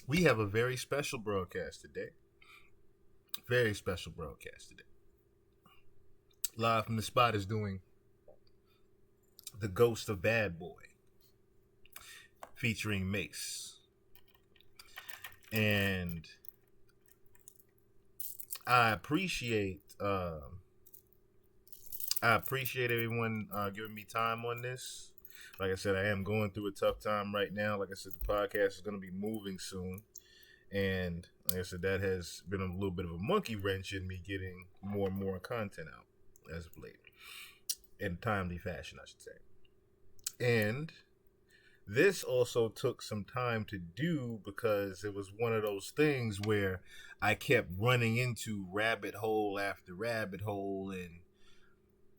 We have a very special broadcast today. Very special broadcast today. Live from the spot is doing The Ghost of Bad Boy featuring Mace. And I appreciate everyone giving me time on this. Like I said, I am going through a tough time right now. Like I said, the podcast is going to be moving soon. And like I said, that has been a little bit of a monkey wrench in me getting more and more content out as of late. In a timely fashion, I should say. And this also took some time to do because it was one of those things where I kept running into rabbit hole after rabbit hole, and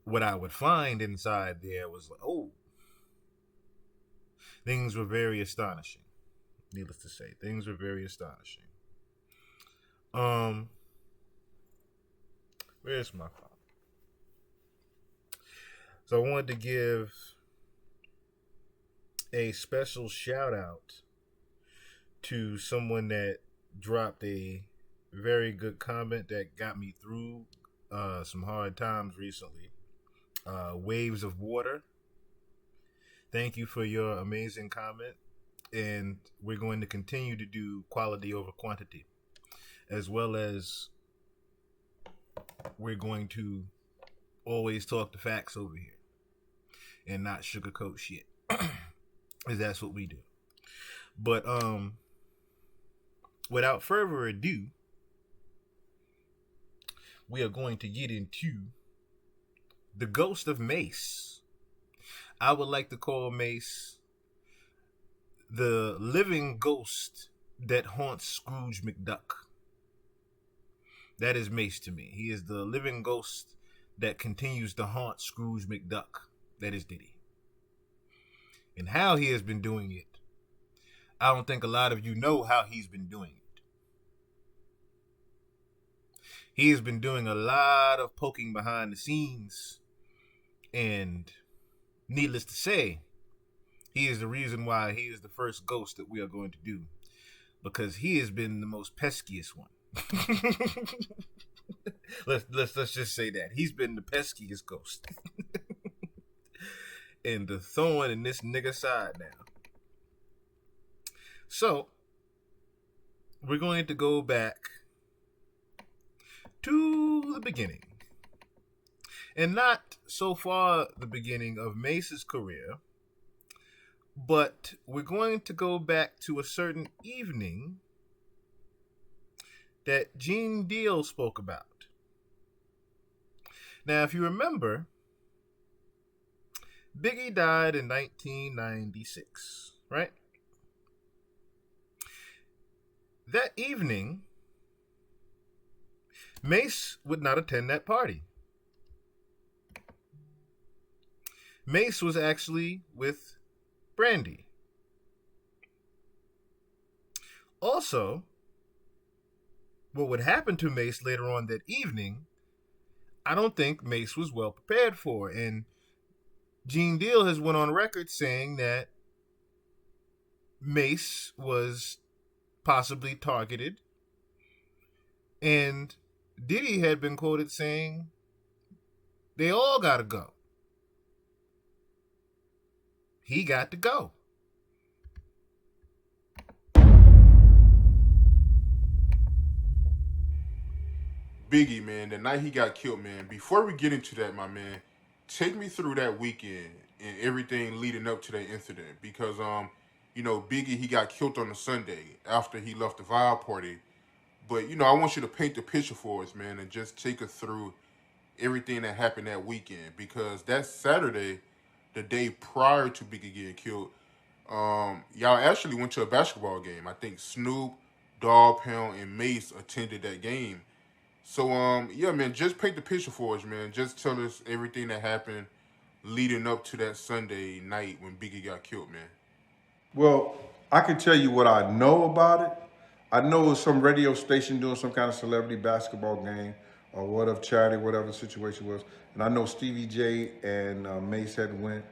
what I would find inside there was like, oh, things were very astonishing. Needless to say, things were very astonishing. Where's my phone? So I wanted to give a special shout out to someone that dropped a very good comment that got me through some hard times recently. Waves of Water. Thank you for your amazing comment. And we're going to continue to do quality over quantity, as well as we're going to always talk the facts over here and not sugarcoat shit. Because that's what we do. But without further ado, we are going to get into The Ghost of Mace. I would like to call Mace the living ghost that haunts Scrooge McDuck. That is Mace to me. He is the living ghost that continues to haunt Scrooge McDuck. That is Diddy. And how he has been doing it, I don't think a lot of you know how he's been doing it. He has been doing a lot of poking behind the scenes, and needless to say, he is the reason why he is the first ghost that we are going to do, because he has been the most peskiest one. let's just say that he's been the peskiest ghost, and the thorn in this nigga side now. So we're going to go back to the beginning, and not so far the beginning of Mace's career, but we're going to go back to a certain evening that Gene Deal spoke about. Now, if you remember, Biggie died in 1996, right? That evening, Mace would not attend that party. Mace was actually with Brandy. Also, what would happen to Mace later on that evening, I don't think Mace was well prepared for. And Gene Deal has went on record saying that Mace was possibly targeted. And Diddy had been quoted saying, they all gotta go. He got to go. Biggie, man, the night he got killed, man. Before we get into that, my man, take me through that weekend and everything leading up to that incident. Because Biggie, he got killed on the Sunday after he left the vibe party. But I want you to paint the picture for us, man, and just take us through everything that happened that weekend. Because that Saturday, the day prior to Biggie getting killed, y'all actually went to a basketball game. I think Snoop, Dogg Pound, and Mace attended that game. So yeah, man, just paint the picture for us, man. Just tell us everything that happened leading up to that Sunday night when Biggie got killed, man. Well, I can tell you what I know about it. I know it was some radio station doing some kind of celebrity basketball game or whatever charity, whatever the situation was. And I know Stevie J and Mace had went.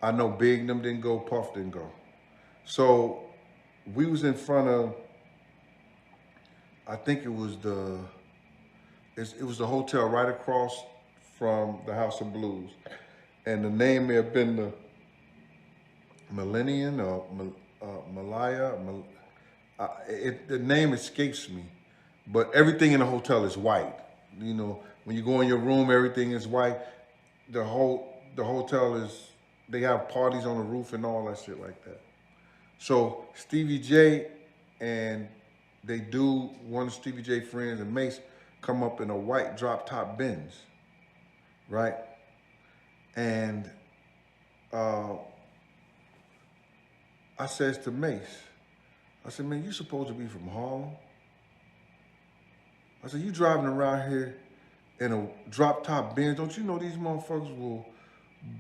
I know Big them didn't go, Puff didn't go. So we was in front of I think it was the hotel right across from the House of Blues, and the name may have been the Millennium or Malaya. The name escapes me, but everything in the hotel is white. You know, when you go in your room, everything is white. The hotel is, they have parties on the roof and all that shit like that. So Stevie J and one of Stevie J friends and Mace come up in a white drop top Benz, right? And uh, I says to Mace, I said, man, you supposed to be from Harlem. I said, you driving around here in a drop top Benz. Don't you know these motherfuckers will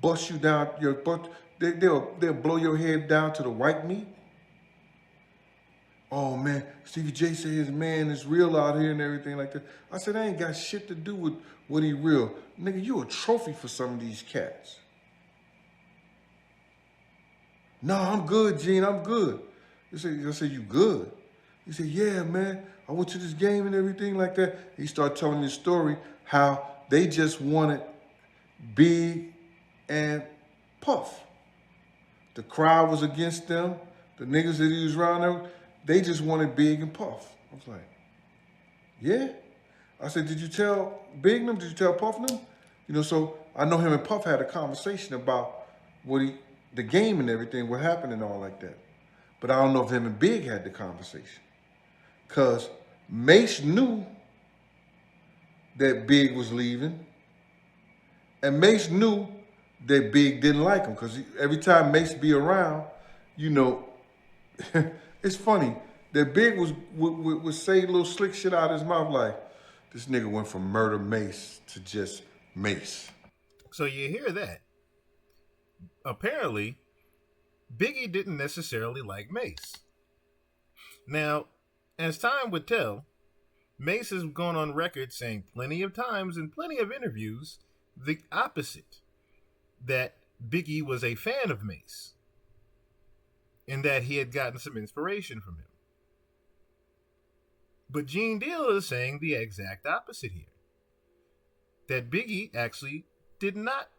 bust you down your butt? They'll blow your head down to the white meat. Oh man, Stevie J said his man is real out here and everything like that. I said, I ain't got shit to do with what he real. Nigga, you a trophy for some of these cats. No, I'm good, Gene, I'm good. I said, you good? He said, yeah, man, I went to this game and everything like that. He started telling me the story how they just wanted Big and Puff. The crowd was against them. The niggas that he was around there, they just wanted Big and Puff. I was like, yeah? I said, did you tell Big them? Did you tell Puff them? You know, so I know him and Puff had a conversation about the game and everything, what happened and all like that. But I don't know if him and Big had the conversation. Because Mace knew that Big was leaving. And Mace knew that Big didn't like him. Because every time Mace be around, you know, it's funny that Big would say little slick shit out of his mouth like, this nigga went from murder Mace to just Mace. So you hear that. Apparently, Biggie didn't necessarily like Mace. Now, as time would tell, Mace has gone on record saying plenty of times in plenty of interviews the opposite, that Biggie was a fan of Mace and that he had gotten some inspiration from him. But Gene Deal is saying the exact opposite here, that Biggie actually did not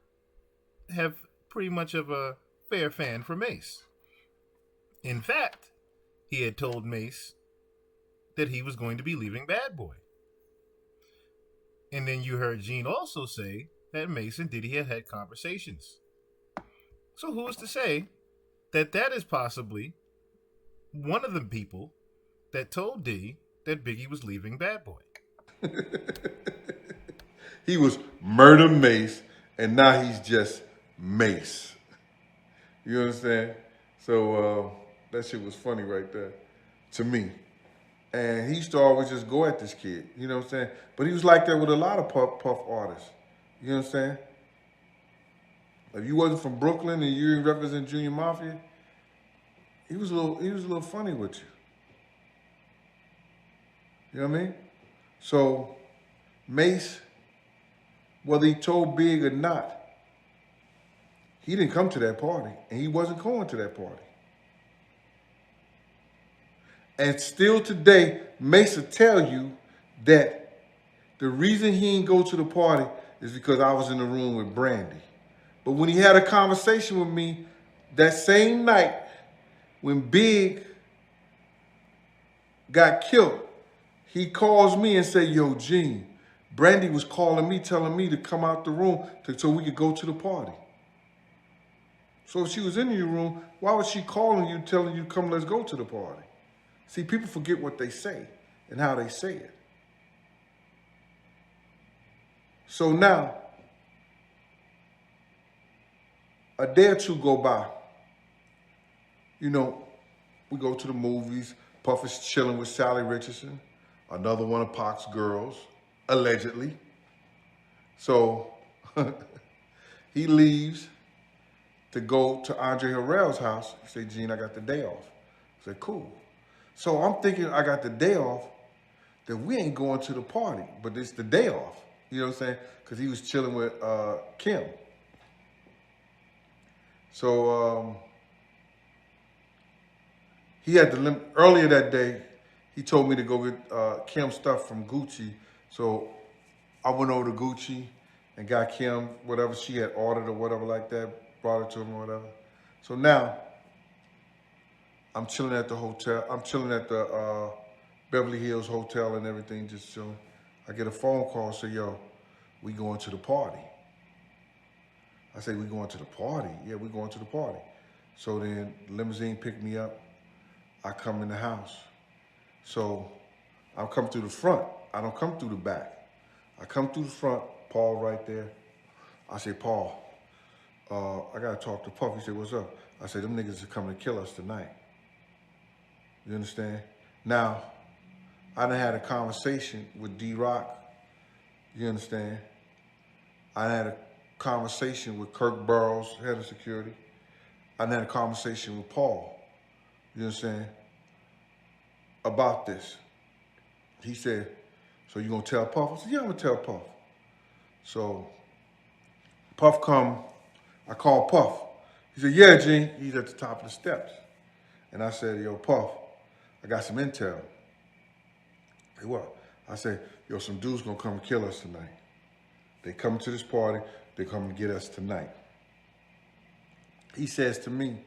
have pretty much of a fair fan for Mace. In fact, he had told Mace that he was going to be leaving Bad Boy. And then you heard Gene also say that Mace and Diddy had had conversations. So who's to say that that is possibly one of the people that told Diddy that Biggie was leaving Bad Boy? He was murder Mace, and now he's just Mace. You understand? So that shit was funny right there to me. And he used to always just go at this kid. You know what I'm saying? But he was like that with a lot of Puff artists. You know what I'm saying? If you wasn't from Brooklyn and you didn't represent Junior Mafia, he was a little funny with you. You know what I mean? So Mace, whether he told Big or not, he didn't come to that party, and he wasn't going to that party. And still today, Mace will tell you that the reason he didn't go to the party is because I was in the room with Brandy. But when he had a conversation with me that same night when Big got killed, he calls me and say, yo, Gene, Brandy was calling me, telling me to come out the room so we could go to the party. So if she was in your room, why was she calling you, telling you, come, let's go to the party? See, people forget what they say and how they say it. So now, a day or two go by. You know, we go to the movies. Puff is chilling with Sally Richardson, another one of Pac's girls, allegedly. So he leaves to go to Andre Harrell's house. He said, Gene, I got the day off. I said, cool. So I'm thinking I got the day off, that we ain't going to the party, but it's the day off. You know what I'm saying? Because he was chilling with Kim. So he had earlier that day, he told me to go get Kim stuff from Gucci. So I went over to Gucci and got Kim whatever she had ordered or whatever like that, brought it to him or whatever. So now I'm chilling at the hotel. I'm chilling at the Beverly Hills Hotel and everything, just chilling. I get a phone call, say, yo, we going to the party. I say, we going to the party? Yeah, we going to the party. So then limousine picked me up. I come in the house. So I come through the front. I don't come through the back. I come through the front, Paul right there. I say, Paul, I gotta talk to Puff. He said, what's up? I said, them niggas are coming to kill us tonight. You understand? Now, I done had a conversation with D-Rock. You understand? I had a conversation with Kirk Burrows, head of security. I had a conversation with Paul. You understand? About this. He said, so you gonna tell Puff? I said, yeah, I'm gonna tell Puff. So Puff come, I call Puff. He said, yeah, Gene. He's at the top of the steps. And I said, yo, Puff, I got some intel. Hey, what? I said, yo, some dudes gonna come and kill us tonight. They coming to this party, they coming to get us tonight. He says to me,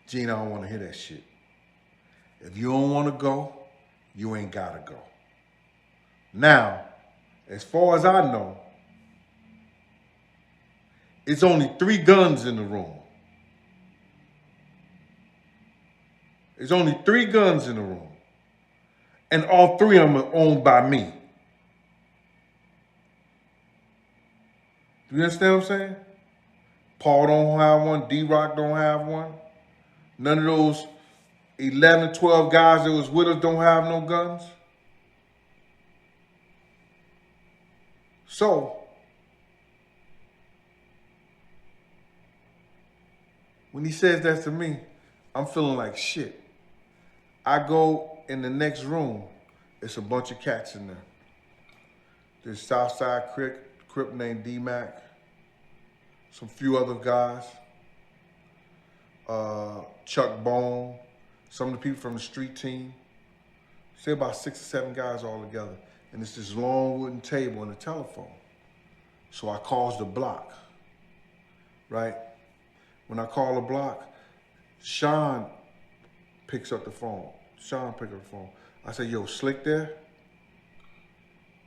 Gene, I don't wanna hear that shit. If you don't wanna go, you ain't gotta go. Now, as far as I know, it's only 3 guns in the room. There's only 3 guns in the room. And all 3 of them are owned by me. Do you understand what I'm saying? Paul don't have one. D-Rock don't have one. None of those 11, 12 guys that was with us don't have no guns. So, when he says that to me, I'm feeling like shit. I go in the next room, it's a bunch of cats in there. There's Southside Crip named D-Mac, some few other guys, Chuck Bone, some of the people from the street team. Say about 6 or 7 guys all together. And it's this long wooden table and a telephone. So I calls the block, right? When I call the block, Sean picks up the phone. Sean picked up the phone. I said, yo, Slick there?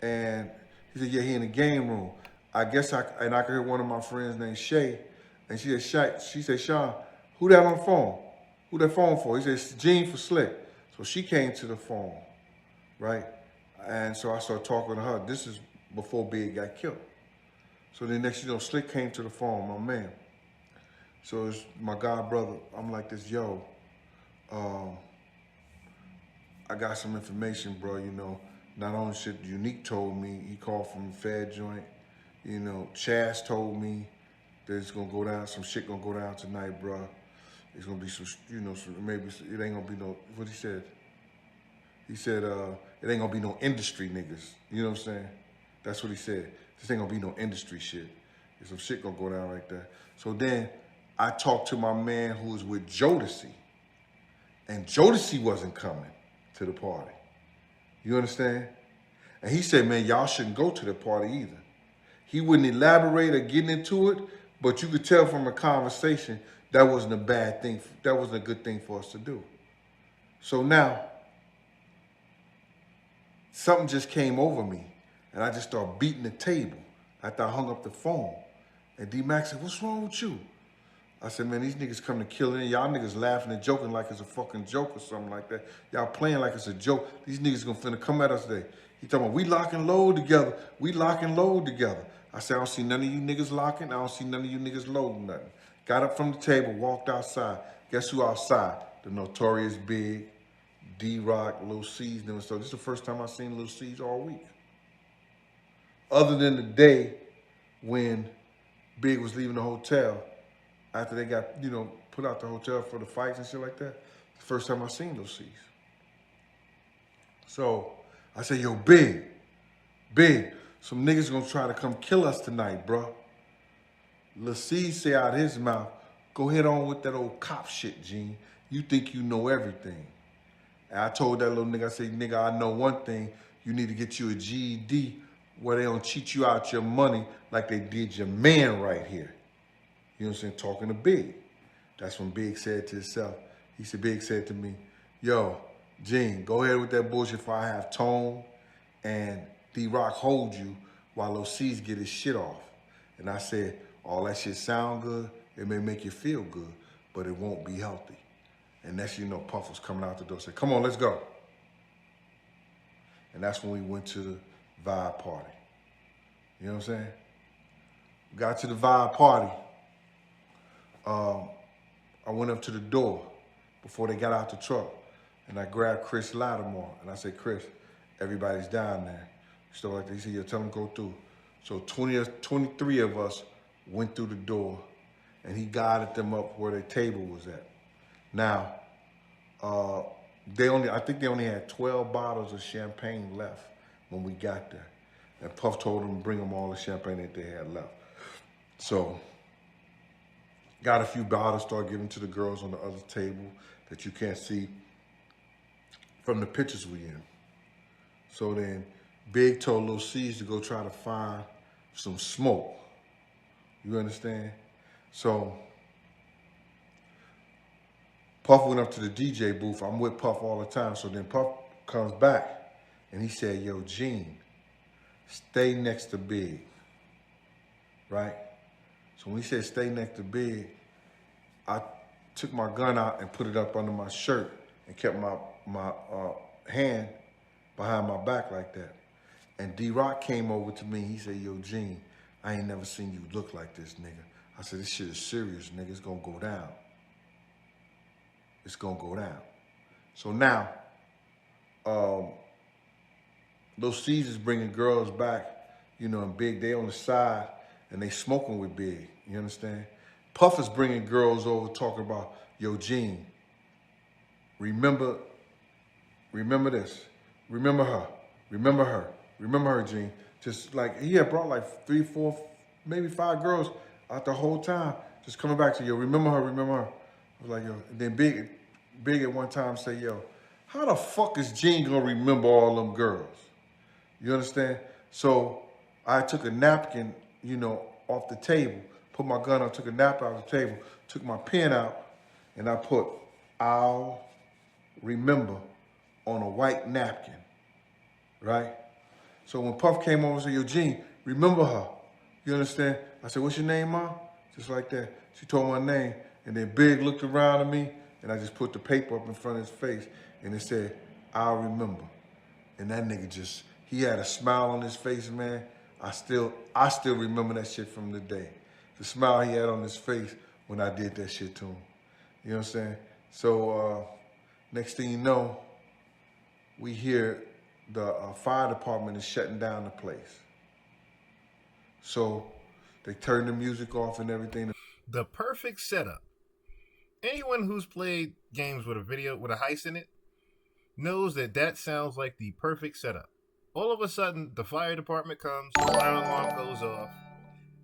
And he said, yeah, he in the game room. I guess I could hear one of my friends named Shay. And she said, Sean, who that on the phone? Who that phone for? He said, Gene for Slick. So she came to the phone, right? And so I started talking to her. This is before Big got killed. So then next, Slick came to the phone, my man. So it's my god brother. I'm like this, yo, I got some information, bro, Not only shit Unique told me, he called from a Fed joint. Chaz told me that it's gonna go down, some shit gonna go down tonight, bro. It's gonna be some, maybe it ain't gonna be no, what he said? He said, it ain't gonna be no industry niggas. You know what I'm saying? That's what he said. This ain't gonna be no industry shit. There's some shit gonna go down like that. So then I talked to my man who was with Jodeci. And Jodeci wasn't coming to the party. You understand? And he said, man, y'all shouldn't go to the party either. He wouldn't elaborate or get into it, but you could tell from a conversation that wasn't a bad thing. That wasn't a good thing for us to do. So now, something just came over me, and I just started beating the table after I hung up the phone. And D-Mac said, what's wrong with you? I said, man, these niggas come to kill it. Y'all niggas laughing and joking like it's a fucking joke or something like that. Y'all playing like it's a joke. These niggas gonna finna come at us today. He talking about, we lock and load together. We lock and load together. I said, I don't see none of you niggas locking. I don't see none of you niggas loading nothing. Got up from the table, walked outside. Guess who outside? The Notorious Big, D-Rock, Lil C's. So this is the first time I've seen Lil C's all week. Other than the day when Big was leaving the hotel, after they got, put out the hotel for the fights and shit like that, the first time I seen those C's. So I said, yo, Big, some niggas gonna try to come kill us tonight, bro. Lil C say out his mouth, go head on with that old cop shit, Gene. You think you know everything. And I told that little nigga, I said, nigga, I know one thing. You need to get you a GED where they don't cheat you out your money like they did your man right here. You know what I'm saying? Talking to Big. That's when Big said to himself, Big said to me, yo, Gene, go ahead with that bullshit if I have Tone and D-Rock hold you while Lil C's get his shit off. And I said, all that shit sound good, it may make you feel good, but it won't be healthy. And next you know, Puff was coming out the door, said, come on, let's go. And that's when we went to the Vibe party. You know what I'm saying? Got to the Vibe party. I went up to the door before they got out the truck, and I grabbed Chris Lattimore, and I said, Chris, everybody's down there. Stuff like that. He said, yeah, tell them to go through. So 23 of us went through the door, and he guided them up where their table was at. Now, I think they only had 12 bottles of champagne left when we got there. And Puff told them to bring them all the champagne that they had left. So, got a few bottles, started giving to the girls on the other table that you can't see from the pictures we in. So then Big told Lil C's to go try to find some smoke. You understand? So Puff went up to the DJ booth. I'm with Puff all the time. So then Puff comes back and he said, yo, Gene, stay next to Big, right? So when he said stay next to Big, I took my gun out and put it up under my shirt and kept my hand behind my back like that. And D-Rock came over to me. He said, yo, Gene, I ain't never seen you look like this, nigga. I said, this shit is serious, nigga. It's gonna go down. It's gonna go down. So now, those C's bringing girls back, you know, and Big, they on the side, and they smoking with Big, you understand? Puff is bringing girls over talking about, yo, Gene, remember this. Remember her, Gene. Just like, he had brought like 3, 4, maybe 5 girls out the whole time, just coming back to, yo, remember her. I was like, yo, and then Big at one time say, yo, how the fuck is Gene gonna remember all them girls? You understand? So I took a napkin, you know, off the table, put my gun on, took a napkin off the table, took my pen out, and I put, I'll remember on a white napkin, right? So when Puff came over and said, yo, Gene, remember her. You understand? I said, what's your name, Ma? Just like that. She told my name, and then Big looked around at me, and I just put the paper up in front of his face, and it said, I'll remember. And that nigga just, he had a smile on his face, man. I still remember that shit from the day. The smile he had on his face when I did that shit to him. You know what I'm saying? So next thing you know, we hear the fire department is shutting down the place. So they turn the music off and everything. The perfect setup. Anyone who's played games with a video with a heist in it knows that sounds like the perfect setup. All of a sudden, the fire department comes, the fire alarm goes off.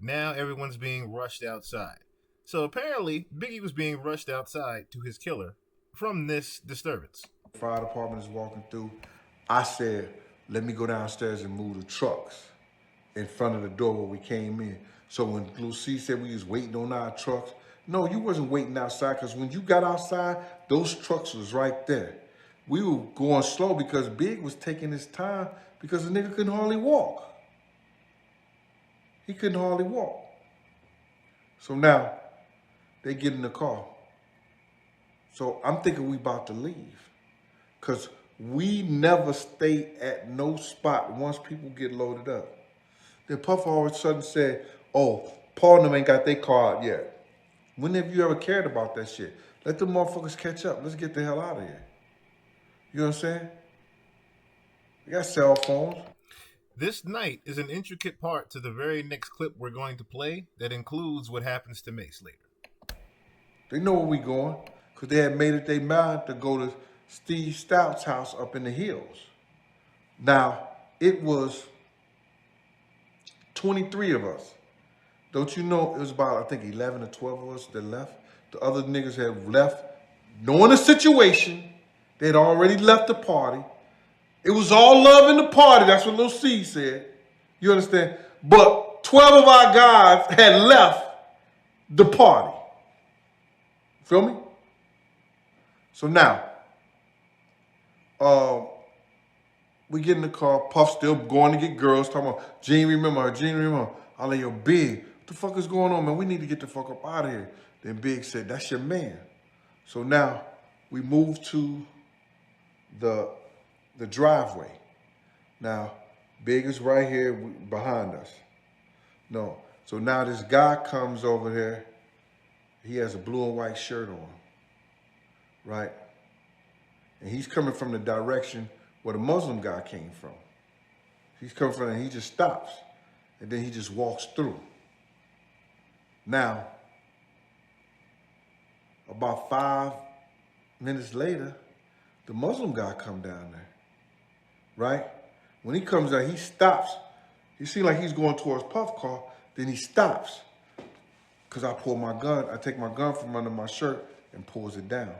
Now everyone's being rushed outside. So apparently, Biggie was being rushed outside to his killer from this disturbance. The fire department is walking through. I said, let me go downstairs and move the trucks in front of the door where we came in. So when Lil C said we was waiting on our trucks, no, you wasn't waiting outside, because when you got outside, those trucks was right there. We were going slow because Big was taking his time because the nigga couldn't hardly walk. He couldn't hardly walk. So now, they get in the car. So I'm thinking we about to leave, because we never stay at no spot once people get loaded up. Then Puff all of a sudden said, oh, Paul and them ain't got their car out yet. When have you ever cared about that shit? Let the motherfuckers catch up. Let's get the hell out of here. You know what I'm saying? We got cell phones. This night is an intricate part to the very next clip we're going to play that includes what happens to Mace later. They know where we going, because they had made it their mind to go to Steve Stout's house up in the hills. Now, it was 23 of us. Don't you know, it was about, I think, 11 or 12 of us that left. The other niggas had left, knowing the situation, They'd already left the party. It was all love in the party. That's what Lil C said. You understand? But 12 of our guys had left the party. Feel me? So now, we get in the car. Puff still going to get girls. Talking about, Gene, remember her. Gene, remember her. I like, yo, Big, what the fuck is going on, man? We need to get the fuck up out of here. Then Big said, that's your man. So now we move to the driveway. Now, Big is right here behind us. No. So now this guy comes over here. He has a blue and white shirt on, right? And he's coming from the direction where the Muslim guy came from. He's coming from there and he just stops. And then he just walks through. Now, about 5 minutes later, the Muslim guy come down there, right? When he comes out, he stops. He seems like he's going towards Puff car, then he stops. Because I pull my gun, I take my gun from under my shirt and pulls it down.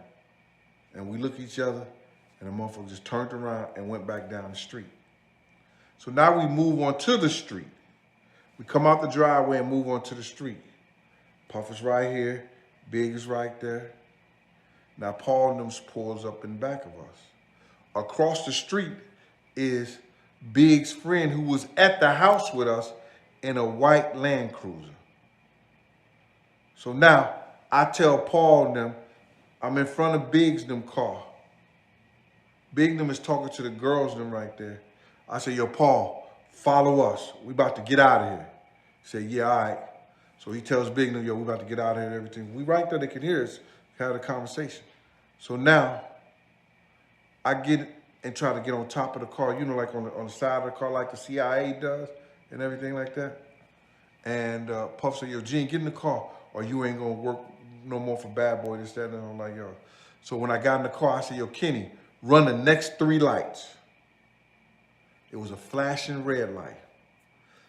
And we look at each other, and the motherfucker just turned around and went back down the street. So now we move on to the street. We come out the driveway and move on to the street. Puff is right here, Big is right there. Now Paul and them pulls up in back of us. Across the street is Big's friend who was at the house with us in a white Land Cruiser. So now I tell Paul and them, I'm in front of Big's them car. Big them is talking to the girls them right there. I say, yo, Paul, follow us. We about to get out of here. He said, yeah, all right. So he tells Big them, yo, we about to get out of here and everything. We right there, they can hear us, have a conversation. So now I get and try to get on top of the car, you know, like on the side of the car like the CIA does and everything like that. And Puff said, yo, Gene, get in the car or you ain't gonna work no more for Bad Boy, this, that, and I'm like, yo. So when I got in the car, I said, yo, Kenny, run the next 3 lights. It was a flashing red light.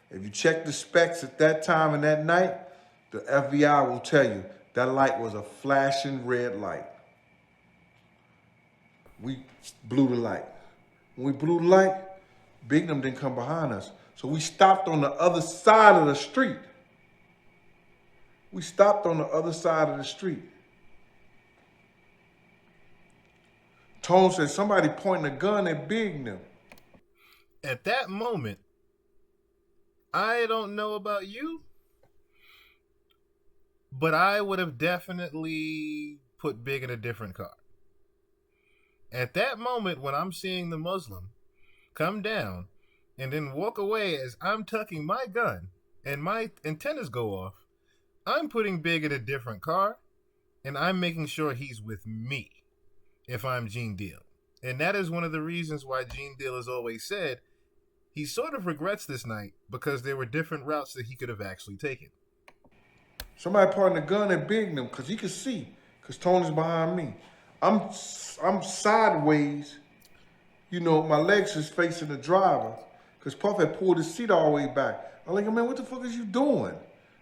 If you check the specs at that time and that night, the FBI will tell you that light was a flashing red light. We blew the light. When we blew the light, Big them didn't come behind us. So we stopped on the other side of the street. We stopped on the other side of the street. Tone said somebody pointing a gun at Big them. At that moment, I don't know about you, but I would have definitely put Big in a different car. At that moment, when I'm seeing the Muslim come down and then walk away as I'm tucking my gun and my antennas go off, I'm putting Big in a different car and I'm making sure he's with me if I'm Gene Deal. And that is one of the reasons why Gene Deal has always said he sort of regrets this night because there were different routes that he could have actually taken. Somebody pointing a gun at Big them because he could see, because Tony's behind me. I'm sideways, you know, my legs is facing the driver because Puff had pulled his seat all the way back. I'm like, man, what the fuck is you doing?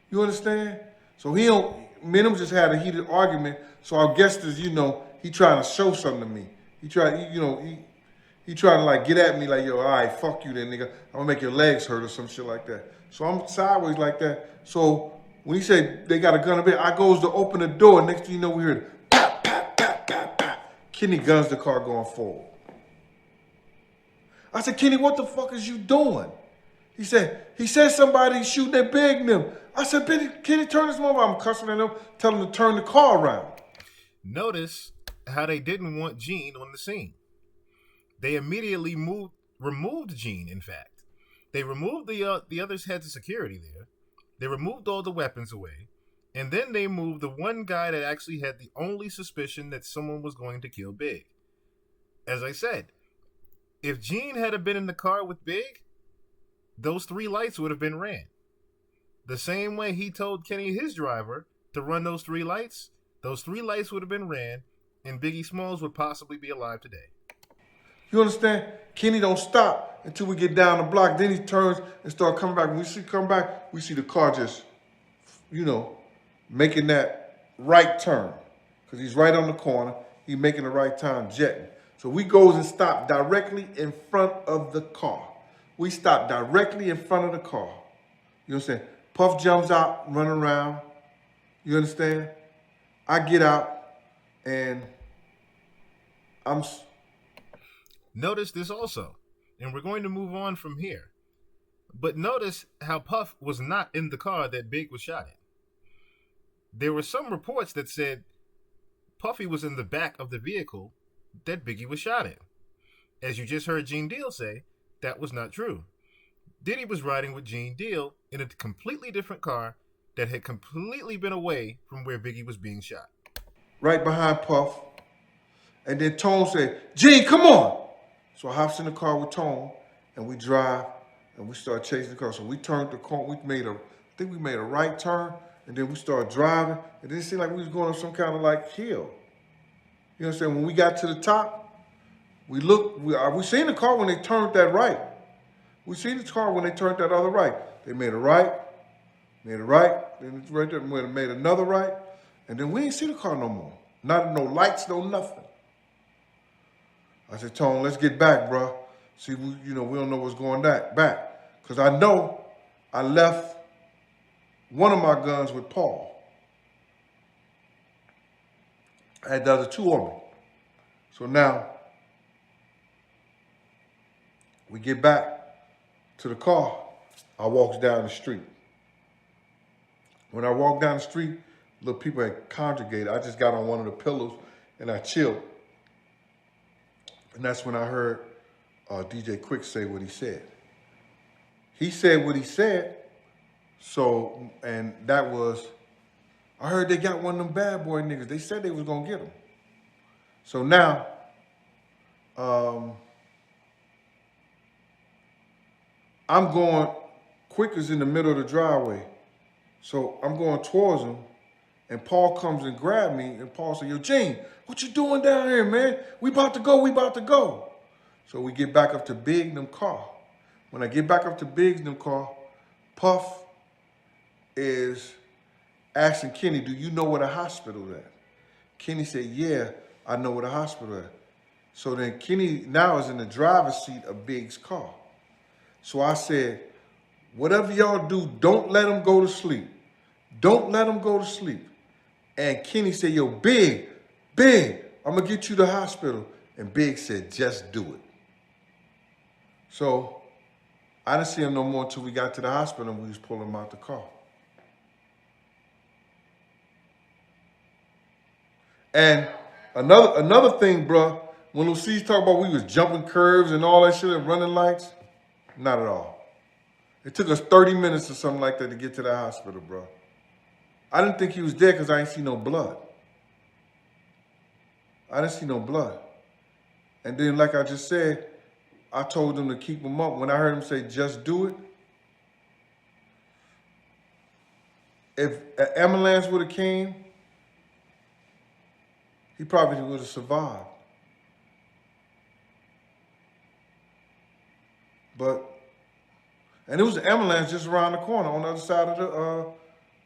You understand? So me and him just had a heated argument. So I guess this, you know, he trying to show something to me. He trying to like get at me like, yo, all right, fuck you then, nigga. I'm gonna make your legs hurt or some shit like that. So I'm sideways like that. So when he said they got a gun a bit, I goes to open the door. Next thing you know, we heard pop, pop, pop, pop, pop. Kenny guns the car going forward. I said, Kenny, what the fuck is you doing? He said somebody shooting at Big them. I said, Kenny, turn this mother. I'm cussing at him, tell him to turn the car around. Notice how they didn't want Gene on the scene. They immediately removed Gene, in fact. They removed the other's heads of security there. They removed all the weapons away. And then they moved the one guy that actually had the only suspicion that someone was going to kill Big. As I said, if Gene had been in the car with Big, those 3 lights would have been ran. The same way he told Kenny, his driver, to run those 3 lights would have been ran, and Biggie Smalls would possibly be alive today. You understand? Kenny don't stop until we get down the block. Then he turns and start coming back. When we see come back, we see the car just, you know, making that right turn. Because he's right on the corner. He's making the right turn, jetting. So we goes and stop directly in front of the car. We stop directly in front of the car. You understand? Puff jumps out, run around. You understand? I get out and I'm. Notice this also, and we're going to move on from here. But notice how Puff was not in the car that Big was shot in. There were some reports that said Puffy was in the back of the vehicle that Biggie was shot in. As you just heard Gene Deal say, that was not true. Diddy was riding with Gene Deal in a completely different car that had completely been away from where Biggie was being shot. Right behind Puff. And then Tone said, Gene, come on. So I hops in the car with Tone and we drive and we start chasing the car. So we turned the corner, I think we made a right turn and then we started driving. And then it seemed like we was going up some kind of like hill. You know what I'm saying? When we got to the top, we looked, we seen the car when they turned that right. We seen the car when they turned that other right. They made a right, then right there, made another right, and then we ain't see the car no more. Not no lights, no nothing. I said, Tone, let's get back, bro. See, we don't know what's going back. Because I know I left one of my guns with Paul. I had the other two on me. So now, we get back to the car. I walks down the street. When I walked down the street, little people had congregated. I just got on one of the pillows and I chilled. And that's when I heard DJ Quick say what he said. He said what he said. So, and that was, I heard they got one of them bad boy niggas. They said they was gonna get him. So now, I'm going, Quick is in the middle of the driveway. So I'm going towards him, and Paul comes and grab me, and Paul said, yo, Gene, what you doing down here, man? We about to go. So we get back up to Big and them car. When I get back up to Big's and them car, Puff is asking Kenny, do you know where the hospital is at? Kenny said, yeah, I know where the hospital is. So then Kenny now is in the driver's seat of Big's car. So I said, whatever y'all do, don't let him go to sleep. Don't let him go to sleep. And Kenny said, yo, Big, I'm going to get you to the hospital. And Big said, just do it. So I didn't see him no more until we got to the hospital and we was pulling him out the car. And another thing, bro, when Lucy's talk about we was jumping curves and all that shit and running lights, not at all. It took us 30 minutes or something like that to get to the hospital, bro. I didn't think he was dead because I didn't see no blood. And then, like I just said, I told them to keep him up. When I heard him say, just do it, if an ambulance would have came, he probably would have survived. And it was an ambulance just around the corner on the other side of the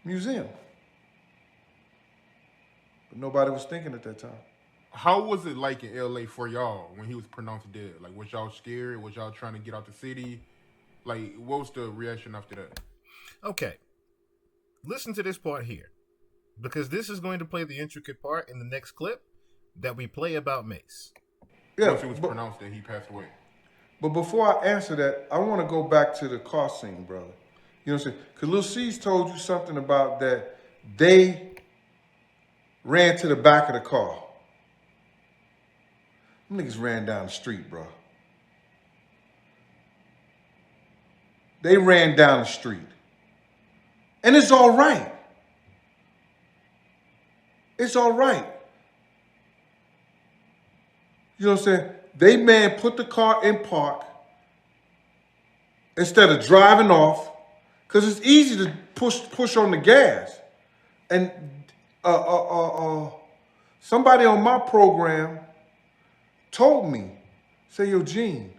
museum. But nobody was thinking at that time. How was it like in L.A. for y'all when he was pronounced dead? Like, was y'all scared? Was y'all trying to get out the city? Like, what was the reaction after that? Okay. Listen to this part here, because this is going to play the intricate part in the next clip that we play about Mace. Yeah, once it was pronounced that he passed away. But before I answer that, I want to go back to the car scene, brother. You know what I'm saying? Because Lil C's told you something about that they ran to the back of the car. Them niggas ran down the street, bro. They ran down the street. And it's all right. It's all right. You know what I'm saying? They man put the car in park instead of driving off, because it's easy to push on the gas. And somebody on my program told me, say, yo, Gene,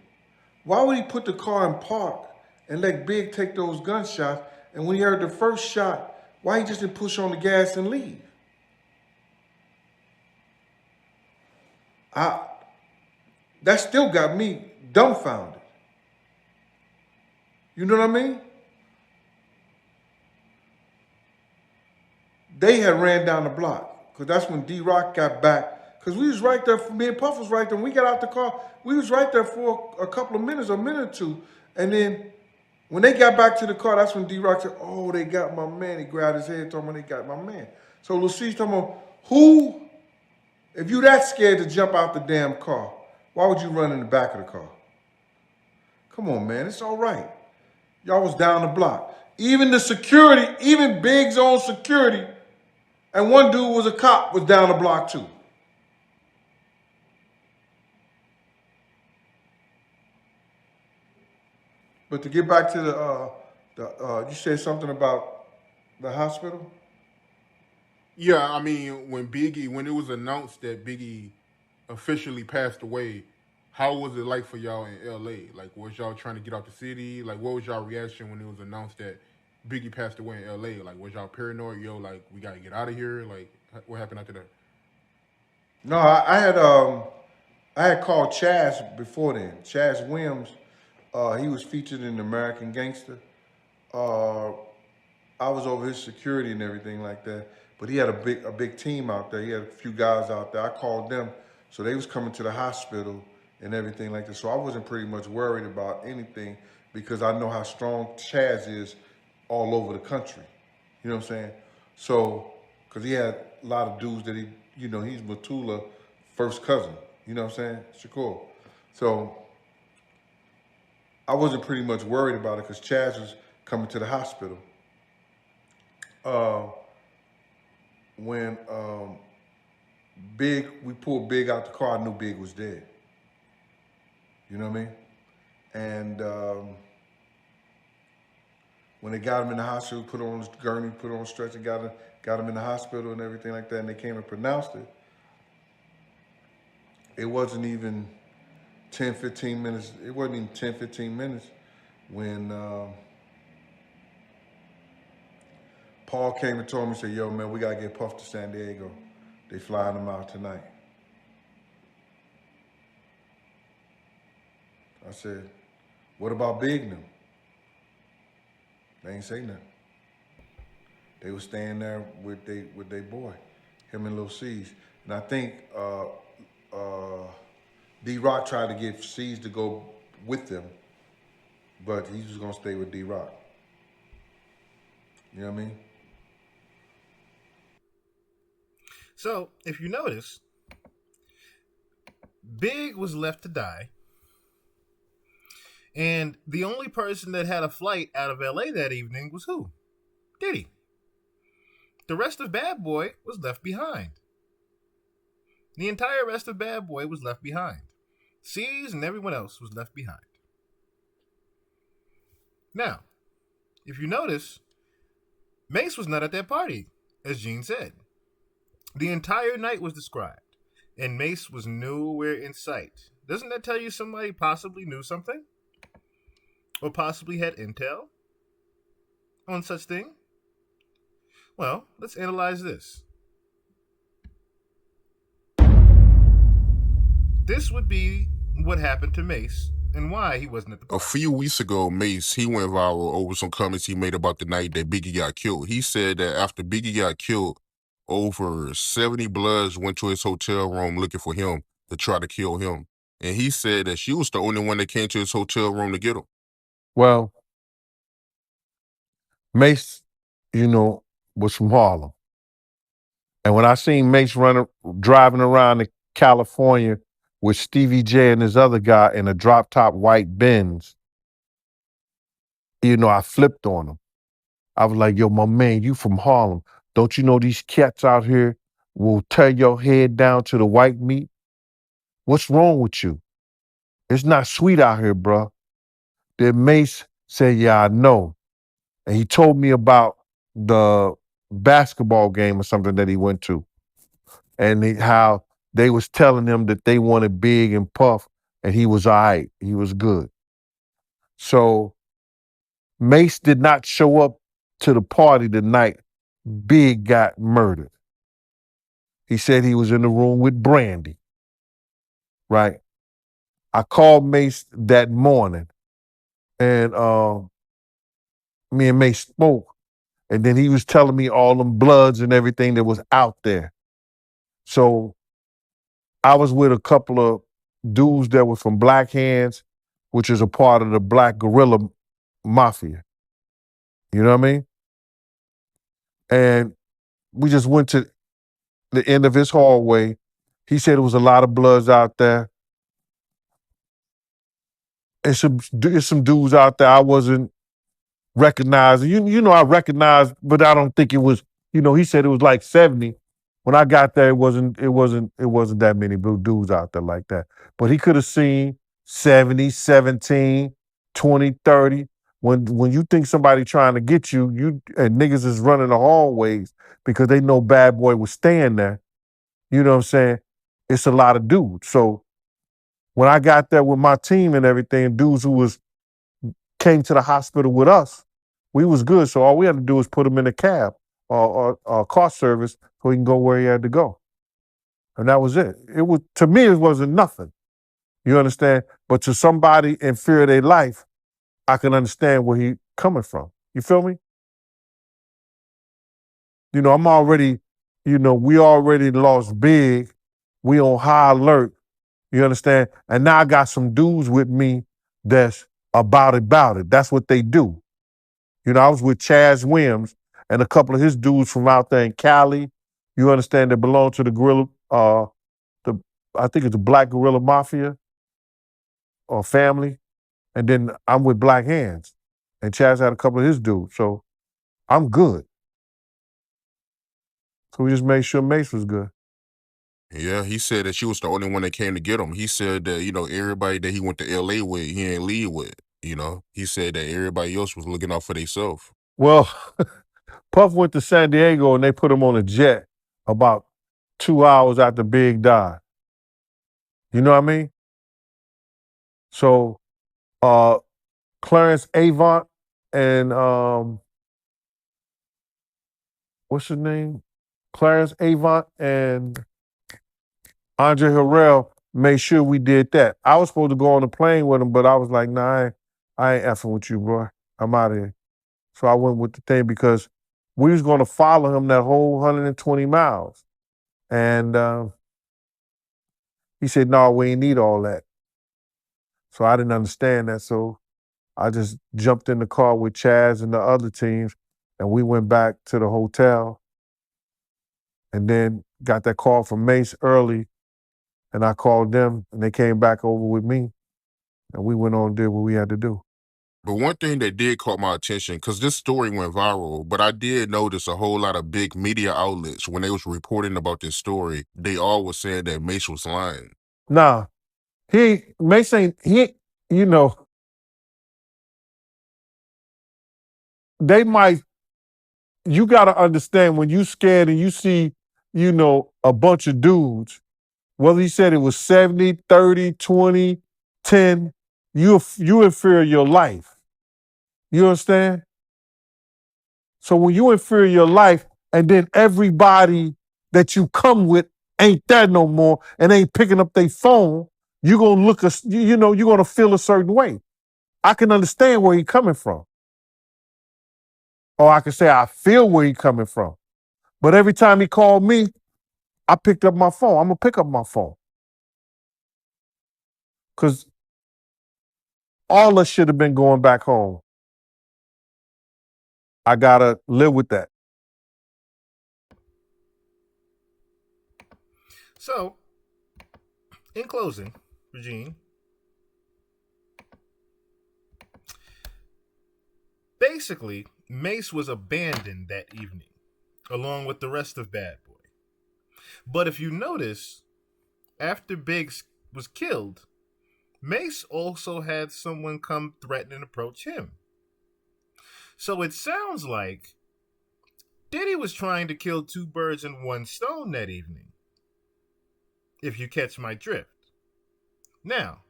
why would he put the car in park and let Big take those gunshots? And when he heard the first shot, why he just didn't push on the gas and leave? That still got me dumbfounded. You know what I mean? They had ran down the block because that's when D-Rock got back. Because we was right there, me and Puff was right there. When we got out the car, we was right there for a couple of minutes, a minute or two. And then when they got back to the car, that's when D-Rock said, oh, they got my man. He grabbed his head, told me they got my man. So Lucille's talking about, who, if you that scared to jump out the damn car, why would you run in the back of the car? Come on, man, it's all right. Y'all was down the block. Even the security, even Big's own security, and one dude was a cop, was down the block too. But to get back to you said something about the hospital? Yeah, I mean, when it was announced that Biggie officially passed away, how was it like for y'all in L.A.? Like, was y'all trying to get out the city? Like, what was y'all reaction when it was announced that Biggie passed away in L.A.? Like, was y'all paranoid? Yo, like, we gotta get out of here. Like, what happened after that? No, I had called Chaz before then. Chaz Williams, he was featured in American Gangster. Uh, I was over his security and everything like that. But he had a big team out there. He had a few guys out there. I called them, so they was coming to the hospital and everything like that. So I wasn't pretty much worried about anything because I know how strong Chaz is all over the country. You know what I'm saying? So, because he had a lot of dudes that he's Matula first cousin. You know what I'm saying? Shakur. So I wasn't pretty much worried about it because Chaz was coming to the hospital. Uh, when we pulled Big out the car, I knew Big was dead. You know what I mean? And when they got him in the hospital, put him on the gurney, put him on a stretcher, got him in the hospital and everything like that, and they came and pronounced it, it wasn't even 10, 15 minutes. It wasn't even 10, 15 minutes when Paul came and told me, said, yo, man, we got to get Puff to San Diego. They flying him out tonight. I said, what about Big them? They ain't say nothing. They was staying there with they boy, him and Lil C's. And I think D-Rock tried to get C's to go with them, but he was gonna stay with D-Rock. You know what I mean? So, if you notice, Big was left to die. And the only person that had a flight out of LA that evening was who? Diddy. The rest of Bad Boy was left behind. The entire rest of Bad Boy was left behind. C's and everyone else was left behind. Now, if you notice, Mace was not at that party, as Gene said. The entire night was described, and Mace was nowhere in sight. Doesn't that tell you somebody possibly knew something? Or possibly had intel on such thing? Well, let's analyze this. This would be what happened to Mace and why he wasn't at the A party. few weeks ago, Mace, he went viral over some comments he made about the night that Biggie got killed. He said that after Biggie got killed, over 70 Bloods went to his hotel room looking for him to try to kill him. And he said that she was the only one that came to his hotel room to get him. Well, Mace, was from Harlem. And when I seen Mace driving around in California with Stevie J and this other guy in a drop top white Benz, I flipped on him. I was like, yo, my man, you from Harlem. Don't you know these cats out here will tear your head down to the white meat? What's wrong with you? It's not sweet out here, bro. Then Mace said, yeah, I know. And he told me about the basketball game or something that he went to. And how they was telling him that they wanted Big and Puff, and he was all right. He was good. So Mace did not show up to the party the night Big got murdered. He said he was in the room with Brandy, right? I called Mace that morning, and me and Mace spoke, and then he was telling me all them bloods and everything that was out there. So I was with a couple of dudes that were from Black Hands, which is a part of the Black Guerrilla Mafia. You know what I mean? And we just went to the end of his hallway. He said there was a lot of bloods out there. And there's some dudes out there I wasn't recognizing. You know, I recognized, but I don't think it was, he said it was like 70. When I got there, it wasn't that many blue dudes out there like that. But he could have seen 70, 17, 20, 30. When you think somebody trying to get you and niggas is running the hallways because they know Bad Boy was staying there, you know what I'm saying? It's a lot of dudes. So when I got there with my team and everything, dudes who came to the hospital with us, we was good. So all we had to do was put him in a cab or car service so he can go where he had to go. And that was it. It was, to me, it wasn't nothing. You understand? But to somebody in fear of their life, I can understand where he coming from. You feel me? I'm already, we already lost big. We on high alert. You understand? And now I got some dudes with me that's about it. That's what they do. I was with Chaz Williams and a couple of his dudes from out there in Cali. You understand? That belong to the Gorilla, the I think it's the Black Guerrilla Mafia or family. And then I'm with Black Hands. And Chaz had a couple of his dudes. So I'm good. So we just made sure Mace was good. Yeah, he said that she was the only one that came to get him. He said that, everybody that he went to LA with, he ain't leave with. He said that everybody else was looking out for themselves. Well, Puff went to San Diego and they put him on a jet about 2 hours after Big died. You know what I mean? So Clarence Avant and what's his name? Clarence Avant and Andre Harrell made sure we did that. I was supposed to go on the plane with him, but I was like, nah, I ain't effing with you, bro. I'm out of here. So I went with the thing because we was going to follow him that whole 120 miles. And he said, no, we ain't need all that. So I didn't understand that. So I just jumped in the car with Chaz and the other teams, and we went back to the hotel and then got that call from Mace early, and I called them, and they came back over with me, and we went on and did what we had to do. But one thing that did caught my attention, because this story went viral, but I did notice a whole lot of big media outlets, when they was reporting about this story, they all was saying that Mace was lying. Nah, Mace ain't, they might, you got to understand when you scared and you see, a bunch of dudes, whether he said it was 70, 30, 20, 10, you in fear of your life. You understand? So when you in fear of your life and then everybody that you come with ain't there no more and ain't picking up their phone, you're going to you're going to feel a certain way. I can understand where he coming from. Or I can say I feel where he coming from. But every time he called me, I picked up my phone. I'm going to pick up my phone. Because all us should have been going back home. I got to live with that. So, in closing, Regine, basically, Mace was abandoned that evening, along with the rest of Bad Boy. But if you notice, after Biggs was killed, Mace also had someone come threaten and approach him. So it sounds like Diddy was trying to kill two birds in one stone that evening, if you catch my drift. Now,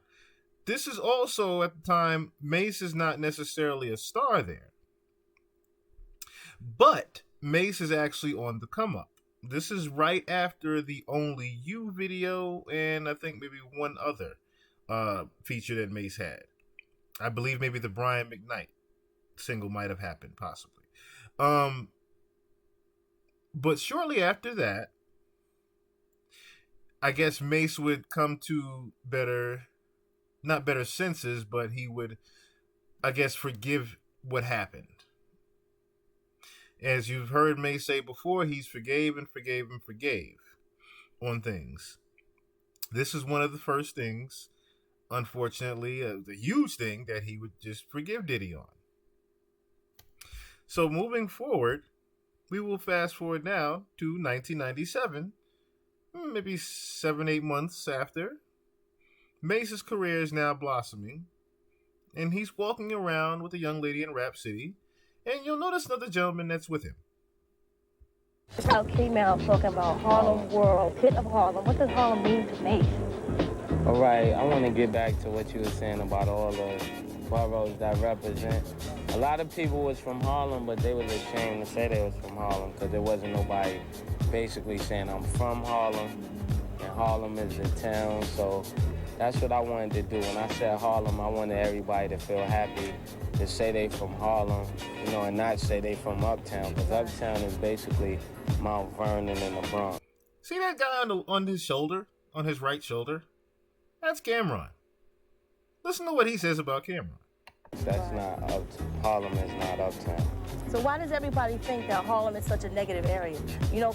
this is also at the time Mace is not necessarily a star there, but Mace is actually on the come up. This is right after the Only You video and I think maybe one other feature that Mace had. I believe maybe the Brian McKnight single might have happened, possibly. But shortly after that, I guess Mace would come to not better senses, but he would, I guess, forgive what happened. As you've heard Mace say before, he's forgave and forgave and forgave on things. This is one of the first things, unfortunately, the huge thing that he would just forgive Diddy on. So moving forward, we will fast forward now to 1997, maybe 7-8 months after. Mace's career is now blossoming, and he's walking around with a young lady in Rap City, and you'll notice another gentleman that's with him. I came out talking about Harlem World, pit of Harlem. What does Harlem mean to me? All right, I want to get back to what you were saying about all the boroughs that represent. A lot of people was from Harlem, but they was ashamed to say they was from Harlem because there wasn't nobody basically saying I'm from Harlem, and Harlem is the town. So that's what I wanted to do. When I said Harlem, I wanted everybody to feel happy to say they from Harlem, and not say they from Uptown, because Uptown is basically Mount Vernon and the Bronx. See that guy on his shoulder, on his right shoulder? That's Cameron. Listen to what he says about Cameron. That's not Uptown. Harlem is not Uptown. So why does everybody think that Harlem is such a negative area?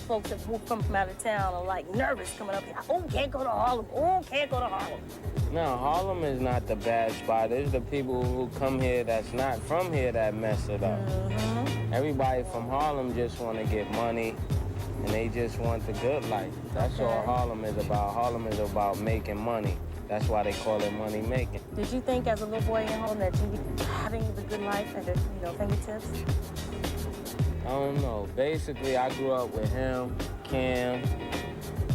Folks that come from out of town are like nervous coming up here. Oh, can't go to Harlem. Oh, can't go to Harlem. No, Harlem is not the bad spot. It's the people who come here that's not from here that mess it up. Mm-hmm. Everybody from Harlem just want to get money, and they just want the good life. That's all Harlem is about. Harlem is about making money. That's why they call it money making. Did you think as a little boy in Harlem that you'd be having the good life at your fingertips? I don't know. Basically, I grew up with him, Cam,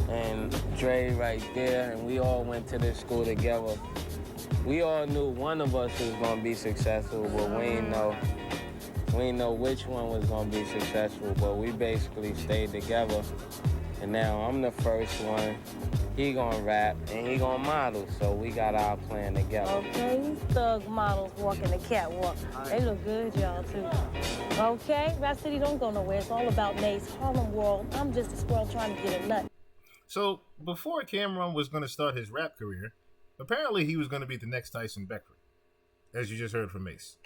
and Dre right there, and we all went to this school together. We all knew one of us was gonna be successful, but we didn't know which one was gonna be successful, but we basically stayed together. And now I'm the first one. He gonna rap and he gonna model, so we got our plan together. Okay, these thug models walking the catwalk. They look good, y'all, too. Okay, Rap City don't go nowhere. It's all about Mace, Harlem World. I'm just a squirrel trying to get a nut. So before Cameron was going to start his rap career, apparently he was going to be the next Tyson Beckford, as you just heard from Mace.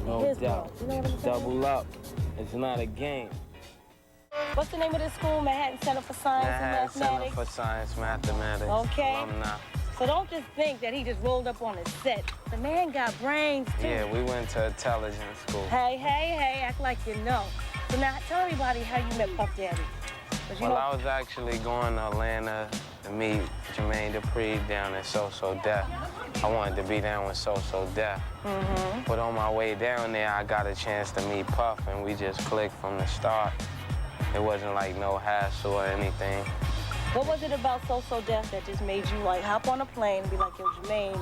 No doubt. Double up. It's not a game. What's the name of this school? Manhattan Center for Science and Mathematics? Manhattan Center for Science, Mathematics. Okay. Alumni. So don't just think that he just rolled up on his set. The man got brains, too. Yeah, we went to intelligence school. Hey, act like you know. So now tell everybody how you met Puff Daddy. Well, I was actually going to Atlanta to meet Jermaine Dupri down in So Def. I wanted to be down with So Def. Mm-hmm. But on my way down there, I got a chance to meet Puff, and we just clicked from the start. It wasn't like no hassle or anything. What was it about So Def that just made you like hop on a plane and be like, yo, Jermaine?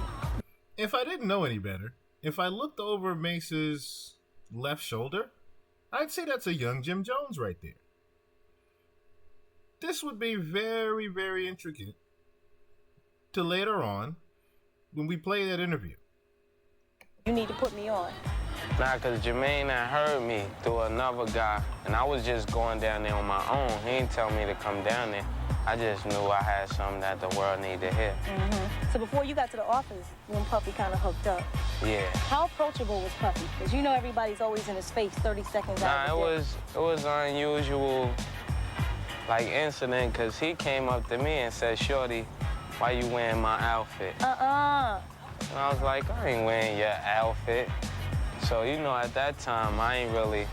If I didn't know any better, if I looked over Mace's left shoulder, I'd say that's a young Jim Jones right there. This would be very, very intricate to later on when we play that interview. You need to put me on. Nah, because Jermaine had heard me through another guy, and I was just going down there on my own. He didn't tell me to come down there. I just knew I had something that the world needed to hear. Mm-hmm. So before you got to the office, you and Puffy kind of hooked up. Yeah. How approachable was Puffy? Because everybody's always in his face 30 seconds out of the day. It was an unusual, incident, because he came up to me and said, "Shorty, why you wearing my outfit?" And I was like, I ain't wearing your outfit. So, at that time, I ain't really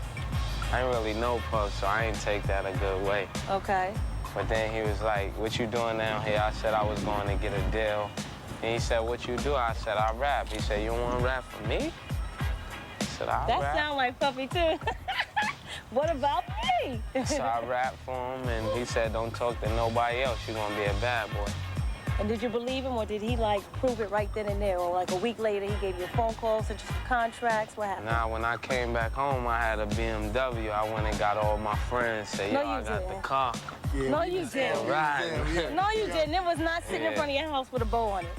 know Puff, so I ain't take that a good way. Okay. But then he was like, "What you doing down here?" I said I was going to get a deal. And he said, "What you do?" I said, "I rap." He said, "You want to rap for me?" I said, "I rap." That sound like Puffy, too. What about me? So I rapped for him, and he said, "Don't talk to nobody else. You're going to be a bad boy." And did you believe him, or did he, prove it right then and there? Or, a week later, he gave you a phone call, sent you some contracts? What happened? Nah, when I came back home, I had a BMW. I went and got all my friends, said, No, "Yo, I got the car." Yeah, no, you didn't. Right. No, you didn't. It was not sitting in front of your house with a bow on it.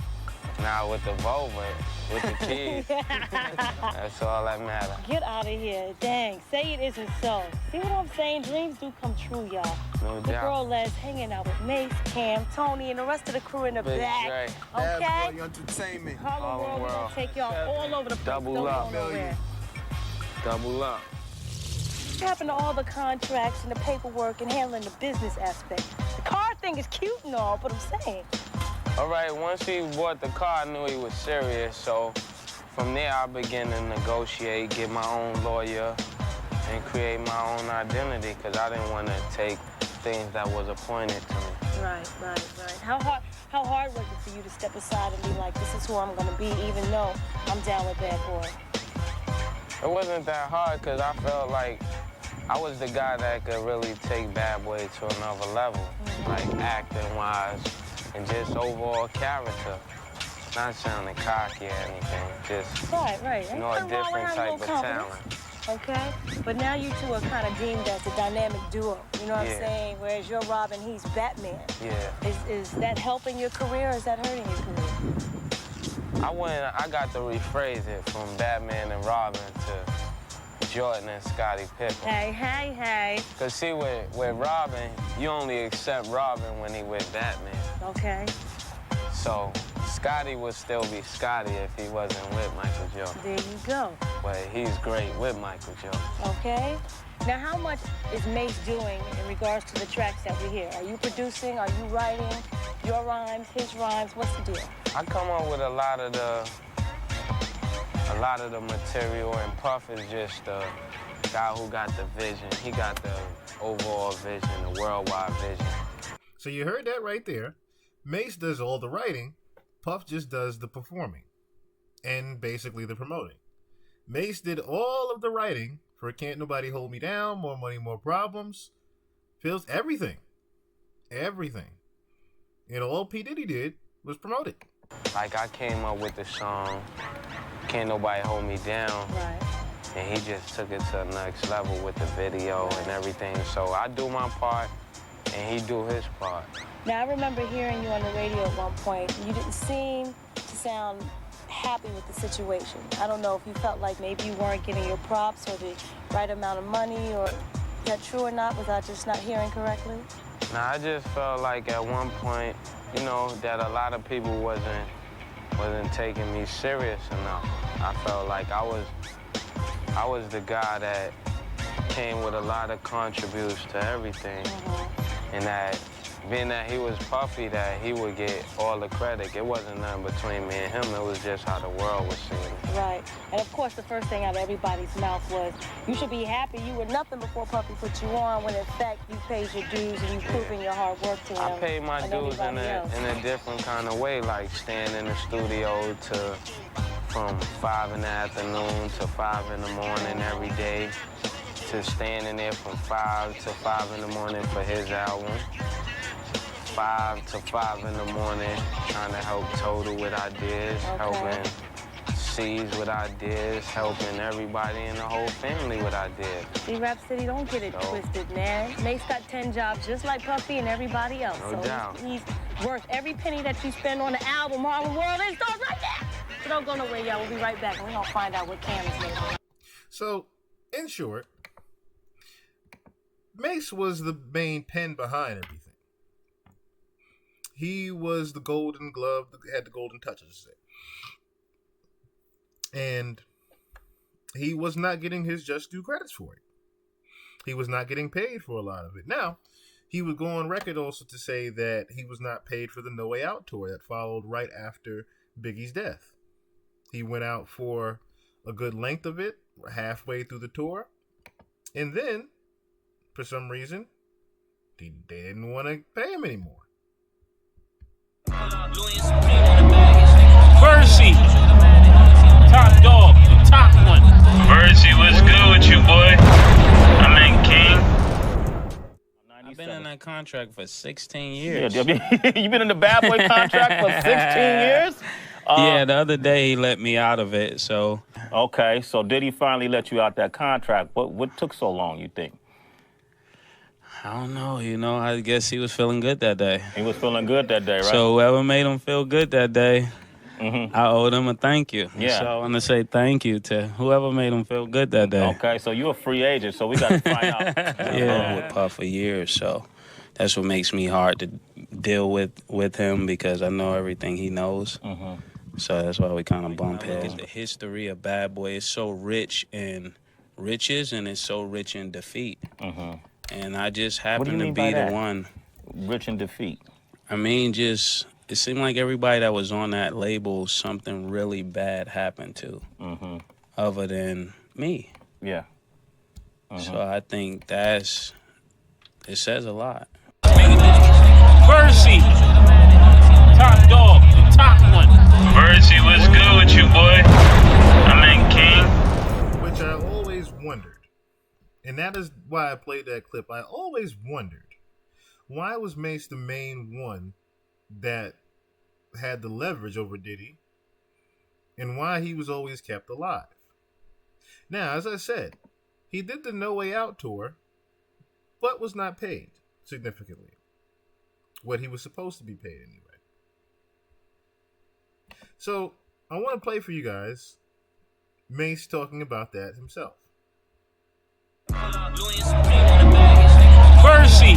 Now with the Volvo, with the keys, that's all that matters. Get out of here. Dang, say it isn't so. See what I'm saying? Dreams do come true, y'all. No The doubt. girl Les hanging out with Mace, Cam, Tony, and the rest of the crew in the Big back. Dre. Okay? Bad Boy Entertainment. Harlem World, we're gonna take y'all all over the place. Double Don't up. go nowhere. Double up. What happened to all the contracts and the paperwork and handling the business aspect? The car thing is cute and all, but I'm saying. All right, once he bought the car, I knew he was serious, so from there I began to negotiate, get my own lawyer, and create my own identity, because I didn't want to take things that was appointed to me. Right. How hard was it for you to step aside and be like, this is who I'm gonna be, even though I'm down with Bad Boy? It wasn't that hard, because I felt like I was the guy that could really take Bad Boy to another level, like acting-wise and just overall character. Not sounding cocky or anything, just Right. you know, a different type of talent. Okay, but now you two are kind of deemed as a dynamic duo. You know what I'm saying? Whereas you're Robin, he's Batman. Yeah. Is that helping your career or is that hurting your career? I got to rephrase it from Batman and Robin to Jordan and Scottie Pippen. Hey. Cause see, with Robin, you only accept Robin when he with Batman. Okay. So Scottie would still be Scottie if he wasn't with Michael Jordan. There you go. But he's great with Michael Jordan. Okay. Now, how much is Mace doing in regards to the tracks that we hear? Are you producing? Are you writing your rhymes, his rhymes? What's the deal? I come up with a lot of the material, and Puff is just the guy who got the vision. He got the overall vision, the worldwide vision. So you heard that right there. Mace does all the writing. Puff just does the performing and basically the promoting. Mace did all of the writing for Can't Nobody Hold Me Down, More Money, More Problems, Feels, everything. You know, all P. Diddy did was promote it. Like, I came up with the song, Can't Nobody Hold Me Down. Right. And he just took it to the next level with the video and everything. So I do my part, and he do his part. Now, I remember hearing you on the radio at one point. You didn't seem to sound happy with the situation. I don't know if you felt like maybe you weren't getting your props or the right amount of money, or is that true or not? Was I just not hearing correctly? Now, I just felt like at one point, you know, that a lot of people wasn't taking me serious enough. I felt like I was the guy that came with a lot of contributes to everything. And that being that he was Puffy, that he would get all the credit. It wasn't nothing between me and him. It was just how the world was seeing it. Right. And of course, the first thing out of everybody's mouth was, you should be happy you were nothing before Puffy put you on, when in fact you paid your dues and you've proven your hard work to him. I paid my dues in a different kind of way, like staying in the studio from 5 in the afternoon to 5 in the morning every day, to staying in there from 5 to 5 in the morning for his album. 5 to 5 in the morning, trying to help Total with ideas, helping C's with ideas, helping everybody in the whole family with ideas. See, Rap City, don't get it twisted, man. Mace got 10 jobs just like Puffy and everybody else. No doubt. He's worth every penny that you spend on the album. Harlem World is starts right there. So don't go nowhere, y'all. We'll be right back, and we're going to find out what Cam is doing. So, in short, Mace was the main pen behind everything. He was the golden glove that had the golden touch, as I say. And he was not getting his just due credits for it. He was not getting paid for a lot of it. Now, he would go on record also to say that he was not paid for the No Way Out tour that followed right after Biggie's death. He went out for a good length of it, halfway through the tour. And then, for some reason, they didn't want to pay him anymore. Versi, top dog, the top one. Versi, what's good with you, boy? I'm in King. I've been in that contract for 16 years. Yeah, you been in the Bad Boy contract for 16 years? Yeah, the other day he let me out of it, so. Okay, so did he finally let you out that contract? What took so long, you think? I don't know, I guess he was feeling good that day. He was feeling good that day, right? So whoever made him feel good that day, I owe them a thank you. Yeah. So I want to say thank you to whoever made them feel good that day. Okay, so you're a free agent, so we got to find out. Yeah, with Puff for years, so that's what makes me hard to deal with him because I know everything he knows. So that's why we kind of bump heads. The history of Bad Boy is so rich in riches and it's so rich in defeat. And I just happen to be the one. Rich in defeat. I mean, just it seemed like everybody that was on that label, something really bad happened to, other than me. Yeah. So I think it says a lot. Versi, top dog, top one. Versi, what's good with you, boy? I mean, King. Which I always wondered, and that is why I played that clip. I always wondered, why was Mace the main one that had the leverage over Diddy, and why he was always kept alive? Now, as I said, he did the No Way Out tour, but was not paid significantly what he was supposed to be paid anyway. So I want to play for you guys Mace talking about that himself. Versi,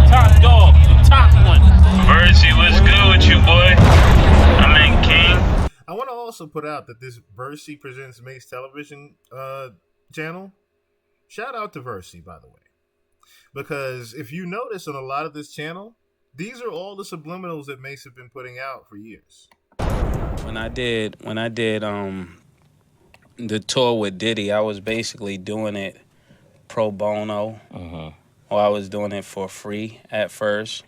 top dog, top one. Versi, what's good with you, boy? I mean, King. I want to also put out that this Versi Presents Mace television channel, shout out to Versi, by the way. Because if you notice on a lot of this channel, these are all the subliminals that Mace have been putting out for years. When I did the tour with Diddy, I was basically doing it pro bono, or I was doing it for free at first.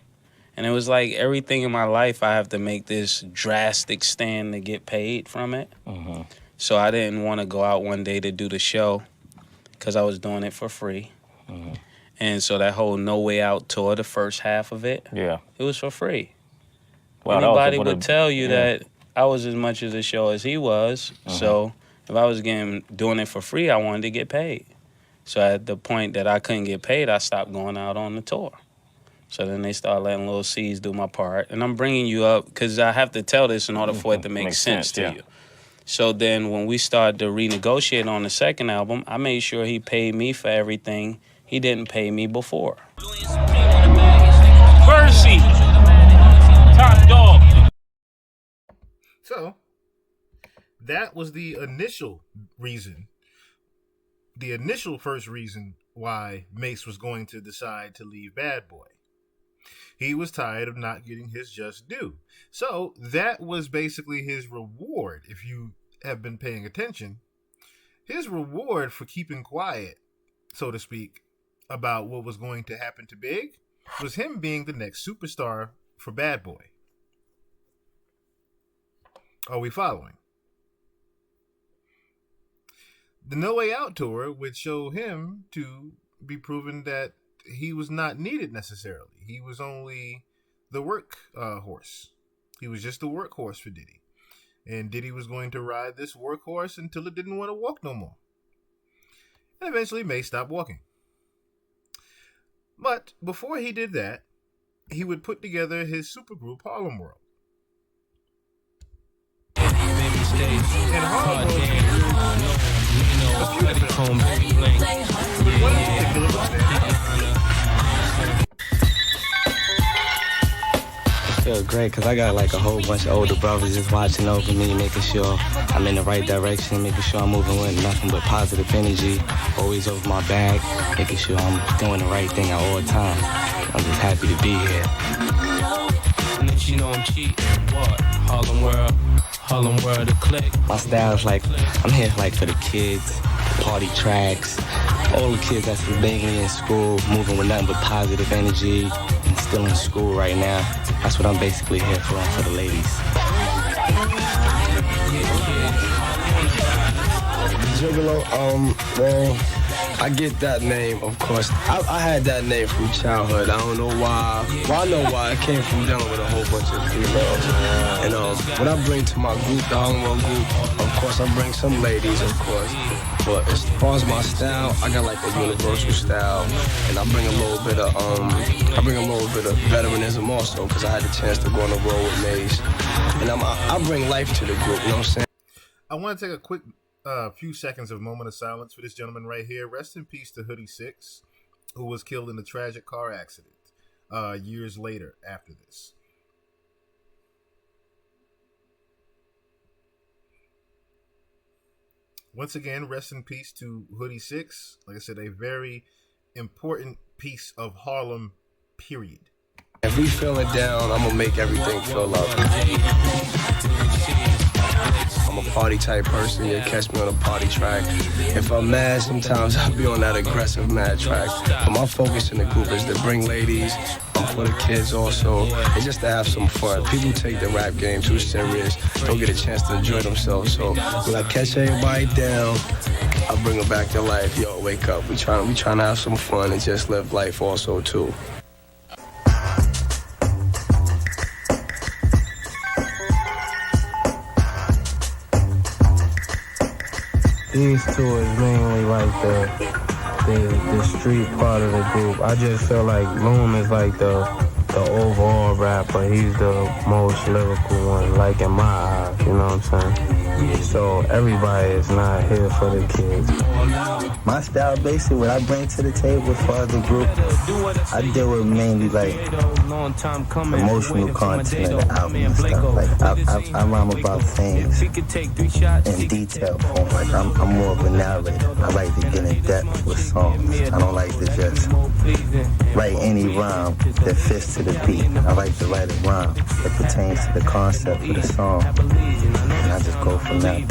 And it was like everything in my life, I have to make this drastic stand to get paid from it. So I didn't want to go out one day to do the show because I was doing it for free. And so that whole No Way Out tour, the first half of it, it was for free. Wow, anybody would tell you that I was as much as a show as he was. So if I was doing it for free, I wanted to get paid. So at the point that I couldn't get paid, I stopped going out on the tour. So then they started letting Lil C's do my part. And I'm bringing you up because I have to tell this in order for it to make sense to you. So then when we started to renegotiate on the second album, I made sure he paid me for everything he didn't pay me before. Versi, top dog. So that was the initial reason, the initial first reason why Mace was going to decide to leave Bad Boy. He was tired of not getting his just due. So that was basically his reward. If you have been paying attention, his reward for keeping quiet, so to speak, about what was going to happen to Big was him being the next superstar for Bad Boy. Are we following? The No Way Out tour would show him to be proven that he was not needed necessarily. He was only the work horse. He was just the workhorse for Diddy. And Diddy was going to ride this workhorse until it didn't want to walk no more. And eventually Mace stopped walking. But before he did that, he would put together his supergroup Harlem World. And Harlem I feel great because I got like a whole bunch of older brothers just watching over me, making sure I'm in the right direction, making sure I'm moving with nothing but positive energy, always over my back, making sure I'm doing the right thing at all times. I'm just happy to be here. And then you know I'm cheating. What? Harlem World, the click. My style's like, I'm here like for the kids, party tracks, all the kids that's mainly in school, moving with nothing but positive energy, and still in school right now. That's what I'm basically here for the ladies. Gigolo, man, I get that name, of course. I had that name from childhood. I don't know why. Well, I know why. I came from dealing with a whole bunch of females. And what I bring to my group, the Harlem World group, of course, I bring some ladies, of course. But as far as my style, I got like a universal style, and I bring a little bit of veteranism also, because I had the chance to go on the road with Mace, and I bring life to the group. You know what I'm saying? I want to take a quick few seconds of moment of silence for this gentleman right here. Rest in peace to Hoodie Six, who was killed in a tragic car accident years later after this. Once again, rest in peace to Hoodie Six. Like I said, a very important piece of Harlem, period. If we feel it down, I'm gonna make everything fill up. I'm a party type person, you'll catch me on a party track. If I'm mad, sometimes I'll be on that aggressive mad track. But my focus in the group is to bring ladies, for the kids also, and just to have some fun. People take the rap game too serious, don't get a chance to enjoy themselves. So when I catch everybody down, I bring them back to life. Yo, wake up, we trying to have some fun and just live life also too. These two is mainly like the street part of the group. I just feel like Loom is like the overall rapper. He's the most lyrical one, like in my eyes, you know what I'm saying? So everybody is not here for the kids. My style, basically, what I bring to the table as far as the group, I deal with mainly like emotional content of the album and stuff. Like I rhyme about things in detail form. Like I'm more of a narrator. I like to get in depth with songs. I don't like to just write any rhyme that fits to the beat. I like to write a rhyme that pertains to the concept of the song, and I just go from that.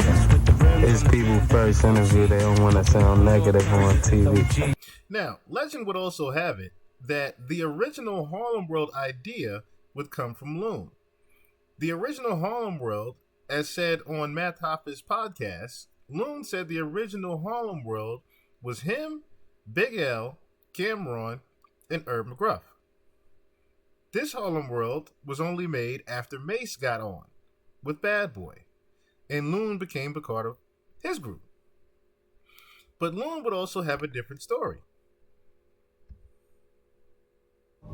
It's people first interview. They don't want to sound negative on TV. Now, legend would also have it that the original Harlem World idea would come from Loon. The original Harlem World, as said on Matt Hoffa's podcast, Loon said the original Harlem World was him, Big L, Cameron, and Herb McGruff. This Harlem World was only made after Mace got on with Bad Boy, and Loon became a part of his group. But Loon would also have a different story. He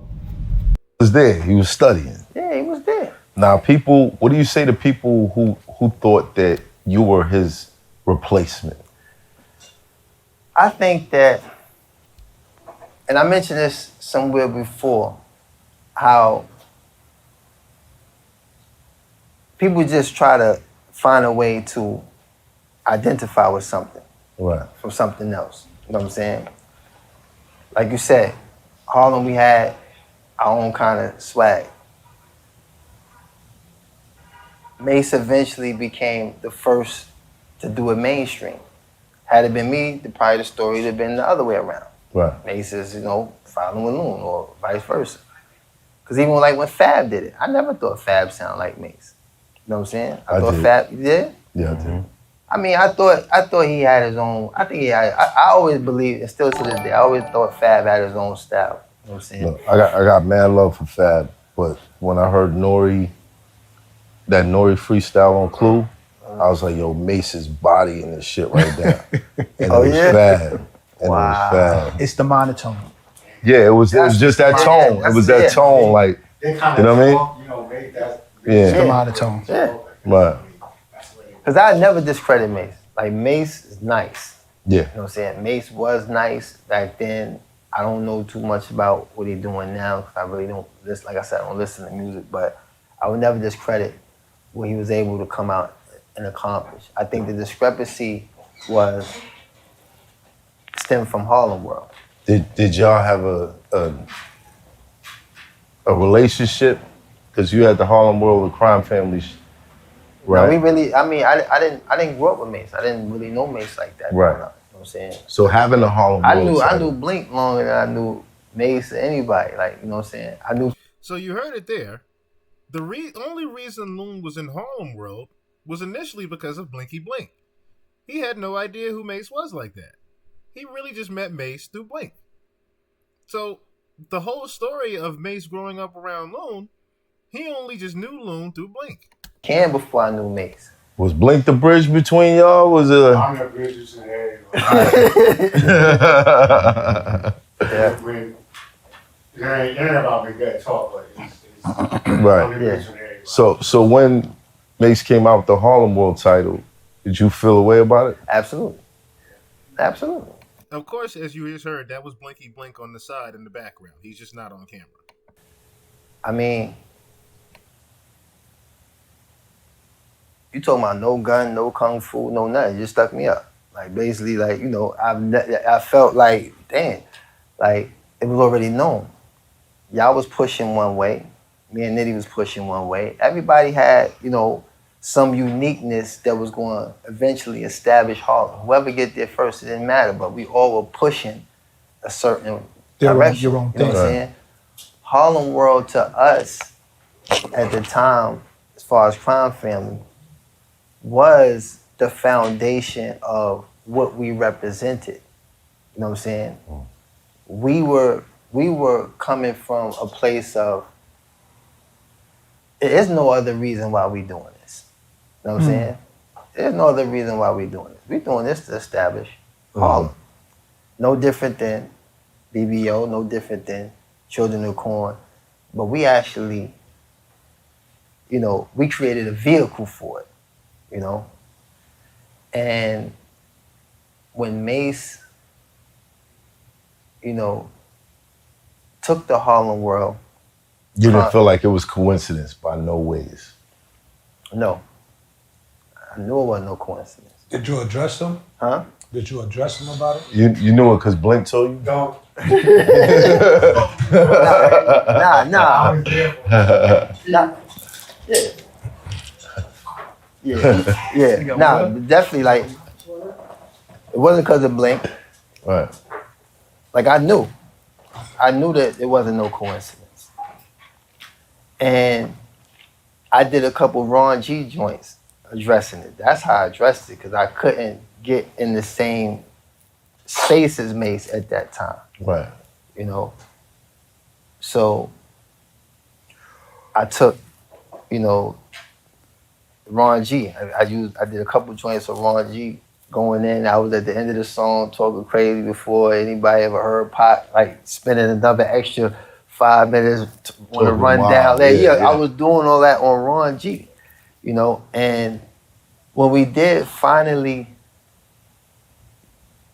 was there. He was studying. Yeah, he was there. Now, people, what do you say to people who thought that you were his replacement? I think that, and I mentioned this somewhere before, how people just try to find a way to identify with something from something else. You know what I'm saying? Like you said, Harlem, we had our own kind of swag. Mace eventually became the first to do it mainstream. Had it been me, probably the story would have been the other way around. Right. Mace is, following Loon or vice versa. Because even like when Fab did it, I never thought Fab sounded like Mace. You know what I'm saying? I thought did. Fab, you did? Yeah, I did. I mean, I thought he had his own, I always believed, and still to this day, I always thought Fab had his own style. You know what I'm saying? Look, I got mad love for Fab, but when I heard that Nori freestyle on Clue, I was like, yo, Mace is bodying this shit right now. And it was Fab. And it was Fab. It's the monotone. Yeah, it was just that tone. It was that tone, like, you know what I mean? It's the monotone. Yeah. Right. Because I never discredit Mace. Like, Mace is nice. Yeah. You know what I'm saying? Mace was nice back then. I don't know too much about what he's doing now, because I really don't listen. Like I said, I don't listen to music, but I would never discredit what he was able to come out and accomplish. I think the discrepancy stemmed from Harlem World. Did y'all have a relationship? Because you had the Harlem World with Crime Families, right? No, we really, I didn't grow up with Mace. I didn't really know Mace like that. Right. You know what I'm saying? So having the Harlem World. I knew Blink longer than I knew Mace or anybody. Like, you know what I'm saying? I knew. So you heard it there. The only reason Loon was in Harlem World was initially because of Blinky Blink. He had no idea who Mace was like that. He really just met Mace through Blink. So the whole story of Mace growing up around Loon, he only just knew Loon through Blink. Before I knew Mace. Was Blink the bridge between y'all? Was it? I'm the bridges in the Yeah. It ain't about me good talk, but it's Right. Yeah. So when Mace came out with the Harlem World title, did you feel a way about it? Absolutely. Absolutely. Of course, as you just heard, that was Blinky Blink on the side in the background. He's just not on camera. I mean, you talking about no gun, no kung fu, no nothing. You just stuck me up. Like basically, like, you know, I felt like, damn, like it was already known. Y'all was pushing one way. Me and Nitty was pushing one way. Everybody had, you know, some uniqueness that was going to eventually establish Harlem. Whoever get there first, it didn't matter, but we all were pushing a certain direction. Your own you know thing. what I'm saying? Harlem World to us at the time, as far as Crime Family, was the foundation of what we represented. You know what I'm saying? We were coming from a place of, there is no other reason why we doing this. You know what I'm saying? There's no other reason why we doing this. We doing this to establish Harlem. No different than BBO, no different than Children of Corn. But we actually, you know, we created a vehicle for it, you know? And when Mace, you know, took the Harlem World. You didn't feel like it was coincidence by no ways? No. I knew it wasn't no coincidence. Did you address them? Huh? Did you address them about it? You knew it because Blink told you? Don't. Nah. Nah. Yeah. Nah, definitely, like, it wasn't because of Blink. Right. Like, I knew that it wasn't no coincidence. And I did a couple Ron G joints addressing it. That's how I addressed it, because I couldn't get in the same space as Mace at that time. Right. You know? So I took, you know, Ron G. I did a couple joints of Ron G going in. I was at the end of the song talking crazy before anybody ever heard Pop, like spending another extra 5 minutes on the rundown. Yeah, I was doing all that on Ron G, you know. And when we did finally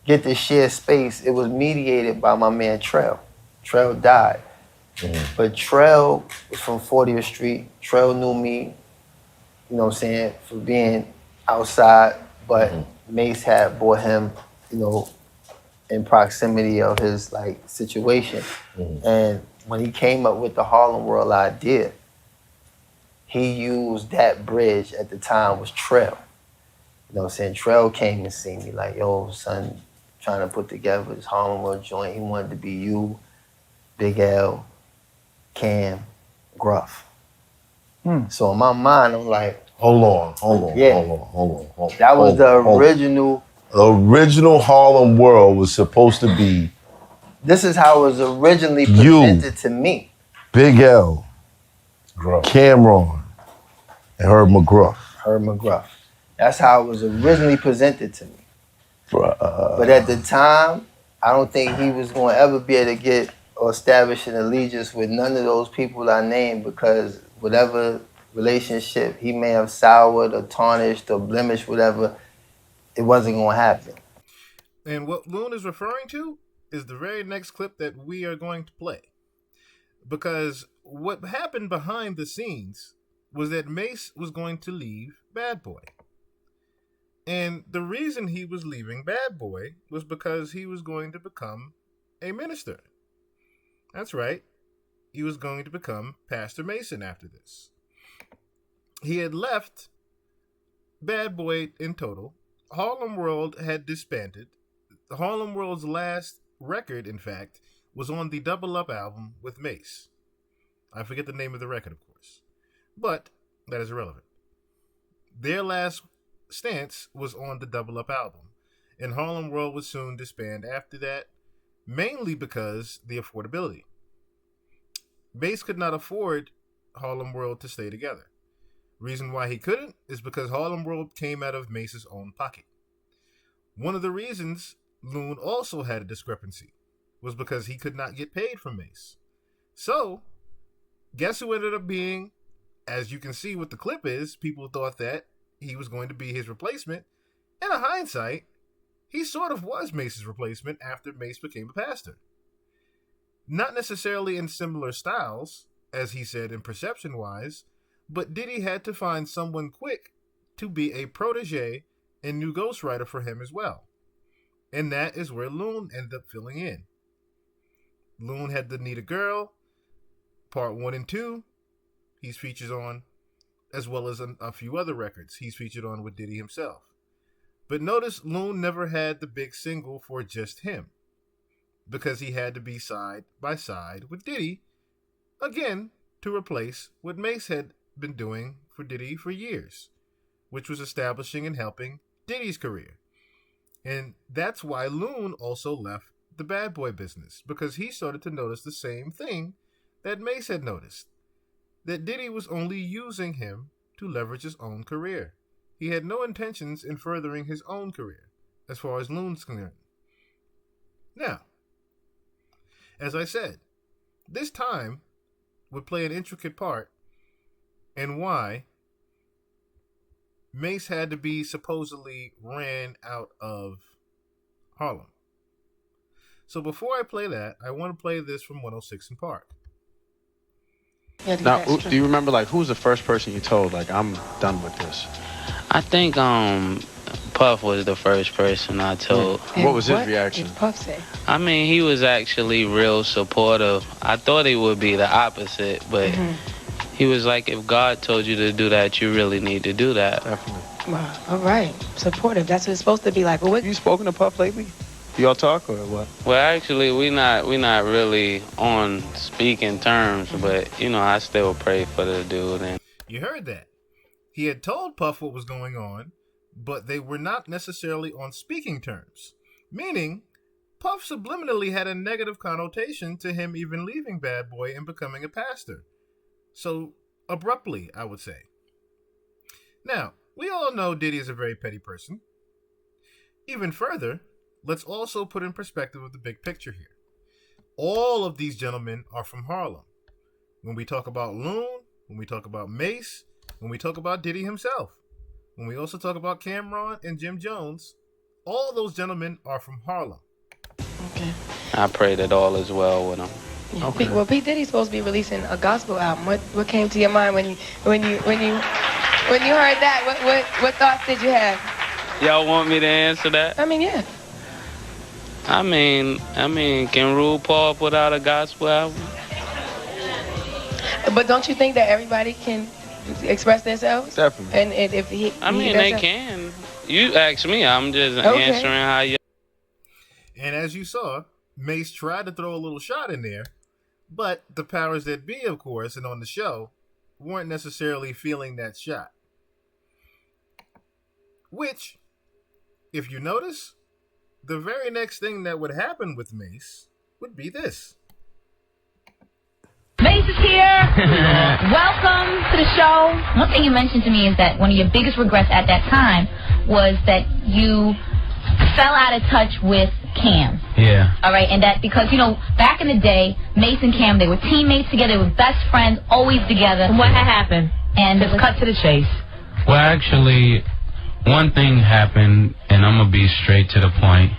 get to share space, it was mediated by my man Trell. Trell died. But Trell was from 40th Street. Trell knew me, you know what I'm saying, for being outside, but Mace had brought him, you know, in proximity of his like situation. And when he came up with the Harlem World idea, he used that bridge at the time was Trell. You know what I'm saying? Trell came and seen me like, yo, son, trying to put together this Harlem World joint. He wanted to be you, Big L, Cam, Gruff. So in my mind, I'm like, hold on. That was the original. The original Harlem World was supposed to be. This is how it was originally presented to me. Big L, Cameron, and Herb McGruff. That's how it was originally presented to me. But at the time, I don't think he was going to ever be able to get or establish an allegiance with none of those people I named, because whatever relationship he may have soured or tarnished or blemished, whatever, it wasn't going to happen. And what Loon is referring to is the very next clip that we are going to play. Because what happened behind the scenes was that Mace was going to leave Bad Boy. And the reason he was leaving Bad Boy was because he was going to become a minister. That's right. He was going to become Pastor Mason after this. He had left Bad Boy in total. Harlem World had disbanded. The Harlem World's last record, in fact, was on the Double Up album with Mace. I forget the name of the record, of course. But that is irrelevant. Their last stance was on the Double Up album. And Harlem World would soon disband after that, mainly because the affordability. Mace could not afford Harlem World to stay together. Reason why he couldn't is because Harlem World came out of Mace's own pocket. One of the reasons Loon also had a discrepancy was because he could not get paid from Mace. So, guess who ended up being, as you can see what the clip is, people thought that he was going to be his replacement. In hindsight, he sort of was Mace's replacement after Mace became a pastor. Not necessarily in similar styles, as he said in perception-wise, but Diddy had to find someone quick to be a protege and new ghostwriter for him as well. And that is where Loon ended up filling in. Loon had the Need a Girl, Part 1 and 2, he's featured on, as well as a few other records he's featured on with Diddy himself. But notice Loon never had the big single for just him, because he had to be side by side with Diddy, again, to replace what Mace had been doing for Diddy for years, which was establishing and helping Diddy's career. And that's why Loon also left the bad boy business, because he started to notice the same thing that Mace had noticed, that Diddy was only using him to leverage his own career. He had no intentions in furthering his own career, as far as Loon's concerned. Now, as I said, this time would play an intricate part in why Mace had to be supposedly ran out of Harlem. So before I play that, I want to play this from 106 in Park. Now, do you remember, like, who was the first person you told, like, I'm done with this? I think Puff was the first person I told. What was his reaction? What did Puff say? I mean, he was actually real supportive. I thought he would be the opposite, but he was like, if God told you to do that, you really need to do that. Definitely. Wow. All right. Supportive. That's what it's supposed to be like. But what? You spoken to Puff lately? Y'all talk or what? Well, actually, we not really on speaking terms, but, you know, I still pray for the dude. And you heard that. He had told Puff what was going on, but they were not necessarily on speaking terms. Meaning, Puff subliminally had a negative connotation to him even leaving Bad Boy and becoming a pastor. So, abruptly, I would say. Now, we all know Diddy is a very petty person. Even further, let's also put in perspective of the big picture here. All of these gentlemen are from Harlem. When we talk about Loon, when we talk about Mace, when we talk about Diddy himself, when we also talk about Cameron and Jim Jones, all those gentlemen are from Harlem. Okay. I prayed it all as well with him. Yeah. Okay. Well, P. Diddy's supposed to be releasing a gospel album. What came to your mind when you heard that? What thoughts did you have? Y'all want me to answer that? I mean, yeah. I mean, can RuPaul put out a gospel album? But don't you think that everybody can express themselves? Definitely. And if he, they can. You ask me, I'm just answering how you. And as you saw, Mace tried to throw a little shot in there, but the powers that be, of course, and on the show, weren't necessarily feeling that shot. Which, if you notice, the very next thing that would happen with Mace would be this. Mace is here. Welcome to the show. One thing you mentioned to me is that one of your biggest regrets at that time was that you fell out of touch with Cam. Yeah. All right, and that because, you know, back in the day, Mace and Cam, they were teammates together, they were best friends, always together. And what had happened? And just cut to the chase. Well, actually, one thing happened, and I'm going to be straight to the point.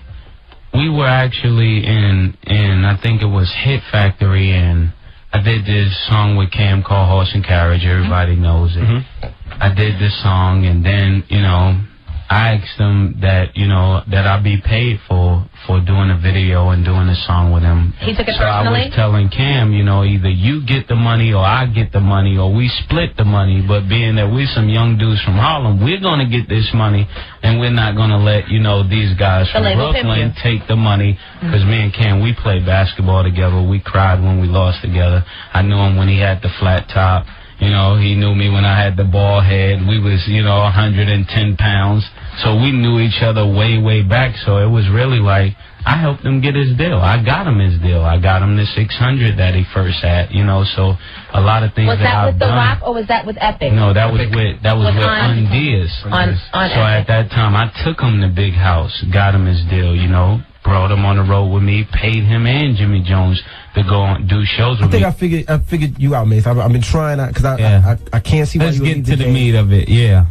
We were actually in I think it was Hit Factory, and I did this song with Cam called Horse and Carriage. Everybody knows it. I did this song, and then, you know, I asked him that, you know, that I be paid for doing a video and doing a song with him. He took it so personally? I was telling Cam, you know, either you get the money or I get the money or we split the money. But being that we're some young dudes from Harlem, we're going to get this money and we're not going to let, you know, these guys from Brooklyn take the money. Because me and Cam, we played basketball together. We cried when we lost together. I knew him when he had the flat top. You know, he knew me when I had the bald head. We was, 110 pounds. So we knew each other way, way back. So it was really like, I helped him get his deal. I got him his deal. I got him the 600 that he first had, so a lot of things was that I've with The done. Rock or was that with Epic? No, that was with Undias. On so Epic. at that time, I took him to Big House, got him his deal, brought him on the road with me, paid him and Jimmy Jones to go on do shows with me. I figured you out, Mace. I've been trying because I can't see why Let's you get to the meat of it. Yeah.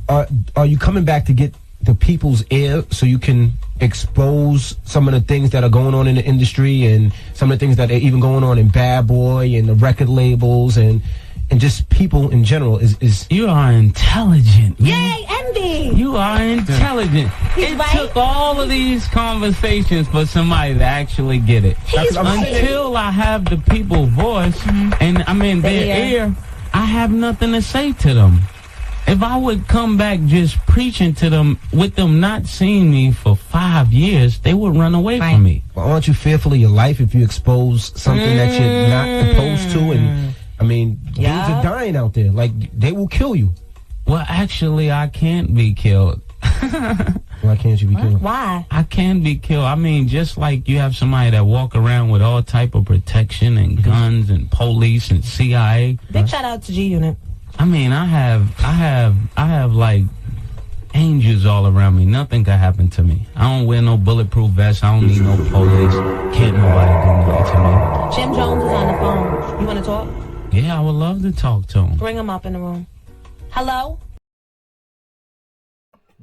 Are you coming back to get the people's ear so you can expose some of the things that are going on in the industry and some of the things that are even going on in Bad Boy and the record labels and just people in general? Is you are intelligent. Yay, envy! You are intelligent. It took all of these conversations for somebody to actually get it. Until I have the people's voice and I'm in their ear, I have nothing to say to them. If I would come back just preaching to them, with them not seeing me for 5 years, they would run away from me. Well, aren't you fearful of your life if you expose something that you're not supposed to? And dudes are dying out there. Like, they will kill you. Well, actually, I can't be killed. Why can't you be killed? Why? I can be killed. Just like you have somebody that walk around with all type of protection and guns and police and CIA. Big shout out to G Unit. I have like angels all around me. Nothing can happen to me. I don't wear no bulletproof vest. I don't need no police. Can't nobody do nothing to me. Jim Jones is on the phone. You want to talk? Yeah, I would love to talk to him. Bring him up in the room. Hello?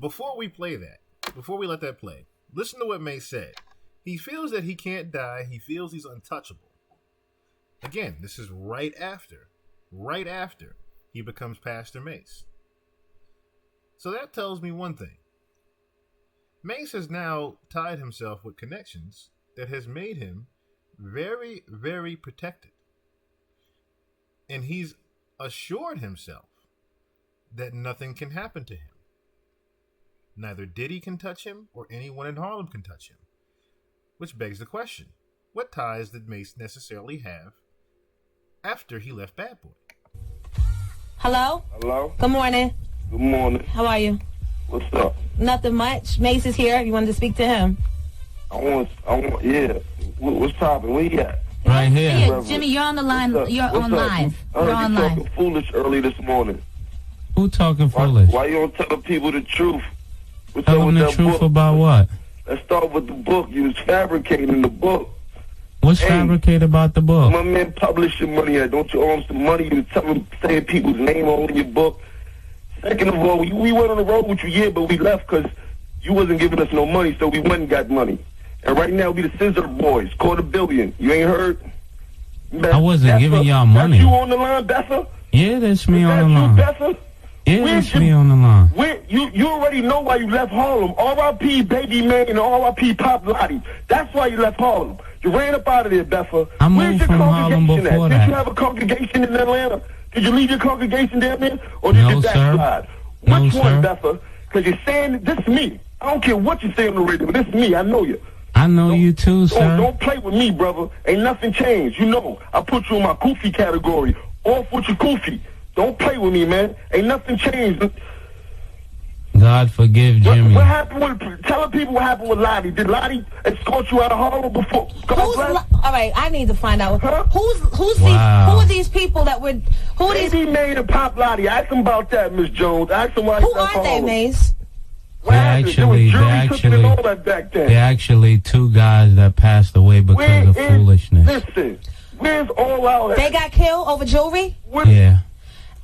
Before we let that play, listen to what Mace said. He feels that he can't die. He feels he's untouchable. Again, this is right after he becomes Pastor Mace. So that tells me one thing. Mace has now tied himself with connections that has made him very, very protected. And he's assured himself that nothing can happen to him. Neither Diddy can touch him or anyone in Harlem can touch him. Which begs the question, what ties did Mace necessarily have after he left Bad Boy? Hello? Hello? Good morning. Good morning. How are you? What's up? Nothing much. Mace is here. You wanted to speak to him? Yeah. What's poppin'? Where you at? Right here. Hey, Jimmy, you're on the line. You're on live. You're on live. Talking foolish early this morning. Who talking foolish? Why you don't tell the people the truth? Tell them the truth about what? Let's start with the book. You was fabricating the book. What's fabricated about the book? My man publishing money. Don't you owe him some money? You saying people's name all in your book. Second of all, we went on the road with you, but we left because you wasn't giving us no money, so we went and got money. And right now, we the Scissor Boys, $250 million. You ain't heard? I wasn't giving y'all money. That's you on the line, Betha? Yeah, that's me on the line. Betha? Yeah, that's me on the line. You already know why you left Harlem. R.I.P. Baby Man and R.I.P. Pop Lottie. That's why you left Harlem. You ran up out of there, Betha. I moved from Harlem before that. Did you have a congregation in Atlanta? Did you leave your congregation down there? Or did you backslide? Which one, Betha? Because you're saying, this is me. I don't care what you say on the radio, but this is me. I know you. I know you too, sir. Don't play with me, brother. Ain't nothing changed. You know, I put you in my goofy category. Off with your goofy. Don't play with me, man. Ain't nothing changed. God forgive Jimmy. What happened with? Tell the people what happened with Lottie. Did Lottie escort you out of Harlem before? All right, I need to find out. Who are these people that would? Who are these? Baby Man and Pop Lottie. Ask them about that, Miss Jones. Ask them why. Who are they, Mace? They're actually two guys that passed away because of foolishness. Listen, where's all our? They got killed over jewelry? Yeah.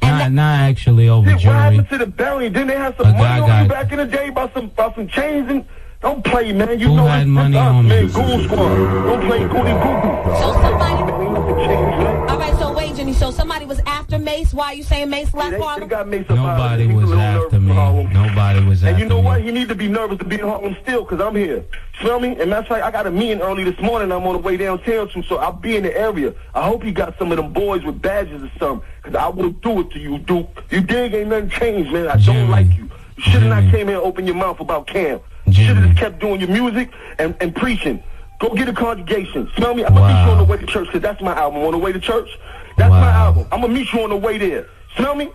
Not actually over jewelry. What happened to the belly? Didn't they have some money on you back in the day about some chains? And don't play, man. You know had money on man. me? Goon Squad. Don't play goody goo. So somebody. All right, so wait, Jimmy. So somebody was after Mace. Why are you saying Mace left Harlem? Nobody was after me. Nobody was after me. And you know what? He need to be nervous to be in Harlem still, because I'm here. Feel me? And that's like I got a meeting early this morning. I'm on the way downtown too, so I'll be in the area. I hope he got some of them boys with badges or something, because I will do it to you, Duke. You dig? Ain't nothing changed, man. I don't like you. You should have not came here and opened your mouth about Cam. You should have just kept doing your music and preaching. Go get a congregation. Smell me? I'm going to be on the way to church, because that's my album. On the way to church, That's my album. I'm gonna meet you on the way there. Smell me?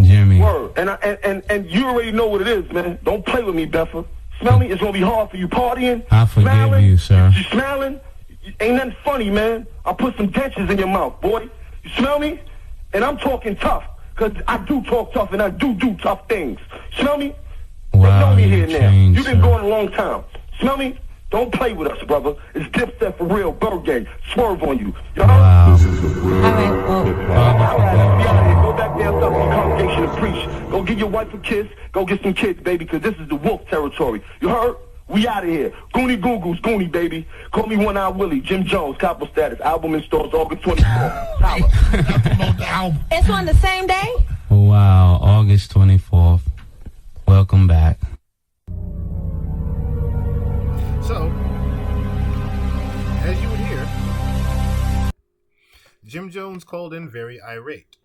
Jimmy. Word. And you already know what it is, man. Don't play with me, Beffa. Smell me? It's gonna be hard for you partying. I forgive you, sir. You smiling? Ain't nothing funny, man. I'll put some dentures in your mouth, boy. You smell me? And I'm talking tough, because I do talk tough and I do tough things. Smell me? Wow, they know me here now. changed, You've been sir. going a long time. Smell me? Don't play with us, brother. It's Dipset for real, Bird Gang. Swerve on you. You heard? Wow. All right, be out of here. Go back down to the congregation and preach. Go give your wife a kiss. Go get some kids, baby, because this is the wolf territory. You heard? We out of here. Goonie Goo Goo's Goonie, baby. Call me One Eye Willie. Jim Jones, Capo Status. Album in stores August 24th. Holla. It's on the same day? Wow, August 24th. Welcome back. So, as you would hear, Jim Jones called in very irate,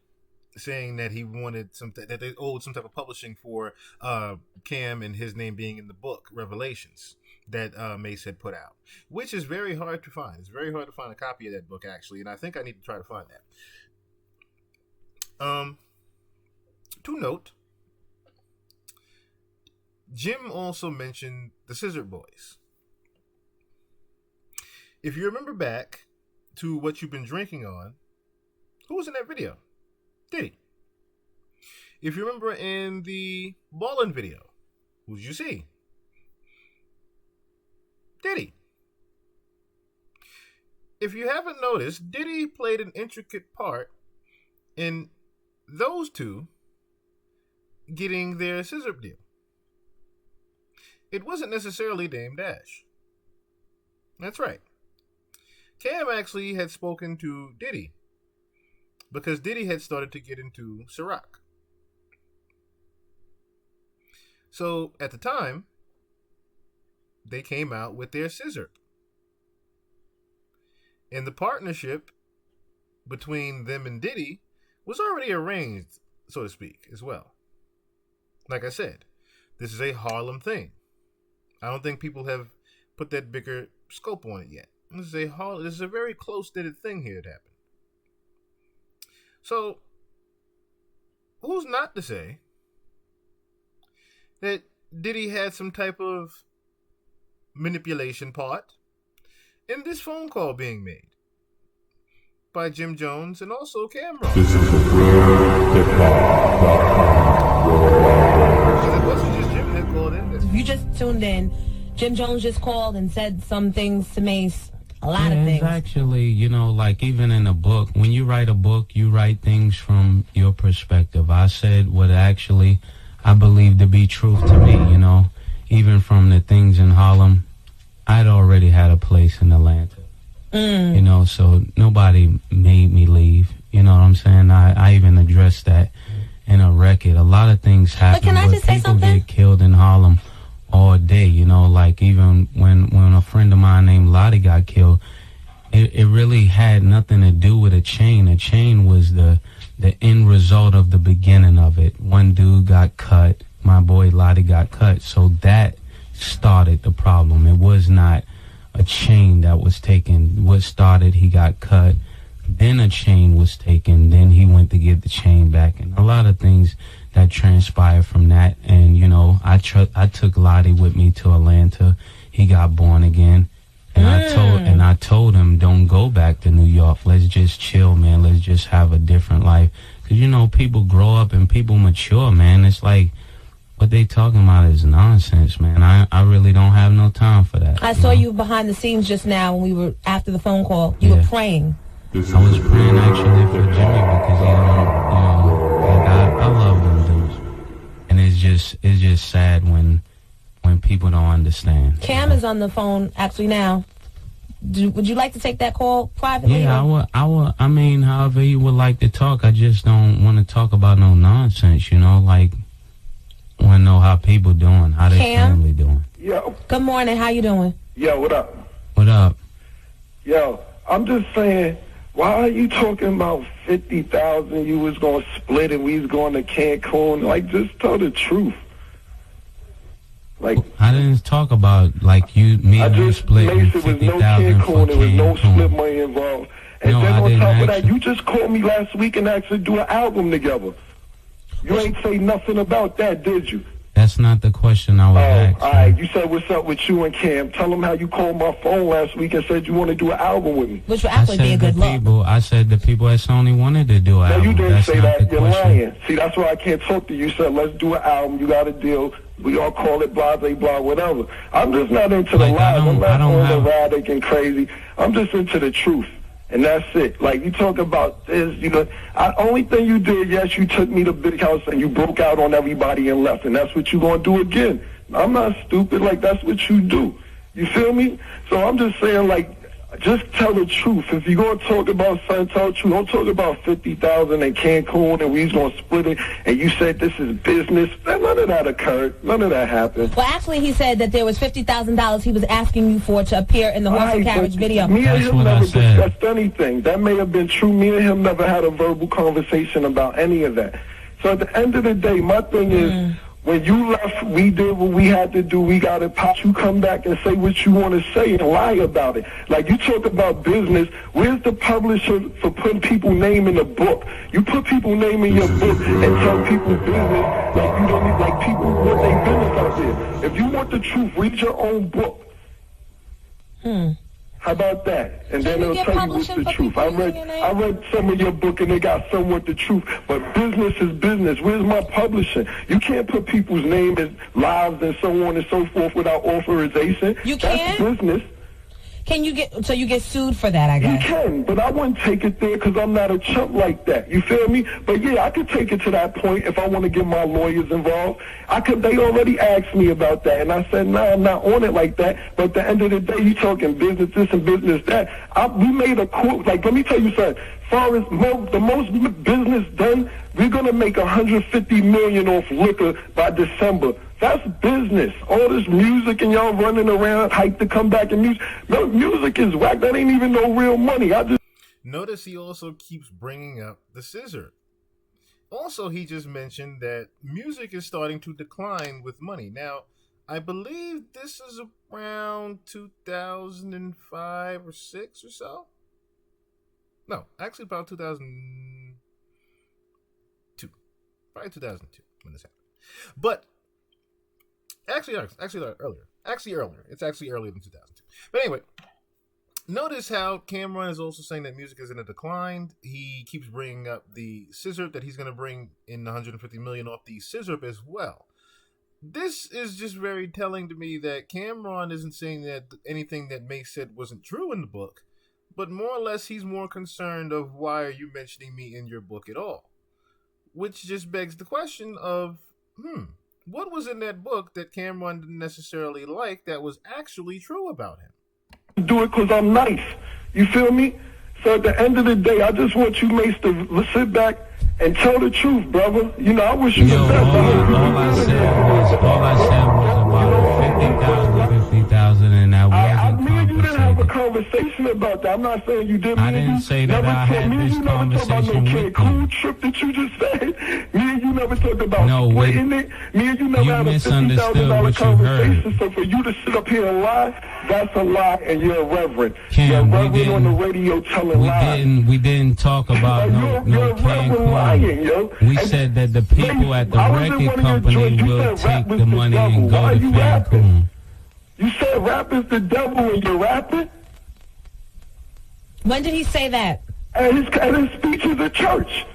saying that he wanted that they owed some type of publishing for Cam and his name being in the book Revelations that Mace had put out, which is very hard to find. It's very hard to find a copy of that book, actually, and I think I need to try to find that. To note, Jim also mentioned the Scissor Boys. If you remember back to What You've Been Drinking On, who was in that video? Diddy. If you remember in the Ballin' video, who did you see? Diddy. If you haven't noticed, Diddy played an intricate part in those two getting their scissor deal. It wasn't necessarily Dame Dash. That's right. Cam actually had spoken to Diddy because Diddy had started to get into Ciroc. So at the time, they came out with their scissor. And the partnership between them and Diddy was already arranged, so to speak, as well. Like I said, this is a Harlem thing. I don't think people have put that bigger scope on it yet. This is a very close-knitted thing here that happened. So, who's not to say that Diddy had some type of manipulation part in this phone call being made by Jim Jones and also Cameron? This is a real hip-hop. It wasn't just Jim that called in. If you just tuned in, Jim Jones just called and said some things to Mace. A lot of things. It's actually, like even in a book, when you write a book, you write things from your perspective. I said what actually I believe to be truth to me, even from the things in Harlem. I'd already had a place in Atlanta, so nobody made me leave. You know what I'm saying? I even addressed that in a record. A lot of things happen, but people get killed in Harlem all day, like even when a friend of mine named Lottie got killed, it really had nothing to do with a chain. A chain was the end result of the beginning of it. One dude got cut, my boy Lottie got cut, so that started the problem. It was not a chain that was taken. What started, he got cut, then a chain was taken, then he went to get the chain back, and a lot of things that transpired from that. And I took Lottie with me to Atlanta. He got born again, and I told him, don't go back to New York. Let's just chill, man. Let's just have a different life. Because people grow up and people mature, man. It's like what they talking about is nonsense, man. I really don't have no time for that. I saw you behind the scenes just now when we were after the phone call. You were praying. I was praying actually for Jimmy because he I love them dudes, and it's just sad when people don't understand. Cam is on the phone actually now. Would you like to take that call privately? Yeah, I would. I mean, however you would like to talk. I just don't want to talk about no nonsense. Like want to know how people doing, how their family doing. Yo. Good morning. How you doing? Yo, what up? What up? Yo, I'm just saying, why are you talking about 50,000? You was gonna split and we was going to Cancun. Like, just tell the truth. Like, I didn't talk about me and you splitting 50,000 for Cancun. There was no split money involved. And No, then I on didn't top of ask that, you just called me last week and asked to do an album together. You ain't say nothing about that, did you? That's not the question I was asking. All right. You said what's up with you and Cam. Tell them how you called my phone last week and said you want to do an album with me. Which would actually be a good look. I said the people at Sony wanted to do an album. No, you didn't that's say not that. the You're question. lying. See, that's why I can't talk to you. You said, let's do an album. You got a deal. We all call it blah, blah, blah, whatever. I'm just not into the lies. I'm not on the radic and crazy. I'm just into the truth. And that's it. Like, you talk about this, you know, only thing you did, yes, you took me to Big House and you broke out on everybody and left. And that's what you're going to do again. I'm not stupid. Like, that's what you do. You feel me? So I'm just saying, like, just tell the truth. If you're going to talk about something, tell the truth. Don't talk about 50,000 in Cancun and we's going to split it and you said this is business. None of that occurred. None of that happened. Well, actually, he said that there was $50,000 he was asking you for to appear in the horse and carriage video. Me and him never discussed anything. That may have been true. Me and him never had a verbal conversation about any of that. So at the end of the day, my thing is, when you left, we did what we had to do. We got it popped. You come back and say what you want to say and lie about it. Like, you talk about business. Where's the publisher for putting people's name in the book? You put people's name in your book and tell people business like you don't need, like people want their business out there. If you want the truth, read your own book. How about that? And then it'll tell you what's the truth. I read some of your book and they got somewhat the truth. But business is business. Where's my publishing? You can't put people's name as lives and so on and so forth without authorization. You can? That's business. Can you get, so you get sued for that, I guess? You can, but I wouldn't take it there because I'm not a chump like that. You feel me? But yeah, I could take it to that point if I want to get my lawyers involved. They already asked me about that, and I said, nah, I'm not on it like that. But at the end of the day, you talking business this and business that. We made a quote, like, let me tell you something. Far as the most business done, we're going to make $150 million off liquor by December. That's business. All this music and y'all running around, hyped to come back and music. No, music is whack. That ain't even no real money. Notice he also keeps bringing up the scissor. Also, he just mentioned that music is starting to decline with money. Now, I believe this is around 2005 or 6 or so. No, actually about 2002. Probably 2002 when this happened. But Actually earlier. It's actually earlier than 2002. But anyway, notice how Cameron is also saying that music is in a decline. He keeps bringing up the scissor that he's going to bring in $150 million off the scissor as well. This is just very telling to me that Cameron isn't saying that anything that Mace said wasn't true in the book, but more or less he's more concerned of why are you mentioning me in your book at all? Which just begs the question of, what was in that book that Cameron didn't necessarily like that was actually true about him? Do it because I'm nice. You feel me? So at the end of the day, I just want you, Mace, to sit back and tell the truth, brother. You know, I wish you the best. All I said was about 50,000, and I wasn't you didn't have a conversation about that. I'm not saying you did. I didn't say that I had this conversation with you. Cool trip that you just said. Me and you never talked about splitting it. Me and you never had a $50,000 conversation. So for you to sit up here and lie, that's a lie, and you're irreverent. You're irreverent on the radio telling lies. We didn't talk about no Cancun. We said that the people at the record company will take the money and go to Cancun. You said rap is the devil and you're rapping? When did he say that? At his speeches at church.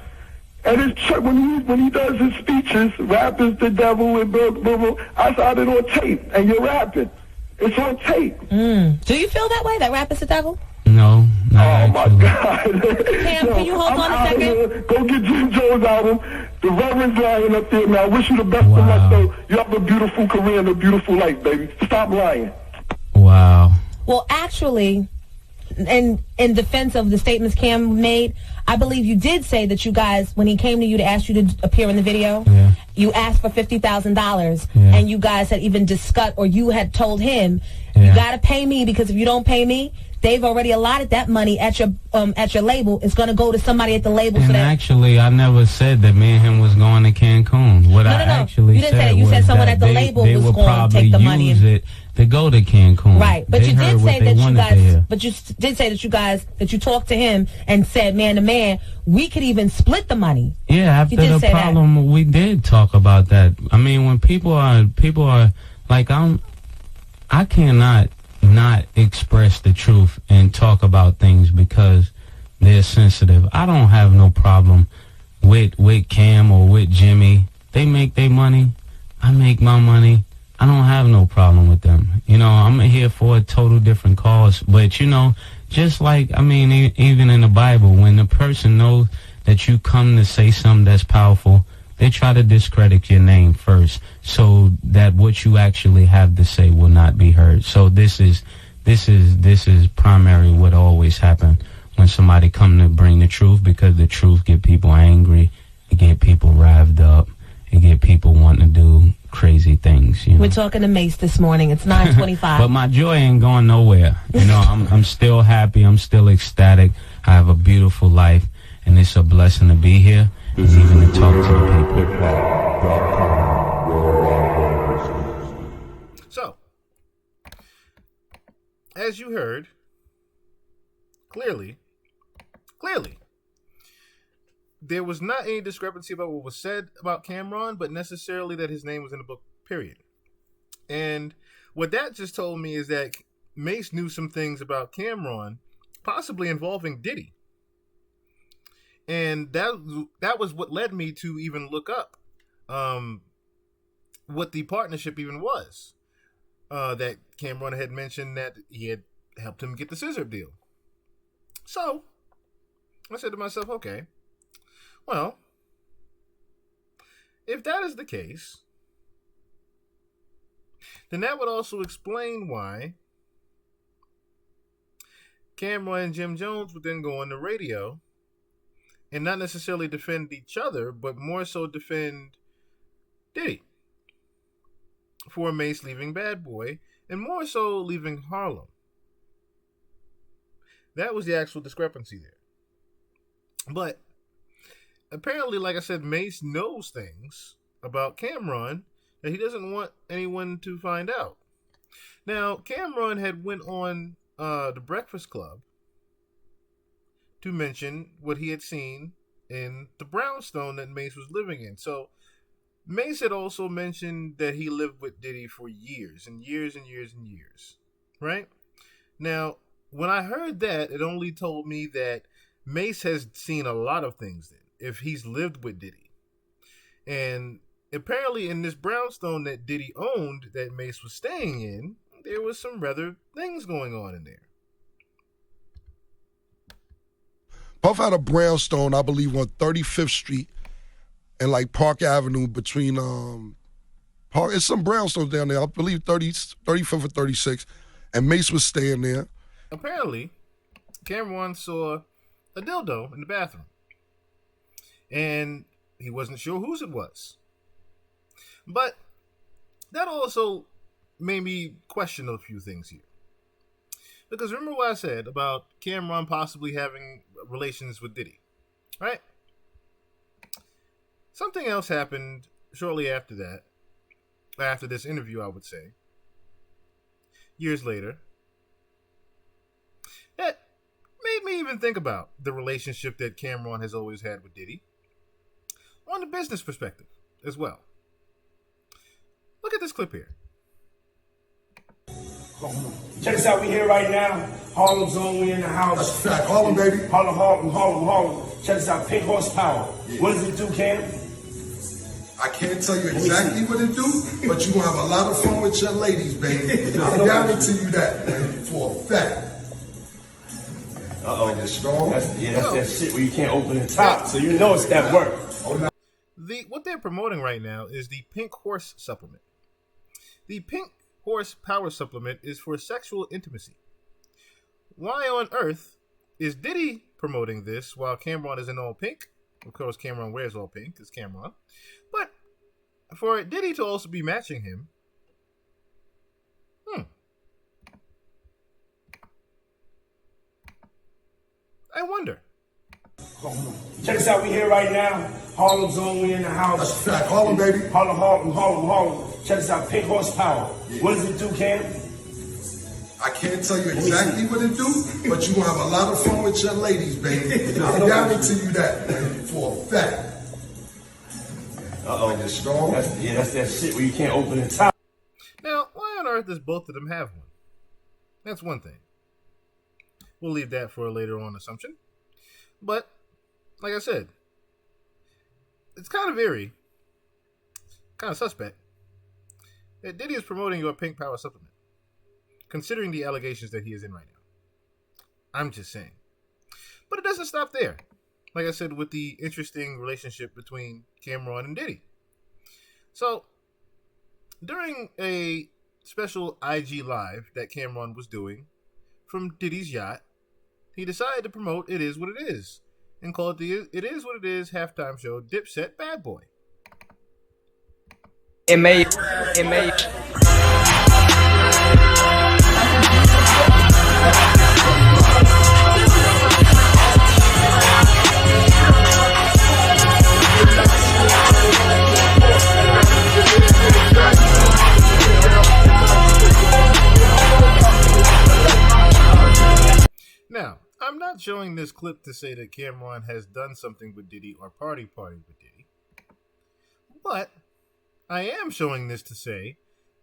At his church, when he does his speeches, rap is the devil and blah, blah, blah. I saw it on tape, and you're rapping. It's on tape. Do you feel that way, that rap is the devil? No. Oh, my God. Cam, can you hold on a second? Go get Jim Jones' album. The Reverend's lying up there, man. I wish you the best of luck, though. You have a beautiful career and a beautiful life, baby. Stop lying. Wow. Well, actually, in defense of the statements Cam made, I believe you did say that you guys, when he came to you to ask you to appear in the video, you asked for $50,000, and you guys had even discussed, or you had told him, you got to pay me, because if you don't pay me, they've already allotted that money at your label. It's going to go to somebody at the label. And so that actually, I never said that me and him was going to Cancun. What I actually you didn't said say that. You was said someone that at the label they was would going to probably take the money use it to go to Cancun. Right, but They you heard did what say they that you wanted to guys, hear. but you did say that you talked to him and said, man to man, we could even split the money. Yeah, after You did the say that. problem, we did talk about that. I mean, when people are like, I cannot not express the truth and talk about things because they're sensitive. I don't have no problem with Cam or with Jimmy. They make their money. I make my money. I don't have no problem with them. You know, I'm here for a total different cause. But, you know, just like, I mean, even in the Bible, when the person knows that you come to say something that's powerful, they try to discredit your name first so that what you actually have to say will not be heard. So this is primary what always happen when somebody come to bring the truth, because the truth get people angry, it get people revved up, it get people wanting to do crazy things. You know? We're talking to Mace this morning. It's 9:25. But my joy ain't going nowhere. You know, I'm still happy. I'm still ecstatic. I have a beautiful life, and it's a blessing to be here and even to talk to the people. So, as you heard, clearly, there was not any discrepancy about what was said about Cameron, but necessarily that his name was in the book, period. And what that just told me is that Mace knew some things about Cameron, possibly involving Diddy. And that was what led me to even look up what the partnership even was. That Cameron had mentioned that he had helped him get the scissor deal. So, I said to myself, okay, well, if that is the case, then that would also explain why Cameron and Jim Jones would then go on the radio and not necessarily defend each other, but more so defend Diddy for Mace leaving Bad Boy, and more so leaving Harlem. That was the actual discrepancy there. But apparently, like I said, Mace knows things about Cameron that he doesn't want anyone to find out. Now, Cameron had went on the Breakfast Club to mention what he had seen in the brownstone that Mace was living in. So Mace had also mentioned that he lived with Diddy for years and years and years and years, right? Now, when I heard that, it only told me that Mace has seen a lot of things then, if he's lived with Diddy. And apparently in this brownstone that Diddy owned that Mace was staying in, there was some rather things going on in there. Puff had a brownstone, I believe, on 35th Street and like Park Avenue between Park. It's some brownstones down there. I believe 35th or 36th. And Mace was staying there. Apparently, Cameron saw a dildo in the bathroom. And he wasn't sure whose it was. But that also made me question a few things here. Because remember what I said about Cameron possibly having relations with Diddy, right? Something else happened shortly after that, after this interview, I would say, years later, that made me even think about the relationship that Cameron has always had with Diddy on the business perspective as well. Look at this clip here. Check us out, we here right now. Harlem's on, we in the house. That's a fact. Harlem, baby. Harlem. Check us out, Pink Horsepower. Yeah. What does it do, Cam? I can't tell you exactly what it do, but you're going to have a lot of fun with your ladies, baby. I guarantee you that, man, for a fact. Uh-oh. That's that shit where you can't open the top, so you know it's that work. What they're promoting right now is the Pink Horse supplement. The Pink Horse Power Supplement is for sexual intimacy. Why on earth is Diddy promoting this while Cameron is in all pink? Of course, Cameron wears all pink. It's Cameron. But for Diddy to also be matching him, I wonder. Check us out, we here right now. Harlem's on, we in the house. That's a fact. Harlem, baby. Harlem. Check us out, Pink Horsepower. Yeah. What does it do, Cam? I can't tell you exactly what it do, but you will have a lot of fun with your ladies, baby. I guarantee you that, man, for a fact. Uh-oh. It's strong. That's that shit where you can't open the top. Now, why on earth does both of them have one? That's one thing. We'll leave that for a later on assumption. But, like I said, it's kind of eerie, kind of suspect, that Diddy is promoting your Pink Power supplement, considering the allegations that he is in right now. I'm just saying. But it doesn't stop there. Like I said, with the interesting relationship between Cameron and Diddy. So, during a special IG Live that Cameron was doing from Diddy's yacht, he decided to promote It Is What It Is and call it the It Is What It Is halftime show Dipset Bad Boy. It may. Now, I'm not showing this clip to say that Cameron has done something with Diddy or party with Diddy, but I am showing this to say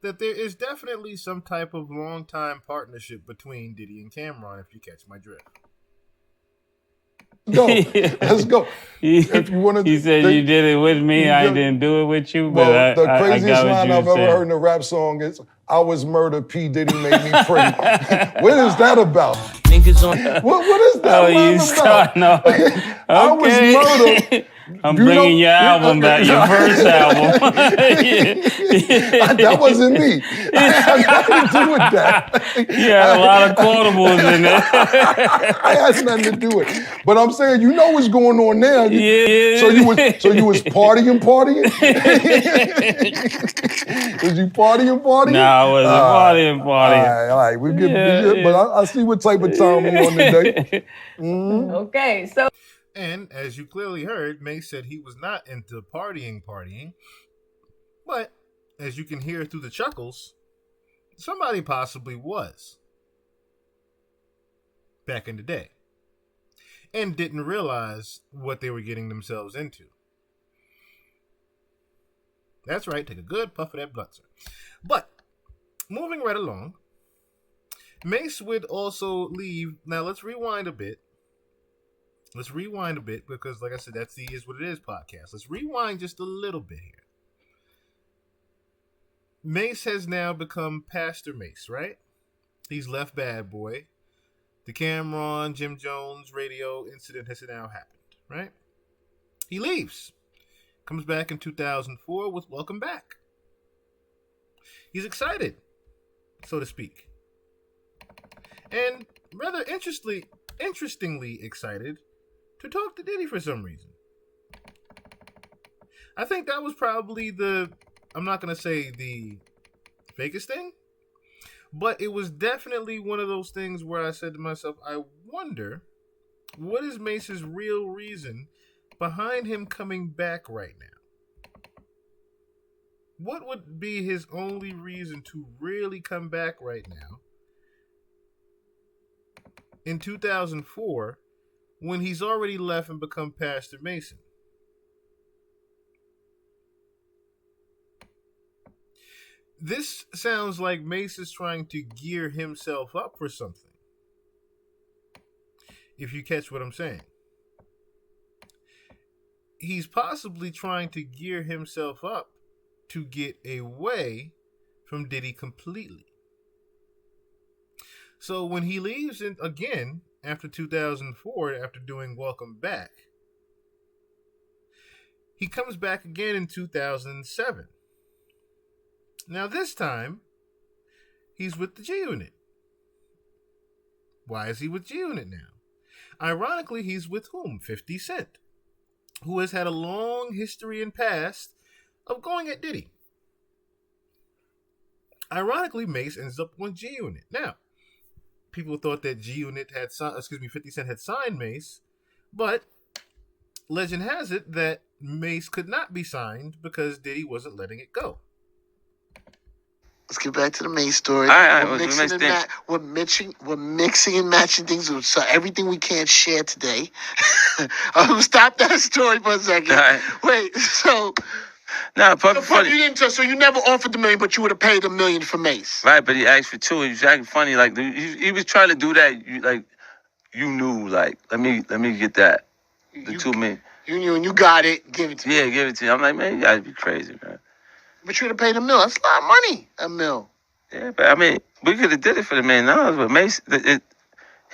that there is definitely some type of long-time partnership between Diddy and Cameron, if you catch my drift. Go. Let's go. If you want to, He said you did it with me. I didn't do it with you. But well, the I craziest got what line you I've said. ever heard in a rap song is "I was murdered, P Diddy made me free." What is that about? Niggas on. What is that Oh, line you starting off. about? I was Okay. murdered. I'm bringing your album back, your first album. That wasn't me. I had nothing to do with that. You had a lot of quotables in there. I had nothing to do with it. But I'm saying, you know what's going on now. Yeah. So you was partying? Was you partying? No, I wasn't partying. All right. We good. But I see what type of time we on today. Mm-hmm. Okay, so. And as you clearly heard, Mace said he was not into partying. But as you can hear through the chuckles, somebody possibly was back in the day and didn't realize what they were getting themselves into. That's right, take a good puff of that Blunzer. But moving right along, Mace would also leave. Now let's rewind a bit. Because, like I said, that's the Is What It Is podcast. Let's rewind just a little bit here. Mace has now become Pastor Mace, right? He's left Bad Boy. The Cameron, Jim Jones radio incident has now happened, right? He leaves. Comes back in 2004 with Welcome Back. He's excited, so to speak. And rather interestingly excited to talk to Diddy for some reason. I think that was probably I'm not going to say the fakest thing, but it was definitely one of those things where I said to myself, I wonder, what is Mace's real reason behind him coming back right now? What would be his only reason to really come back right now in 2004 when he's already left and become Pastor Mason? This sounds like Mace is trying to gear himself up for something. If you catch what I'm saying. He's possibly trying to gear himself up to get away from Diddy completely. So when he leaves again after 2004, after doing Welcome Back, he comes back again in 2007. Now this time, he's with the G-Unit. Why is he with G-Unit now? Ironically, he's with whom? 50 Cent, who has had a long history and past of going at Diddy. Ironically, Mace ends up on G-Unit. Now, people thought that G-Unit had 50 Cent had signed Mace, but legend has it that Mace could not be signed because Diddy wasn't letting it go. Let's get back to the Mace story. All right, we're mixing and matching things with everything we can't share today. Stop that story for a second. All right. Wait, so funny. You didn't. So you never offered the $1 million, but you would have paid $1 million for Mace. Right, but he asked for 2. He was acting funny, like he was trying to do that. You knew, like let me get that, the 2 million. You knew and you got it. Give it to me. Yeah, give it to you. I'm like, man, you gotta be crazy, man. But you would have paid $1 million. That's a lot of money. $1 million. Yeah, but I mean, we could have did it for the $1 million, but Mace, I'd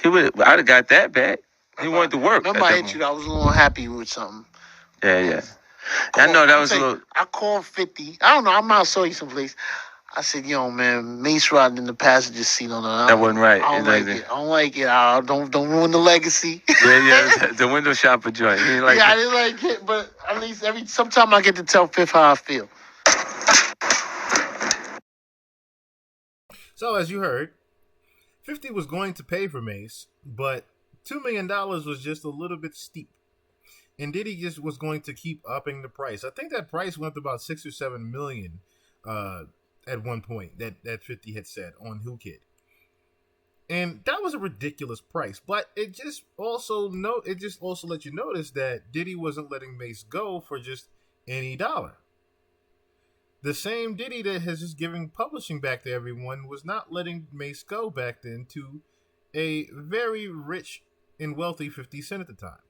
have got that back. He wanted to work. Remember, I hit you. I was a little happy with something. Yeah. I know that was a little. I called 50. I don't know. I'm out saw you someplace. I said, yo, man, Mace riding in the passenger seat on the. That wasn't right. I don't like it. I don't like it. Don't ruin the legacy. Yeah. The window shopper joint. He didn't like I didn't like it, but at least sometime I get to tell Fifth how I feel. So, as you heard, 50 was going to pay for Mace, but $2 million was just a little bit steep. And Diddy just was going to keep upping the price. I think that price went up to about $6 or $7 million at one point that 50 had said on Who Kid. And that was a ridiculous price. But it just also let you notice that Diddy wasn't letting Mace go for just any dollar. The same Diddy that has just given publishing back to everyone was not letting Mace go back then to a very rich and wealthy 50 Cent at the time.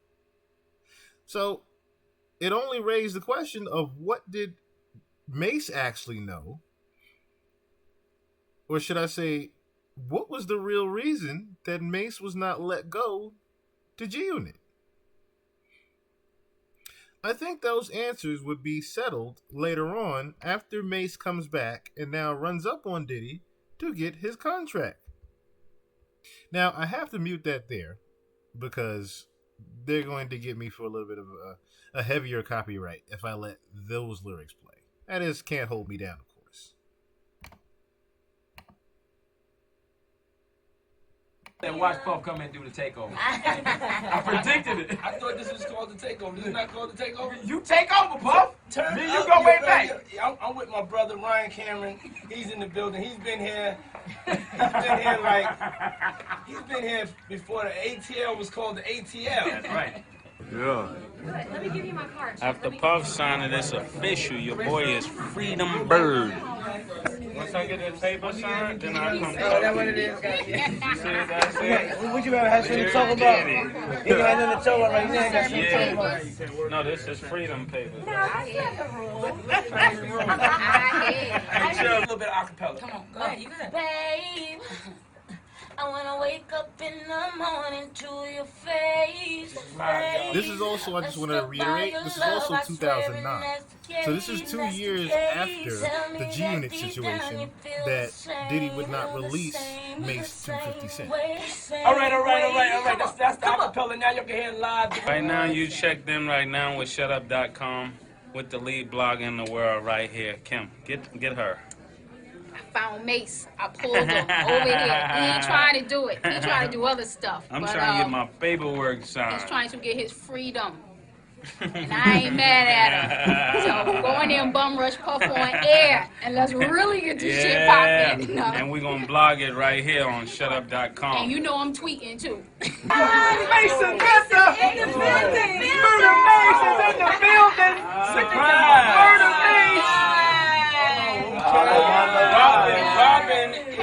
So it only raised the question of what did Mace actually know? Or should I say, what was the real reason that Mace was not let go to G-Unit? I think those answers would be settled later on after Mace comes back and now runs up on Diddy to get his contract. Now, I have to mute that there because they're going to get me for a little bit of a heavier copyright if I let those lyrics play. That is, can't hold me down, of course. And watch Puff come and do the takeover. I predicted it. I thought this was called the takeover. This is not called the takeover. You take over, Puff. Me, you go way back. I'm with my brother Ryan Cameron. He's in the building. He's been here before the ATL was called the ATL. That's right. Yeah. Good. Let me give you my card. After Puff signed it, it's official. Your boy is Freedom Bird. Once I get that paper signed, then I'll come. Oh, that's what it is, guys. You see what I said? Would you ever have something to talk about? You got nothing to talk about right now. Got something to talk about. No, this is freedom paper. No, that's not the rule. A little bit of acapella. Come on, go ahead. You good? Babe, I wanna wake up in the morning to your face. This is also, I just want to reiterate, this is also 2009. So this is 2 years after the G-Unit situation that Diddy would not release Mace to 50 Cent. All right. That's the acapella. Now you can hear it live. Right now, you check them right now with shutup.com with the lead blog in the world right here. Kim, get her. I found Mace. I pulled him over here. He ain't trying to do it. He trying to do other stuff. I'm trying to get my paperwork signed. He's trying to get his freedom. And I ain't mad at him. So go in there and bum rush Puff on air. And let's really get this shit popping. You know? And we're going to blog it right here on shutup.com. And you know I'm tweeting too. Mason Bessa! In the building! Murder Mace is in the building! Surprise! Murder Mace! Robin is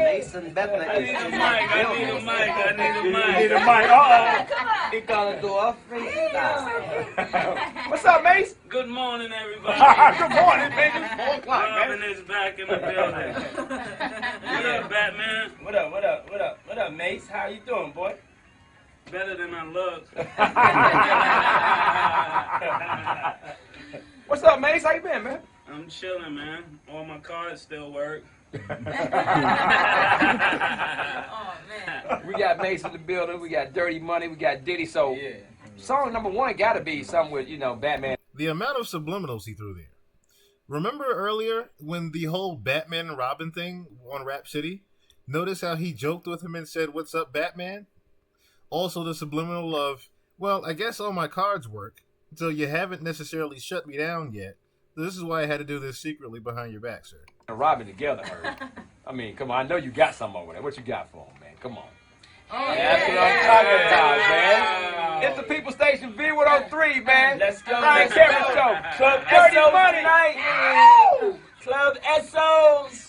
Mason Bethlehem. I need a mic. Uh-oh. He gonna do a freestyle. What's up, Mace? Good morning, everybody. Good morning, baby. It's 4 o'clock, Robin is back in the building. What up, Batman? What up, Mace? How you doing, boy? Better than I look. What's up, Mace? How you been, man? I'm chilling, man. All my cards still work. Oh, man. We got Mace in the building. We got Dirty Money. We got Diddy. So, song number 1 got to be something with, Batman. The amount of subliminals he threw there. Remember earlier when the whole Batman and Robin thing on Rap City? Notice how he joked with him and said, "What's up, Batman?" Also, the subliminal of, well, I guess all my cards work, so you haven't necessarily shut me down yet. This is why I had to do this secretly behind your back, sir. And robbing together, Herb. I mean, come on, I know you got something over there. What you got for him, man? Come on. That's what I'm talking about, man. It's the People Station V103, man. Let's go. Ryan Cameron Show. Club Dirty Money. Tonight. Club SOs.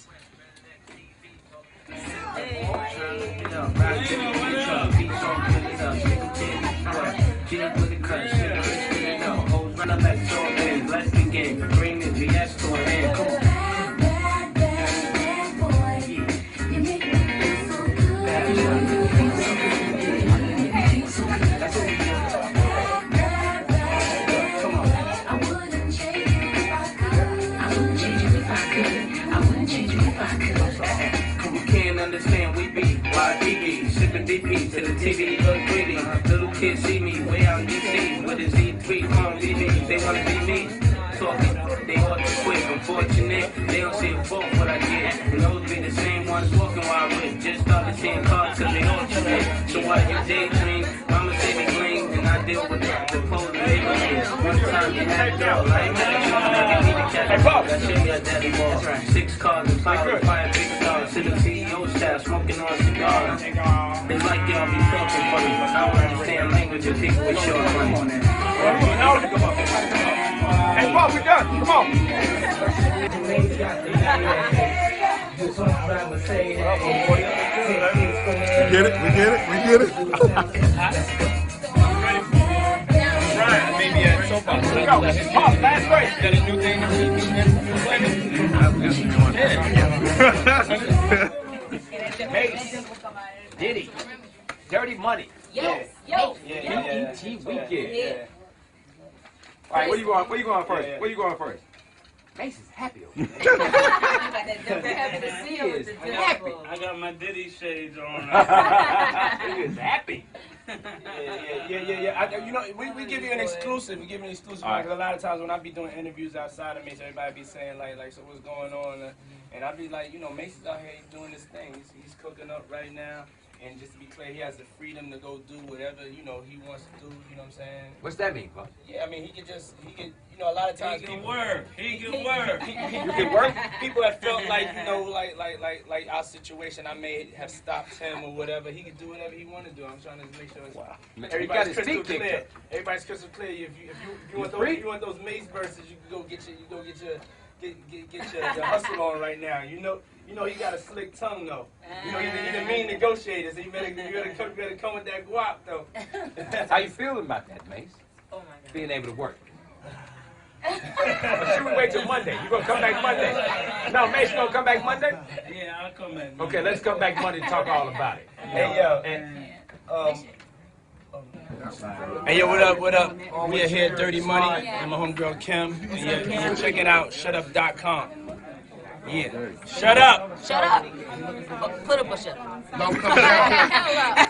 DP to the TV, look pretty. Little kids see me way out in DC with his E3 on BB. They wanna be me. Talking, they all too quick. Unfortunate, they don't see a fault what I did. And those be the same ones walking while I with. Just started seeing cars cause they all too quick. So while you daydream, mama say me clean, and I deal with the proposal they believe. One time you had it all like that. You need to catch a ball. That shit me at Daddy Ball. 6 cars and 5 fire big stars. To the CEO staff smoking on cigars. It's like y'all be talking funny. I don't understand language of people with short money. Hey, Paul, we done. Come on. We get it. Right, maybe at soap opera. Let's go. Paul, last break. Got a new thing to Mace. Diddy. Dirty Money. Yo. BET Weekend. Yeah. All right, where you going first? Where you going first? Mace is happy over there. He is happy. I got my Diddy shades on. He is happy. Yeah. You know, we give you an exclusive. We give you an exclusive. Right. Because a lot of times when I be doing interviews outside of Mace, everybody be saying like, so what's going on? And I be like, you know, Mace is out here doing this thing. He's cooking up right now. And just to be clear, he has the freedom to go do whatever, you know, he wants to do, you know what I'm saying? What's that mean, Pop? Yeah, I mean, he can, you know, a lot of times He can work. You can work. People that felt like, you know, like our situation, I may have stopped him or whatever. He can do whatever he want to do. I'm trying to make sure everybody's crystal clear. Everybody's crystal clear. If you want those Mace verses, you can go get your hustle on right now. You know he got a slick tongue though. You know he's a mean negotiator, so you better come with that guap though. How you feeling about that, Mace? Oh my God. Being able to work. Should we wait till Monday? You gonna come back Monday? No, Mace, you gonna come back Monday? Yeah, I'll come back. Okay, let's come back Monday and talk all about it. Hey yo, what up? We are here at Dirty Money. I'm my homegirl Kim. And you're checking out shutup.com. Yeah. Shut up! Shut up! Put up a shut up.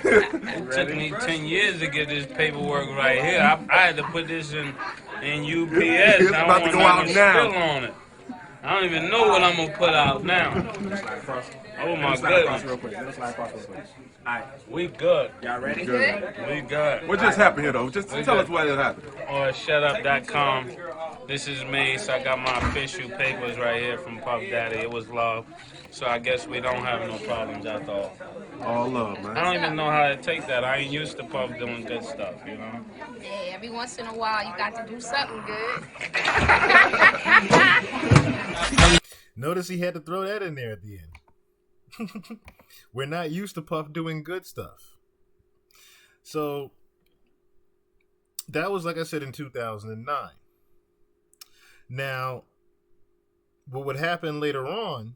It took me 10 years to get this paperwork right here. I had to put this in UPS. It's about to go out now. Still on it. I don't even know what I'm gonna put out now. Oh my goodness. Alright, we good. Y'all ready? We good. What just happened here, though? Just tell us what just happened. Or shutup.com. This is Mace. I got my official papers right here from Puff Daddy. It was love. So I guess we don't have no problems after all. All love, man. I don't even know how to take that. I ain't used to Puff doing good stuff, you know? Yeah, every once in a while you got to do something good. Notice he had to throw that in there at the end. We're not used to Puff doing good stuff. So that was, like I said, in 2009. Now, what would happen later on?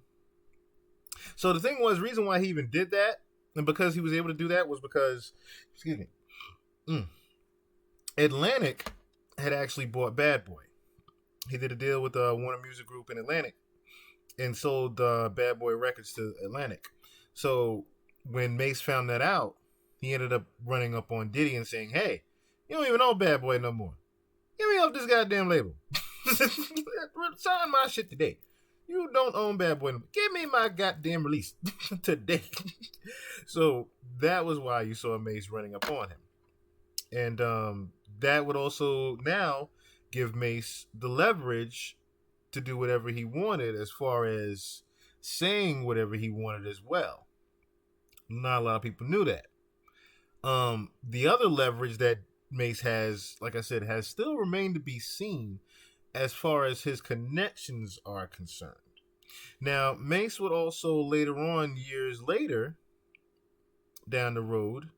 So the thing was, reason why he even did that, and because he was able to do that, was because, Atlantic had actually bought Bad Boy. He did a deal with Warner Music Group in Atlantic and sold Bad Boy Records to Atlantic. So when Mace found that out, he ended up running up on Diddy and saying, "Hey, you don't even own Bad Boy no more. Get me off this goddamn label. Sign my shit today. You don't own Bad Boy. Give me my goddamn release today. So that was why you saw Mace running up on him. And that would also now give Mace the leverage to do whatever he wanted as far as saying whatever he wanted as well. Not a lot of people knew that. The other leverage that Mace has, like I said, has still remained to be seen as far as his connections are concerned. Now, Mace would also later on, years later, down the road,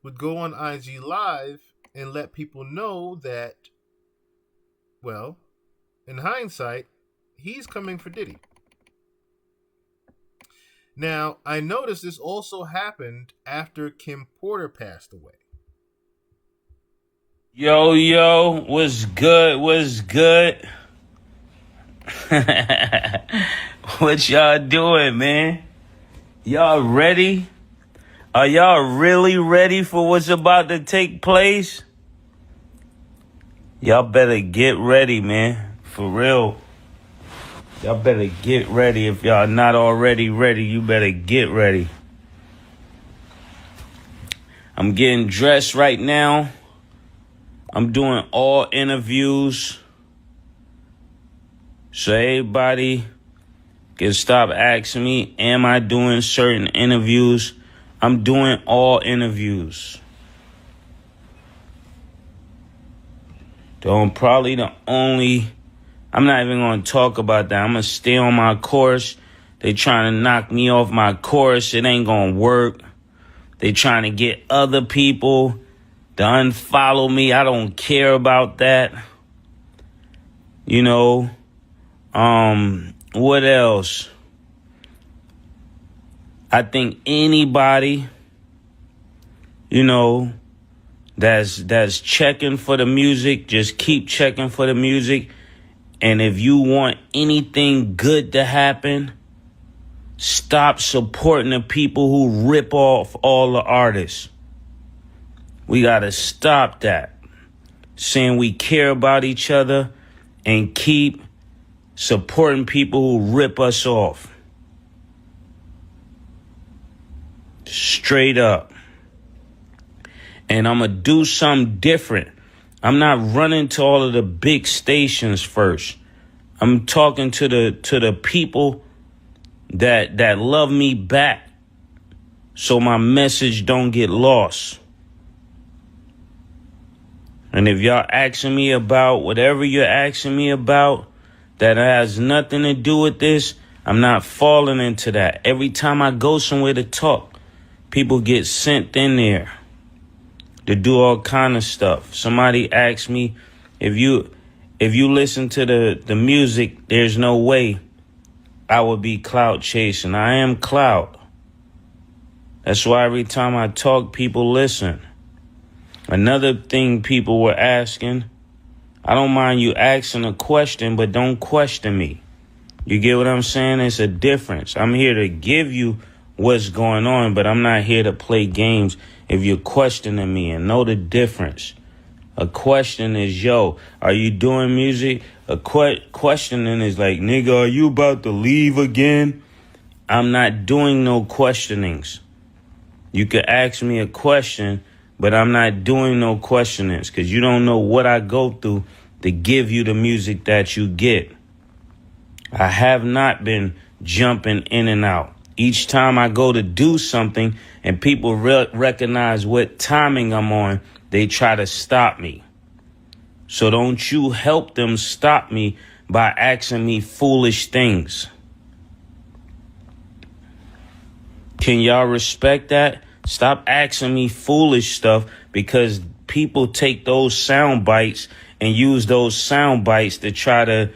would go on IG Live and let people know that, well, in hindsight, he's coming for Diddy. Now, I noticed this also happened after Kim Porter passed away. Yo, what's good? What's good? What y'all doing, man? Y'all ready? Are y'all really ready for what's about to take place? Y'all better get ready, man. For real. Y'all better get ready. If y'all not already ready, you better get ready. I'm getting dressed right now. I'm doing all interviews. So everybody can stop asking me, am I doing certain interviews? I'm doing all interviews. I'm probably the only... I'm not even going to talk about that. I'm going to stay on my course. They trying to knock me off my course. It ain't going to work. They trying to get other people to unfollow me. I don't care about that. You know, what else? I think anybody, you know, that's checking for the music, just keep checking for the music. And if you want anything good to happen, stop supporting the people who rip off all the artists. We got to stop that. Saying we care about each other and keep supporting people who rip us off. Straight up. And I'm going to do something different. I'm not running to all of the big stations first. I'm talking to the people that love me back so my message don't get lost. And if y'all asking me about whatever you're asking me about that has nothing to do with this, I'm not falling into that. Every time I go somewhere to talk, people get sent in there to do all kind of stuff. Somebody asked me, if you listen to the music, there's no way I would be clout chasing. I am clout. That's why every time I talk, people listen. Another thing people were asking, I don't mind you asking a question, but don't question me. You get what I'm saying? It's a difference. I'm here to give you what's going on, but I'm not here to play games if you're questioning me, and know the difference. A question is, yo, are you doing music? A questioning is like, nigga, are you about to leave again? I'm not doing no questionings. You could ask me a question, but I'm not doing no questionings because you don't know what I go through to give you the music that you get. I have not been jumping in and out. Each time I go to do something and people recognize what timing I'm on, they try to stop me. So don't you help them stop me by asking me foolish things. Can y'all respect that? Stop asking me foolish stuff, because people take those sound bites and use those sound bites to try to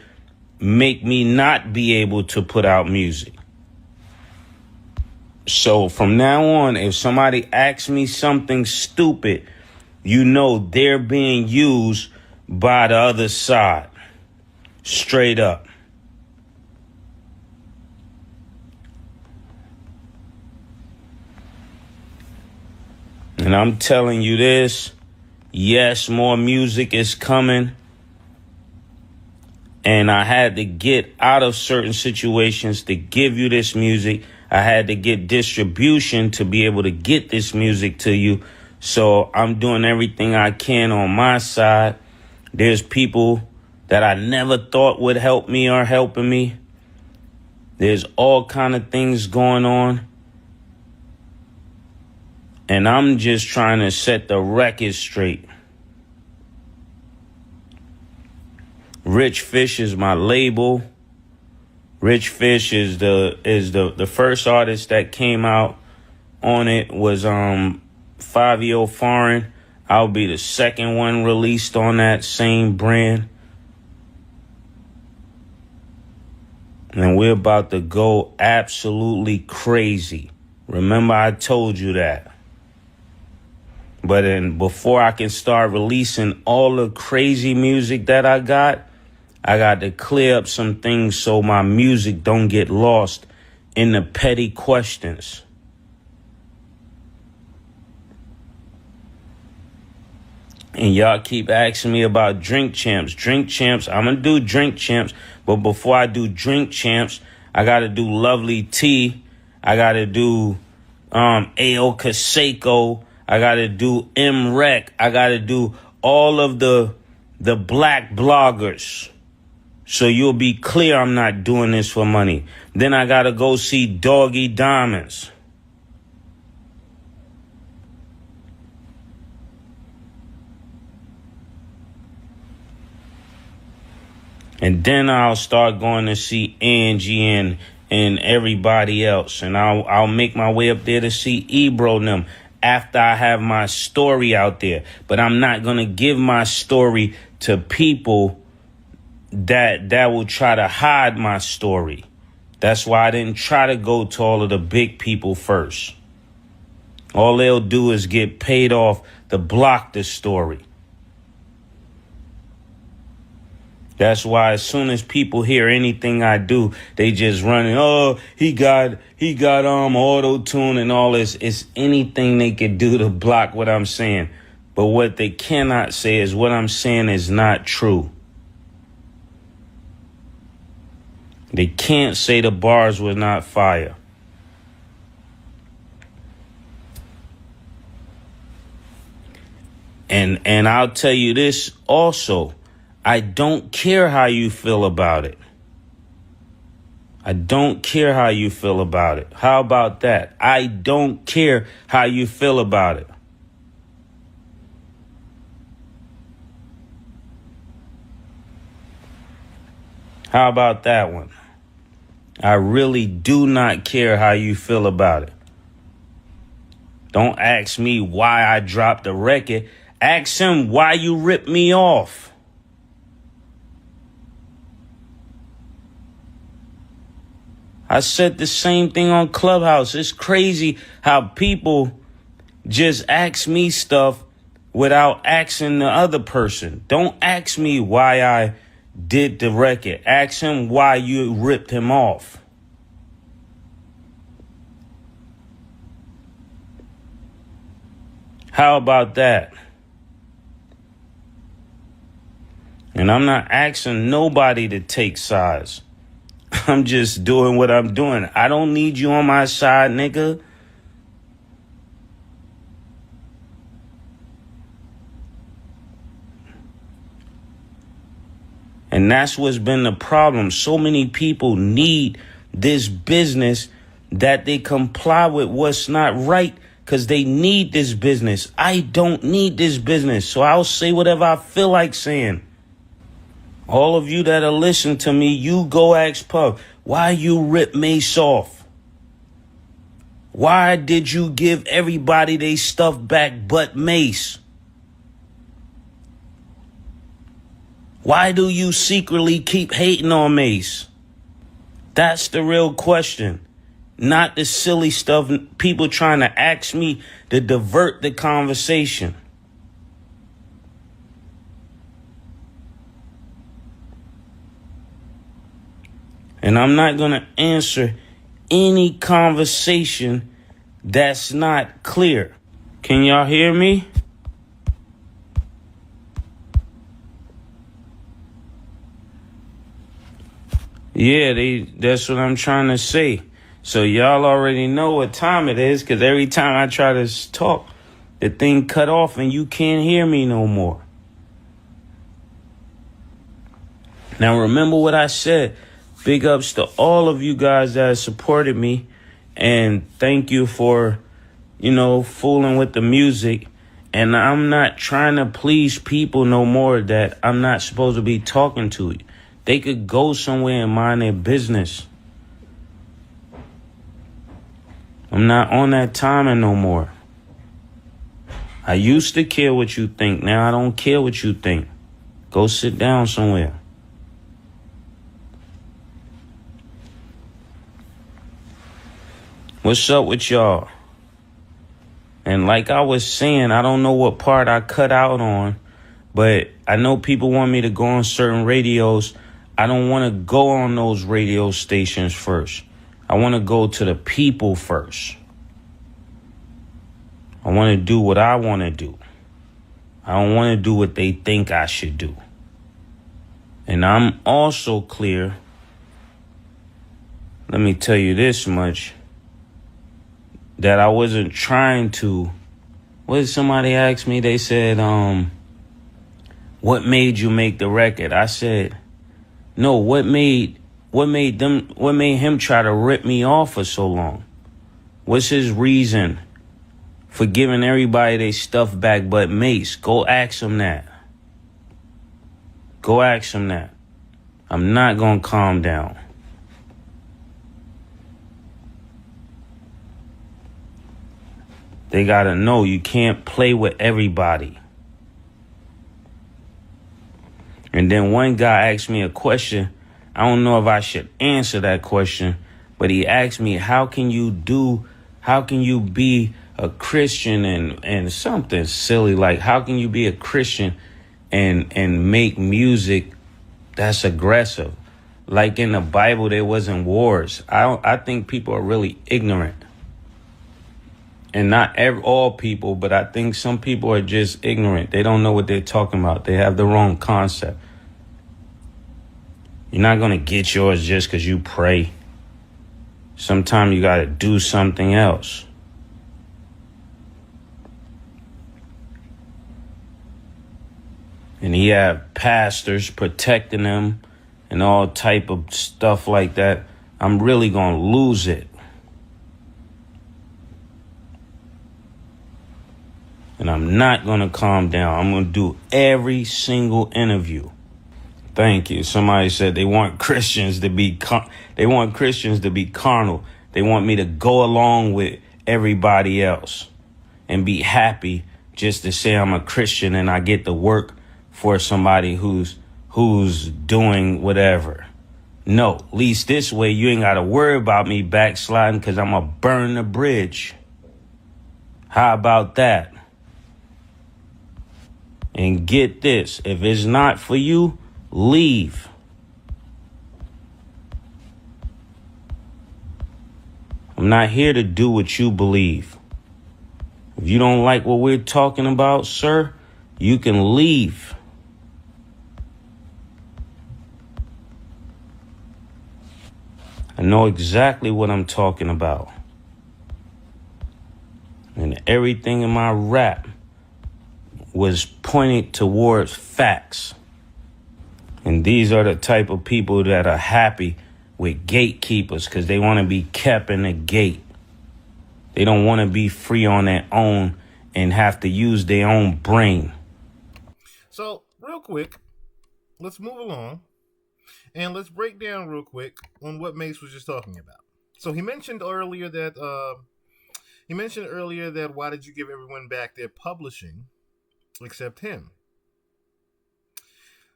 make me not be able to put out music. So from now on, if somebody asks me something stupid, you know they're being used by the other side. Straight up. And I'm telling you this, yes, more music is coming. And I had to get out of certain situations to give you this music. I had to get distribution to be able to get this music to you. So I'm doing everything I can on my side. There's people that I never thought would help me or helping me. There's all kind of things going on. And I'm just trying to set the record straight. Rich Fish is my label. Rich Fish is the first artist that came out on it was 5-Year Foreign. I'll be the second one released on that same brand. And we're about to go absolutely crazy. Remember, I told you that. But then before I can start releasing all the crazy music that I got to clear up some things so my music don't get lost in the petty questions. And y'all keep asking me about Drink Champs. Drink Champs, I'm going to do Drink Champs. But before I do Drink Champs, I got to do Lovely T. I got to do A.O. Kaseko. I got to do M-Rec. I got to do all of the black bloggers. So you'll be clear I'm not doing this for money. Then I got to go see Doggy Diamonds. And then I'll start going to see Angie and everybody else. And I'll make my way up there to see Ebro and them after I have my story out there. But I'm not going to give my story to people that will try to hide my story. That's why I didn't try to go to all of the big people first. All they'll do is get paid off to block the story. That's why as soon as people hear anything I do, they just run, oh, he got auto-tune and all this. It's anything they could do to block what I'm saying. But what they cannot say is what I'm saying is not true. They can't say the bars were not fire. And I'll tell you this also. I don't care how you feel about it. I don't care how you feel about it. How about that? I don't care how you feel about it. How about that one? I really do not care how you feel about it. Don't ask me why I dropped the record. Ask him why you ripped me off. I said the same thing on Clubhouse. It's crazy how people just ask me stuff without asking the other person. Don't ask me why I did the record. Ask him why you ripped him off. How about that? And I'm not asking nobody to take sides. I'm just doing what I'm doing. I don't need you on my side, nigga. And that's what's been the problem. So many people need this business that they comply with what's not right because they need this business. I don't need this business, so I'll say whatever I feel like saying. All of you that are listening to me, you go ask Puff, why you rip Mace off? Why did you give everybody they stuff back but Mace? Why do you secretly keep hating on Mace? That's the real question. Not the silly stuff people trying to ask me to divert the conversation. And I'm not going to answer any conversation that's not clear. Can y'all hear me? Yeah, that's what I'm trying to say. So y'all already know what time it is, because every time I try to talk, the thing cut off and you can't hear me no more. Now remember what I said. Big ups to all of you guys that supported me. And thank you for, fooling with the music. And I'm not trying to please people no more that I'm not supposed to be talking to. They could go somewhere and mind their business. I'm not on that timing no more. I used to care what you think. Now I don't care what you think. Go sit down somewhere. What's up with y'all? And like I was saying, I don't know what part I cut out on, but I know people want me to go on certain radios. I don't want to go on those radio stations first. I want to go to the people first. I want to do what I want to do. I don't want to do what they think I should do. And I'm also clear. Let me tell you this much. That I wasn't trying to. What did somebody ask me? They said, what made you make the record? I said, no, what made him try to rip me off for so long? What's his reason for giving everybody their stuff back but Mace? Go ask him that. Go ask him that. I'm not gonna calm down. They gotta know you can't play with everybody. And then one guy asked me a question. I don't know if I should answer that question, but he asked me, how can you be a Christian and something silly like, how can you be a Christian and make music that's aggressive? Like in the Bible, there wasn't wars. I think people are really ignorant. And not all people, but I think some people are just ignorant. They don't know what they're talking about. They have the wrong concept. You're not going to get yours just because you pray. Sometimes you got to do something else. And he have pastors protecting them and all type of stuff like that. I'm really going to lose it. And I'm not going to calm down. I'm going to do every single interview. Thank you. Somebody said they want Christians to be carnal. They want me to go along with everybody else and be happy just to say I'm a Christian and I get to work for somebody who's doing whatever. No, at least this way you ain't got to worry about me backsliding because I'm going to burn the bridge. How about that? And get this, if it's not for you, leave. I'm not here to do what you believe. If you don't like what we're talking about, sir, you can leave. I know exactly what I'm talking about. And everything in my rap was pointed towards facts. And these are the type of people that are happy with gatekeepers because they want to be kept in the gate. They don't want to be free on their own and have to use their own brain. So, real quick, let's move along and let's break down real quick on what Mace was just talking about. So he mentioned earlier that why did you give everyone back their publishing except him?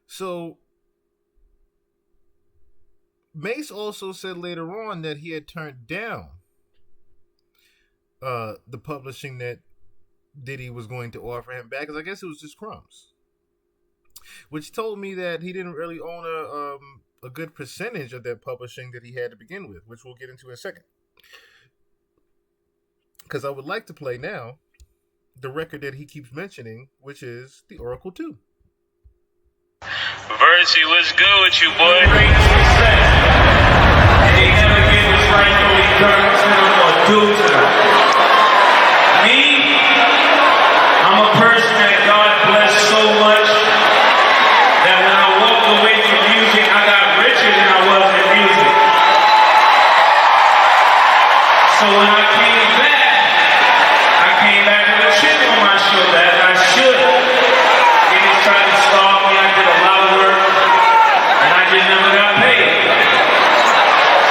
So Mace also said later on that he had turned down the publishing that Diddy was going to offer him back, because I guess it was just crumbs. Which told me that he didn't really own a good percentage of that publishing that he had to begin with, which we'll get into in a second. Because I would like to play now the record that he keeps mentioning, which is the Oracle 2. Versi, what's good with you, boy? They never give us rightful return to them or due to them. Me, I'm a person that God blessed so much that when I walked away from music, I got richer than I was in music. So when I came back with a chip on my shoulder, as I should. Niggas tried to starve me, I did a lot of work, and I just never got paid.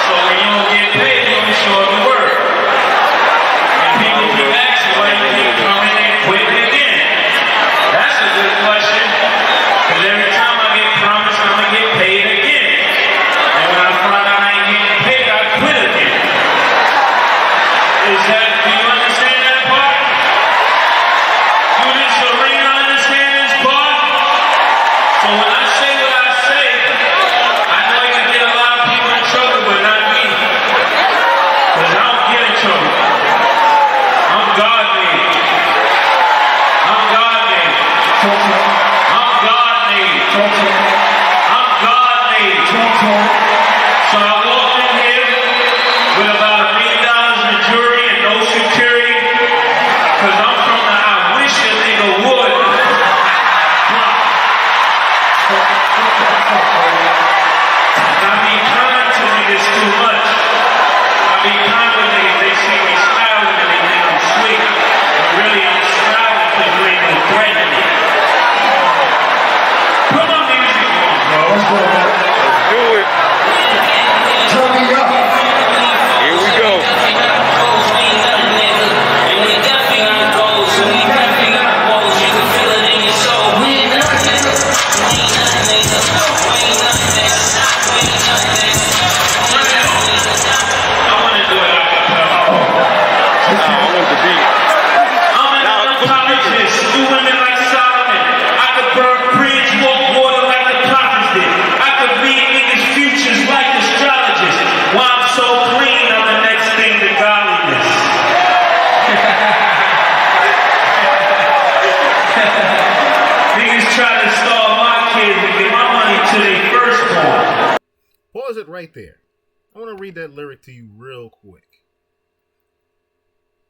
So when you don't get paid, you don't show up to work. And people keep asking why you keep coming and quitting again. That's a good question, because every time I get promised I'm going to get paid again. And when I find out I ain't getting paid, I quit again. Do you understand that part? Do this arena understand this part? So when I say what I say, I know it can get a lot of people in trouble, but not me. Because I don't get in trouble. I'm God-made. I'm God-made. I'm God-made. I'm God-made. So I walked in here with about $1 million in jewelry and no security, because I'm from the I wish a nigga would. I be kind to niggas too much. I be kind with niggas, they see me smiling and they think I'm sweet. But really I'm smiling because you ain't no threat to me. Put my music on, bro. Let's go, man. Let's do it. Turn me up. Here we go. Pause it right there. I want to read that lyric to you real quick.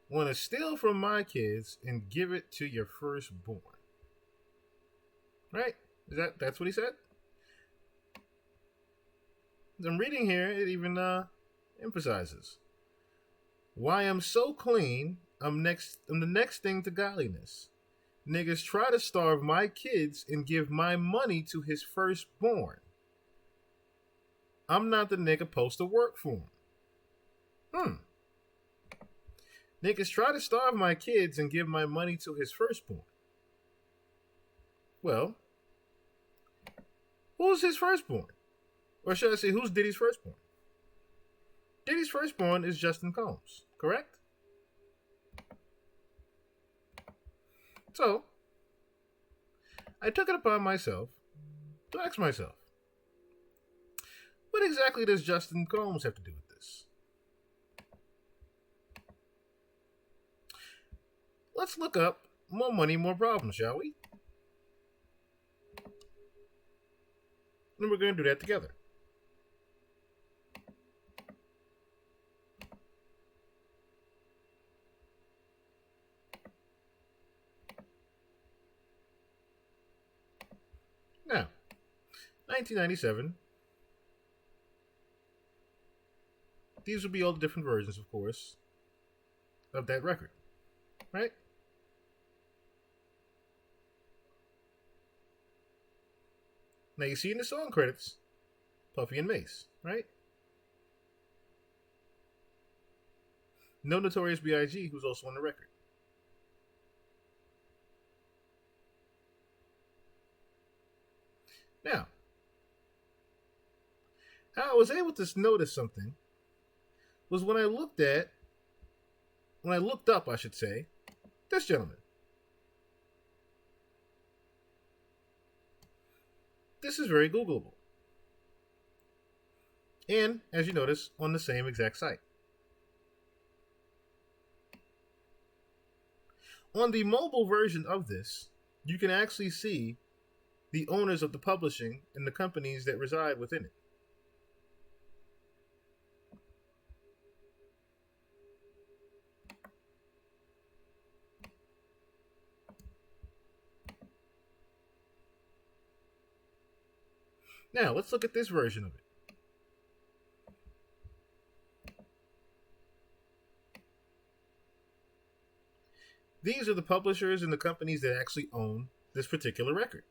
Want to steal from my kids and give it to your firstborn. Right? That's what he said? I'm reading here, it even emphasizes. Why I'm so clean, I'm the next thing to godliness. Niggas try to starve my kids and give my money to his firstborn. I'm not the nigga supposed to work for him. Niggas try to starve my kids and give my money to his firstborn. Well, who's his firstborn? Or should I say, who's Diddy's firstborn? Diddy's firstborn is Justin Combs, correct? So, I took it upon myself to ask myself, what exactly does Justin Combs have to do with this? Let's look up more money, more problems, shall we? And we're going to do that together. Now, 1997. These would be all the different versions, of course, of that record, right? Now you see in the song credits, Puffy and Mace, right? No Notorious B.I.G., who's also on the record. Now, how I was able to notice something was when I looked up, I should say, this gentleman. This is very Googleable. And, as you notice, on the same exact site. On the mobile version of this, you can actually see the owners of the publishing and the companies that reside within it. Now, let's look at this version of it. These are the publishers and the companies that actually own this particular record.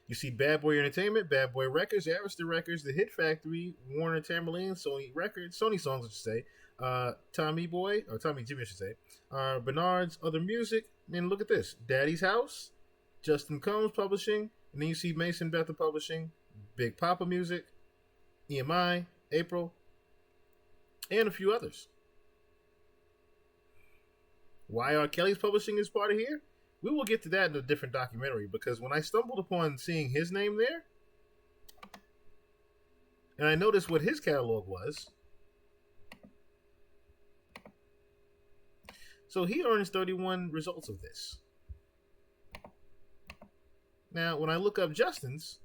You see Bad Boy Entertainment, Bad Boy Records, Arista Records, The Hit Factory, Warner Tamberlane, Sony Records, Sony Songs, I should say, Tommy Boy, or Tommy Jimmy, I should say, Bernard's Other Music, and look at this, Daddy's House, Justin Combs Publishing, and then you see Mason Bethel Publishing, Big Papa Music, EMI, April, and a few others. Why R. Kelly's Publishing is part of here? We will get to that in a different documentary, because when I stumbled upon seeing his name there, and I noticed what his catalog was, so he earns 31 results of this. Now, when I look up Justin's,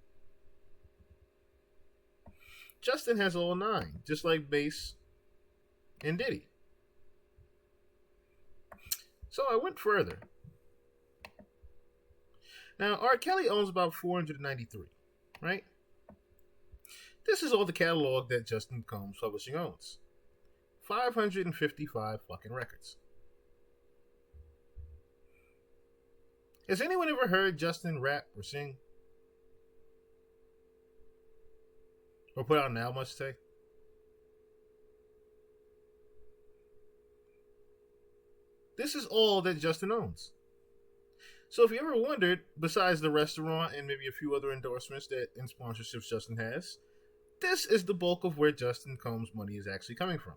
Justin has all 9, just like Mace and Diddy. So I went further. Now, R. Kelly owns about 493, right? This is all the catalog that Justin Combs Publishing owns. 555 fucking records. Has anyone ever heard Justin rap or sing? Or put out an album, I should say? This is all that Justin owns. So if you ever wondered, besides the restaurant and maybe a few other endorsements and sponsorships Justin has, this is the bulk of where Justin Combs' money is actually coming from.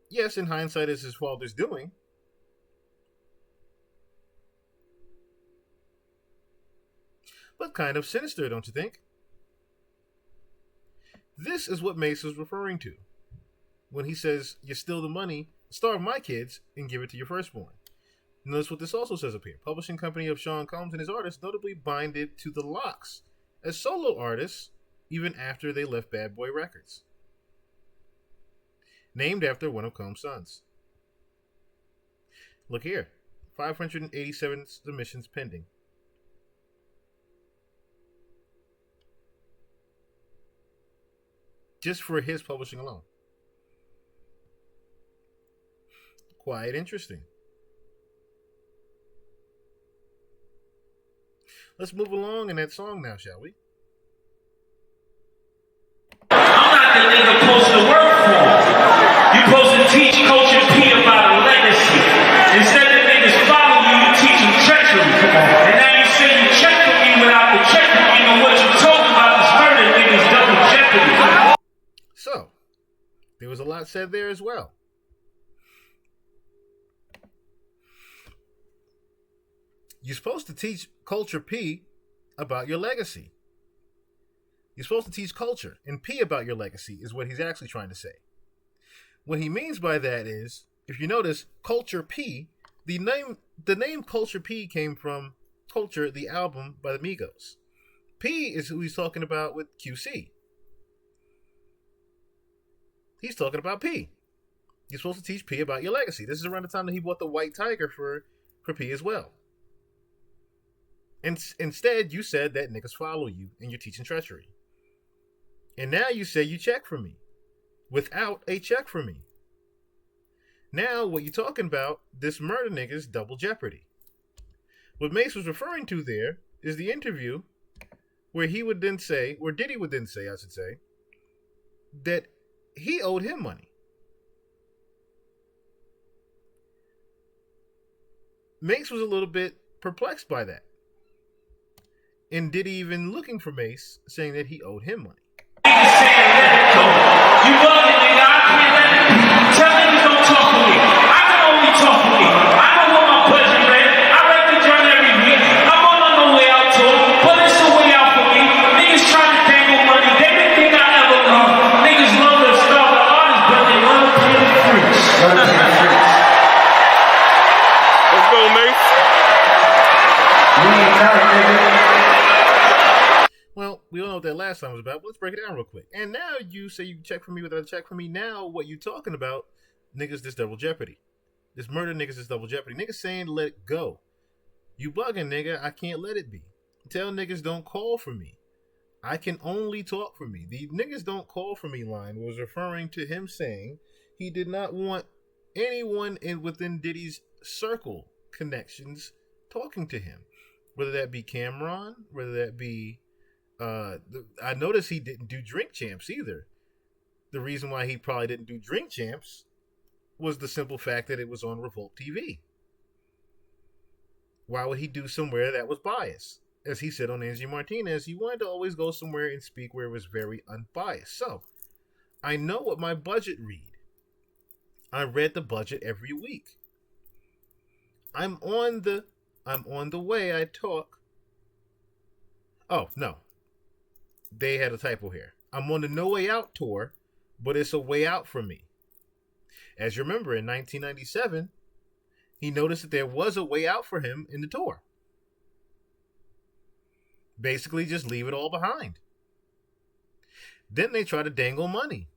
Yes, in hindsight, it's his father's doing. But kind of sinister, don't you think? This is what Mace was referring to when he says, you steal the money, starve my kids, and give it to your firstborn. Notice what this also says up here. Publishing company of Sean Combs and his artists notably binded to the Locks as solo artists even after they left Bad Boy Records. Named after one of Combs' sons. Look here. 587 submissions pending. Just for his publishing alone. Quite interesting. Let's move along in that song now, shall we? I'm not the nigga supposed to work for. You supposed to teach Culture P about a legacy. Instead of niggas follow you, you teach them treachery. And now you say you check with me without the treachery. And what you talking about is murder niggas double jeopardy. So, there was a lot said there as well. You're supposed to teach Culture P about your legacy. You're supposed to teach culture and P about your legacy is what he's actually trying to say. What he means by that is, if you notice, Culture P, the name Culture P came from Culture, the album by the Migos. P is who he's talking about with QC. He's talking about P. You're supposed to teach P about your legacy. This is around the time that he bought the White Tiger for P as well. And instead, you said that niggas follow you and you're teaching treachery. And now you say you check for me without a check for me. Now, what you're talking about, this murder nigga's double jeopardy. What Mace was referring to there is the interview where he would then say, or Diddy would then say, I should say, that he owed him money. Mace was a little bit perplexed by that. And Diddy even looking for Mace, saying that he owed him money. You bugging, nigga. I can't let it. Tell niggas don't talk to me. I can only talk to me. I know what my budget rate. I write the joint every week. I'm on no way out tour, but it's a way out for me. Niggas trying to dangle money. They didn't think I ever leave. Niggas love to starve the artists, but they love to pay the freaks. Let's go, Mace. We ain't got it, nigga. Well, we all know what that last time was about, but let's break it down real quick. And now you say you check for me without a check for me. Now what you talking about, niggas, this double jeopardy. This murder niggas is double jeopardy. Niggas saying let it go. You bugging, nigga. I can't let it be. tell niggas don't call for me. I can only talk for me. The niggas don't call for me line was referring to him saying he did not want anyone within Diddy's circle connections talking to him. Whether that be Cameron, whether that be I noticed he didn't do Drink Champs either. The reason why he probably didn't do Drink Champs was the simple fact that it was on Revolt TV. Why would he do somewhere that was biased? As he said on Angie Martinez, he wanted to always go somewhere and speak where it was very unbiased. So, I know what my budget read. I read the budget every week. I'm on the way I talk. Oh, no. They had a typo here. I'm on the No Way Out tour, but it's a way out for me. As you remember, in 1997, he noticed that there was a way out for him in the tour. Basically, just leave it all behind. Then they try to dangle money.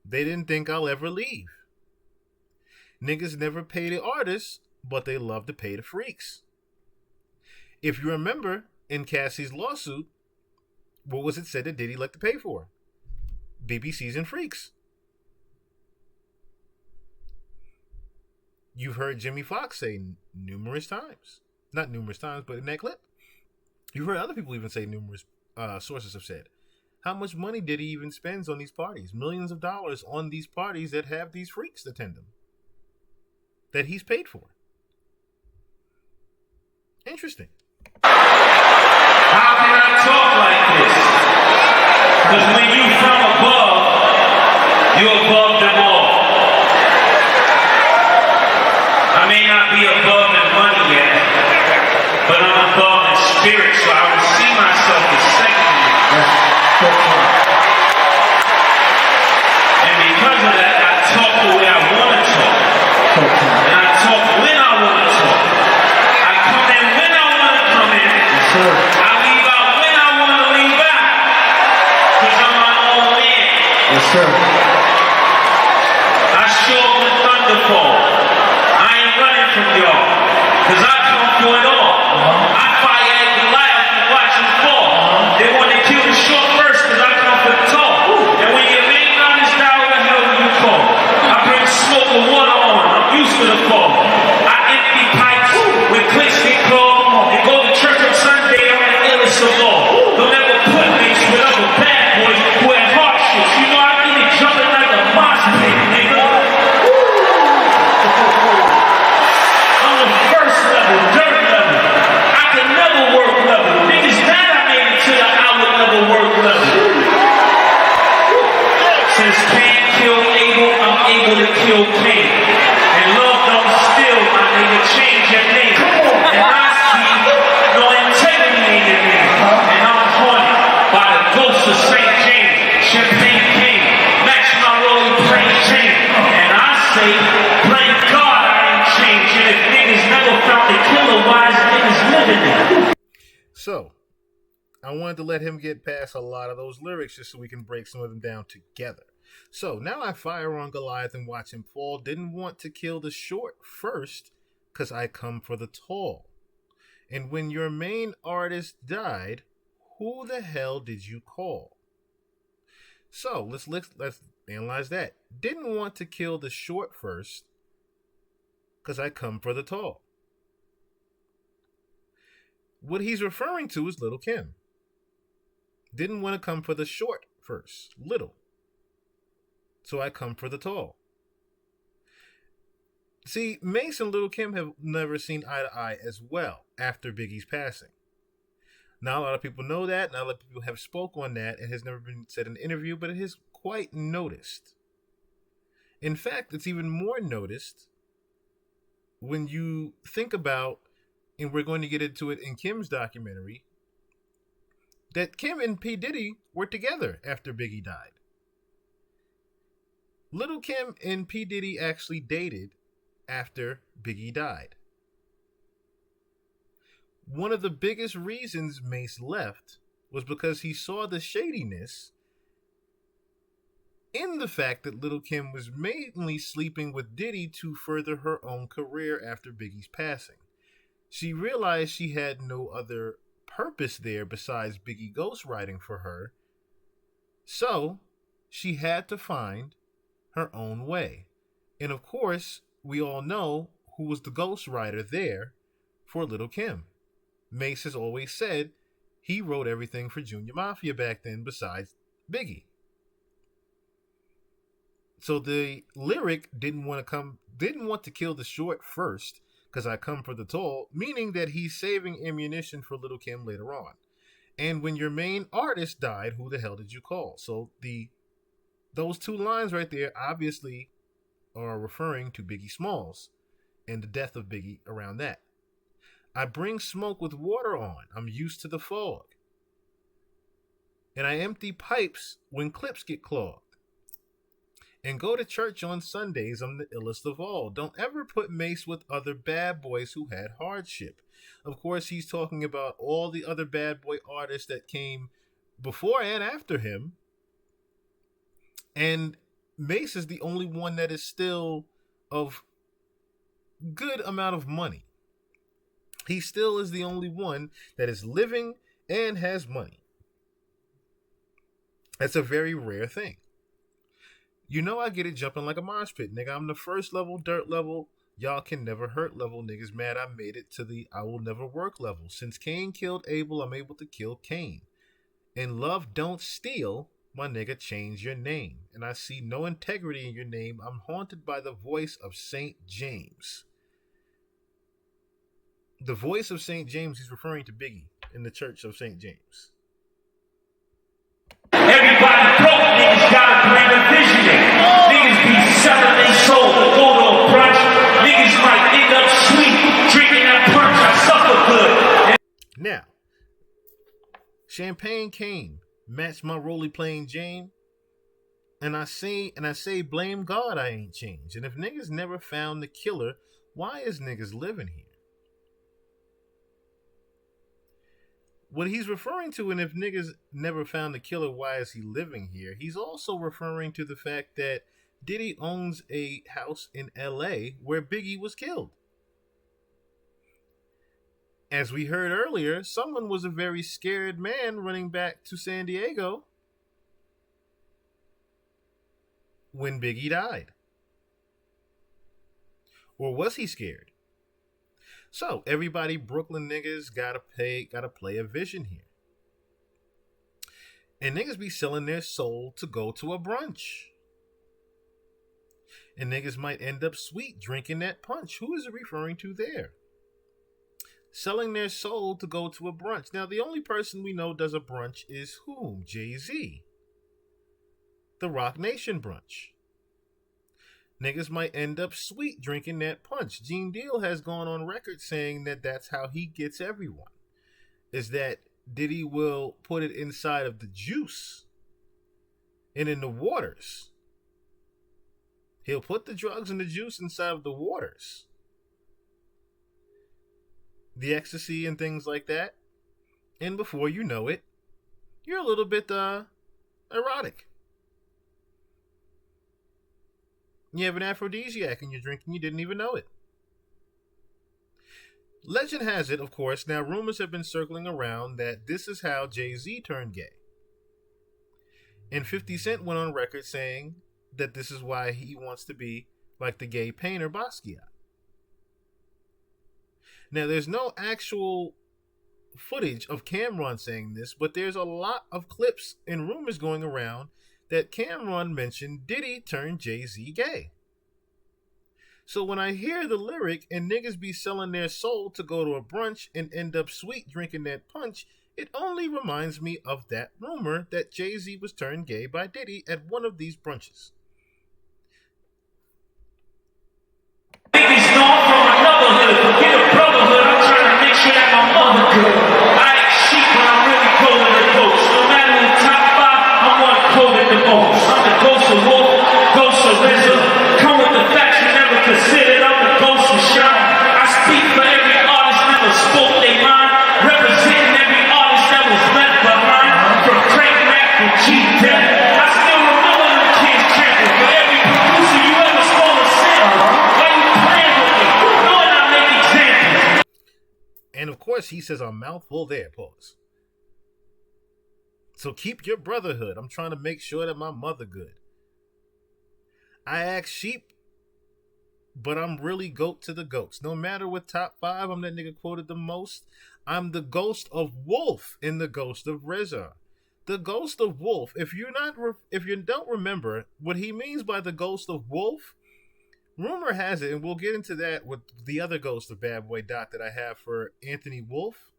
They didn't think I'll ever leave. Niggas never pay the artists, but they love to pay the freaks. If you remember, in Cassie's lawsuit, what was it said that Diddy liked to pay for? BBCs and freaks. You've heard Jimmy Fox say numerous times. Not numerous times, but in that clip. You've heard other people even say numerous sources have said. How much money Diddy even spends on these parties? Millions of dollars on these parties that have these freaks attend them. That he's paid for. Interesting. How can I talk like this? Because when you from above, you're above them all. I may not be above in money yet, but I'm above in spirit, so I will see myself as second. And because of that, I talk the way I want to talk. And I talk when I want to talk. I come in when I want to come in. I leave out when I want to leave out. Because I'm my own man. Yes, sir. I show up when thunder falls. I ain't running from y'all. Because I come for it all. I fire at Goliath and watch him fall. They want to kill the short first because I come for the tall. And when your main gun is down, what the hell do you call? I bring smoke and water on. I'm used to the fall. I empty pipes with clicks they call and go to church on Sunday on the illest of all. Don't ever put mix with other bad boys who have hardships. You know I need it jumping like a mosh pit, nigga. I'm the first level, dirt level. I can never work level. Niggas that I made it to the I would never work level. Since Cain killed Abel, I'm able to kill Cain. And love don't steal, my nigga, change your name. And I see no integrity in your name. And I'm haunted by the ghost of St. James. Champagne King, match my rolling plain chain. And I say, blame God I ain't changed. And if niggas never found the killer, why is niggas living it? So, I wanted to let him get past a lot of those lyrics just so we can break some of them down together. So, now I fire on Goliath and watch him fall. Didn't want to kill the short first, because I come for the tall. And when your main artist died, who the hell did you call? So, let's analyze that. Didn't want to kill the short first, because I come for the tall. What he's referring to is Little Kim. Didn't want to come for the short first, little. So I come for the tall. See, Mace and Little Kim have never seen eye to eye as well after Biggie's passing. Now, a lot of people know that. Not a lot of people have spoke on that. It has never been said in an interview, but it is quite noticed. In fact, it's even more noticed when you think about, and we're going to get into it in Kim's documentary, that Kim and P. Diddy were together after Biggie died. Little Kim and P. Diddy actually dated after Biggie died. One of the biggest reasons Mace left was because he saw the shadiness in the fact that Little Kim was mainly sleeping with Diddy to further her own career after Biggie's passing. She realized she had no other purpose there besides Biggie ghostwriting for her. So she had to find her own way. And of course, we all know who was the ghostwriter there for Lil' Kim. Mace has always said he wrote everything for Junior Mafia back then besides Biggie. So the lyric didn't want to kill the short first, because I come for the tall, meaning that he's saving ammunition for Lil' Kim later on. And when your main artist died, who the hell did you call? So those two lines right there obviously are referring to Biggie Smalls and the death of Biggie around that. I bring smoke with water on. I'm used to the fog. And I empty pipes when clips get clogged. And go to church on Sundays. I'm the illest of all. Don't ever put Mace with other bad boys who had hardship. Of course, he's talking about all the other bad boy artists that came before and after him. And Mace is the only one that is still of good amount of money. He still is the only one that is living and has money. That's a very rare thing. You know I get it jumping like a mosh pit, nigga. I'm the first level, dirt level. Y'all can never hurt level. Niggas mad I made it to the I will never work level. Since Cain killed Abel, I'm able to kill Cain. And love don't steal, my nigga, change your name. And I see no integrity in your name. I'm haunted by the voice of St. James. The voice of St. James, he's referring to Biggie in the church of St. James. Everybody broke, niggas gotta bring a visionary. Niggas be selling their soul to go to a brunch. Niggas might end up sweet, drinking that punch. I suffer good. Now, Champagne came, matched my roly plain Jane, and I say, blame God I ain't changed. And if niggas never found the killer, why is niggas living here? What he's referring to, and if niggas never found the killer, why is he living here? He's also referring to the fact that Diddy owns a house in L.A. where Biggie was killed. As we heard earlier, someone was a very scared man running back to San Diego when Biggie died. Or was he scared? So everybody Brooklyn niggas gotta play a vision here. And niggas be selling their soul to go to a brunch. And niggas might end up sweet drinking that punch. Who is it referring to there? Selling their soul to go to a brunch. Now the only person we know does a brunch is whom? Jay-Z. The Rock Nation brunch. Niggas might end up sweet drinking that punch. Gene Deal has gone on record saying that that's how he gets everyone. Is that Diddy will put it inside of the juice and in the waters. He'll put the drugs and the juice inside of the waters. The ecstasy and things like that. And before you know it, you're a little bit erotic. You have an aphrodisiac in your drink and you didn't even know it. Legend has it, of course, now rumors have been circling around that this is how Jay-Z turned gay. And 50 Cent went on record saying that this is why he wants to be like the gay painter Basquiat. Now, there's no actual footage of Cameron saying this, but there's a lot of clips and rumors going around that Cameron mentioned Diddy turned Jay-Z gay. So when I hear the lyric and niggas be selling their soul to go to a brunch and end up sweet drinking that punch, it only reminds me of that rumor that Jay-Z was turned gay by Diddy at one of these brunches. Niggas know I'm from another hood. Forget a brotherhood. I'm trying to make sure that my mother good. I ain't sheep, but I'm really cold in the coast. No matter the top five, I'm one cold at the most. I'm the ghost of Wolf, ghost of RZA. Come with the facts you never considered. I'm the ghost of Sean. I speak for every artist never spoke their mind. Representing every artist that was left behind. From Crank Mac to G-Death. I still remember the kids chanting course, he says a mouthful there. Pause. So keep your brotherhood. I'm trying to make sure that my mother good. I ask sheep, but I'm really goat to the goats. No matter what top 5, I'm that nigga quoted the most. I'm the ghost of Wolf in the Ghost of Reza. The Ghost of Wolf. If you don't remember what he means by the Ghost of Wolf, rumor has it, and we'll get into that with the other Ghost of Bad Boy Dot that I have for Anthony Wolf.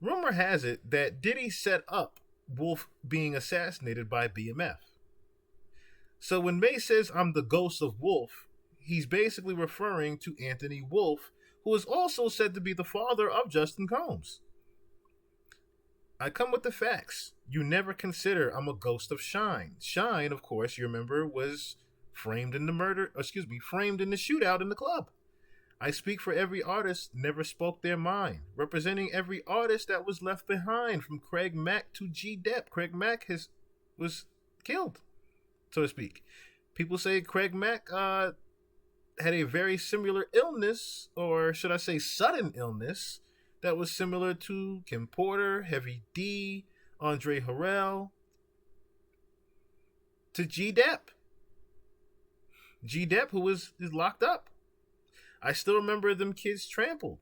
Rumor has it that Diddy set up Wolf being assassinated by BMF. So when Mace says, I'm the Ghost of Wolf, he's basically referring to Anthony Wolf, who is also said to be the father of Justin Combs. I come with the facts. You never consider I'm a ghost of Shine. Shine, of course, you remember, was framed in the shootout in the club. I speak for every artist, never spoke their mind, representing every artist that was left behind, from Craig Mack to G. Depp. Craig Mack was killed, so to speak. People say Craig Mack had a very similar illness, or should I say sudden illness, that was similar to Kim Porter, Heavy D, Andre Harrell, to G. Depp. G. Depp, who is locked up. I still remember them kids trampled.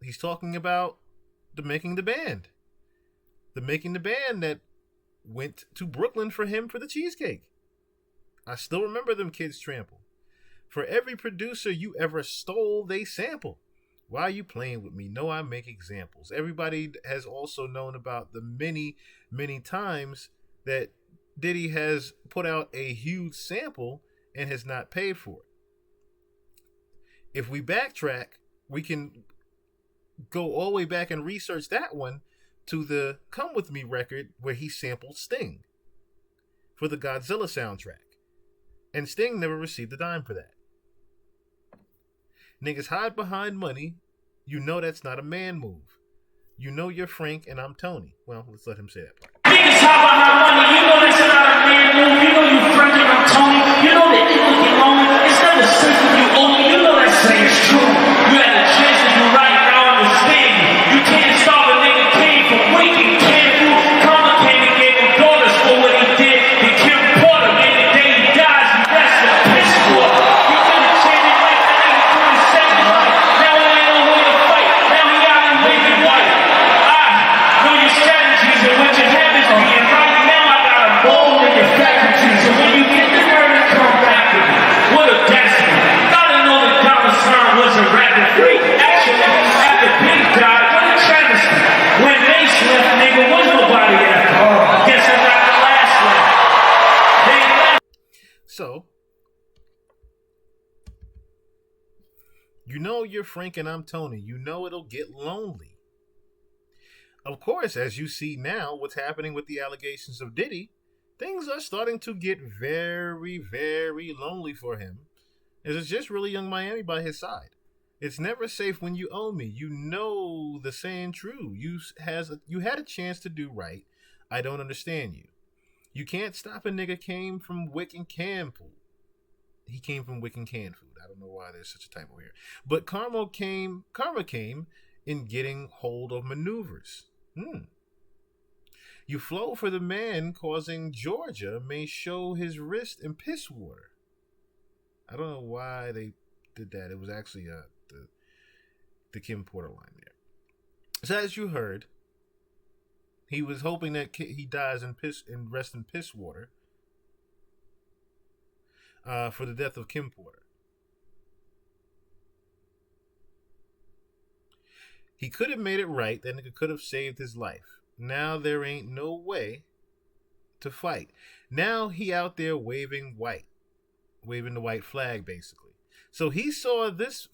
He's talking about Making the Band. The Making the Band that went to Brooklyn for him for the cheesecake. I still remember them kids trampled. For every producer you ever stole, they sample. Why are you playing with me? No, I make examples. Everybody has also known about the many, many times that Diddy has put out a huge sample and has not paid for it. If we backtrack, we can go all the way back and research that one to the Come With Me record where he sampled Sting for the Godzilla soundtrack. And Sting never received a dime for that. Niggas hide behind money. You know that's not a man move. You know you're Frank and I'm Tony. Well, let's let him say that part. Niggas hide behind money. You know that's not a man move. You know you Frank and I'm Tony. You know that it look you own. It's never safe when you own it. You know that saying's true. You had a chance and you right now understand. You can't stop a nigga came from waking candle. Karma came and gave him daughters for what he did. And Kim Porter, man, the day he dies, he rests in piss water. You could have changed it like that nigga doing 7 months. Now he ain't no way to fight. Now he out and waving white. I know your strategies and what your habits be. And right now I got a ball in your faculties. And when you get the nerve to come back to me, what a destiny. Gotta know that Donald Stern was a rapid freak. Actually, after Big died, what a travesty. When Mace left, nigga, was nobody after all. Guess I got the last one. They left. So, you know you're Frank and I'm Tony. You know it'll get lonely. Of course, as you see now, what's happening with the allegations of Diddy, things are starting to get very, very lonely for him. As it's just really Young Miami by his side. It's never safe when you owe me. You know the saying true. You had a chance to do right. I don't understand you. You can't stop a nigga came from Wick and canned food. He came from Wick and canned food. I don't know why there's such a typo here. But karma came in getting hold of maneuvers. You flow for the man causing Georgia may show his wrist in piss water. I don't know why they did that. It was actually the Kim Porter line there. So as you heard, he was hoping that he dies in rest in piss water for the death of Kim Porter. He could have made it right. That nigga could have saved his life. Now there ain't no way to fight. Now he out there waving the white flag, basically. So he saw this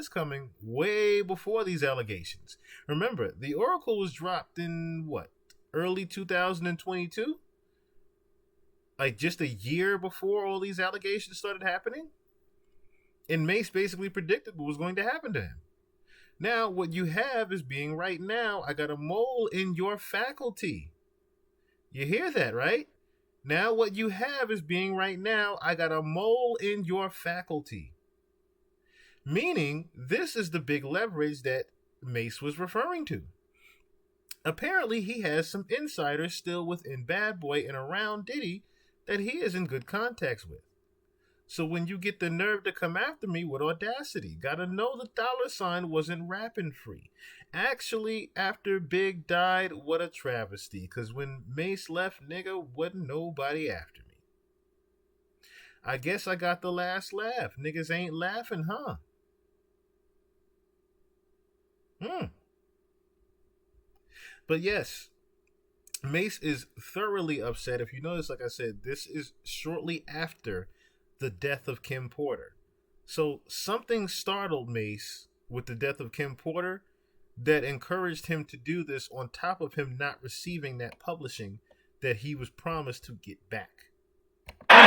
coming way before these allegations. Remember, the Oracle was dropped in early 2022? Like just a year before all these allegations started happening? And Mace basically predicted what was going to happen to him. Now, what you have is being right now, I got a mole in your faculty. You hear that, right? Now, what you have is being right now, I got a mole in your faculty. Meaning, this is the big leverage that Mace was referring to. Apparently, he has some insiders still within Bad Boy and around Diddy that he is in good contacts with. So when you get the nerve to come after me with audacity, gotta know the $sign wasn't rapping free. Actually, after Big died, what a travesty, cause when Mace left, nigga, wasn't nobody after me. I guess I got the last laugh. Niggas ain't laughing, huh? But yes, Mace is thoroughly upset. If you notice, like I said, this is shortly after the death of Kim Porter. So something startled Mace with the death of Kim Porter that encouraged him to do this on top of him not receiving that publishing that he was promised to get back. Ready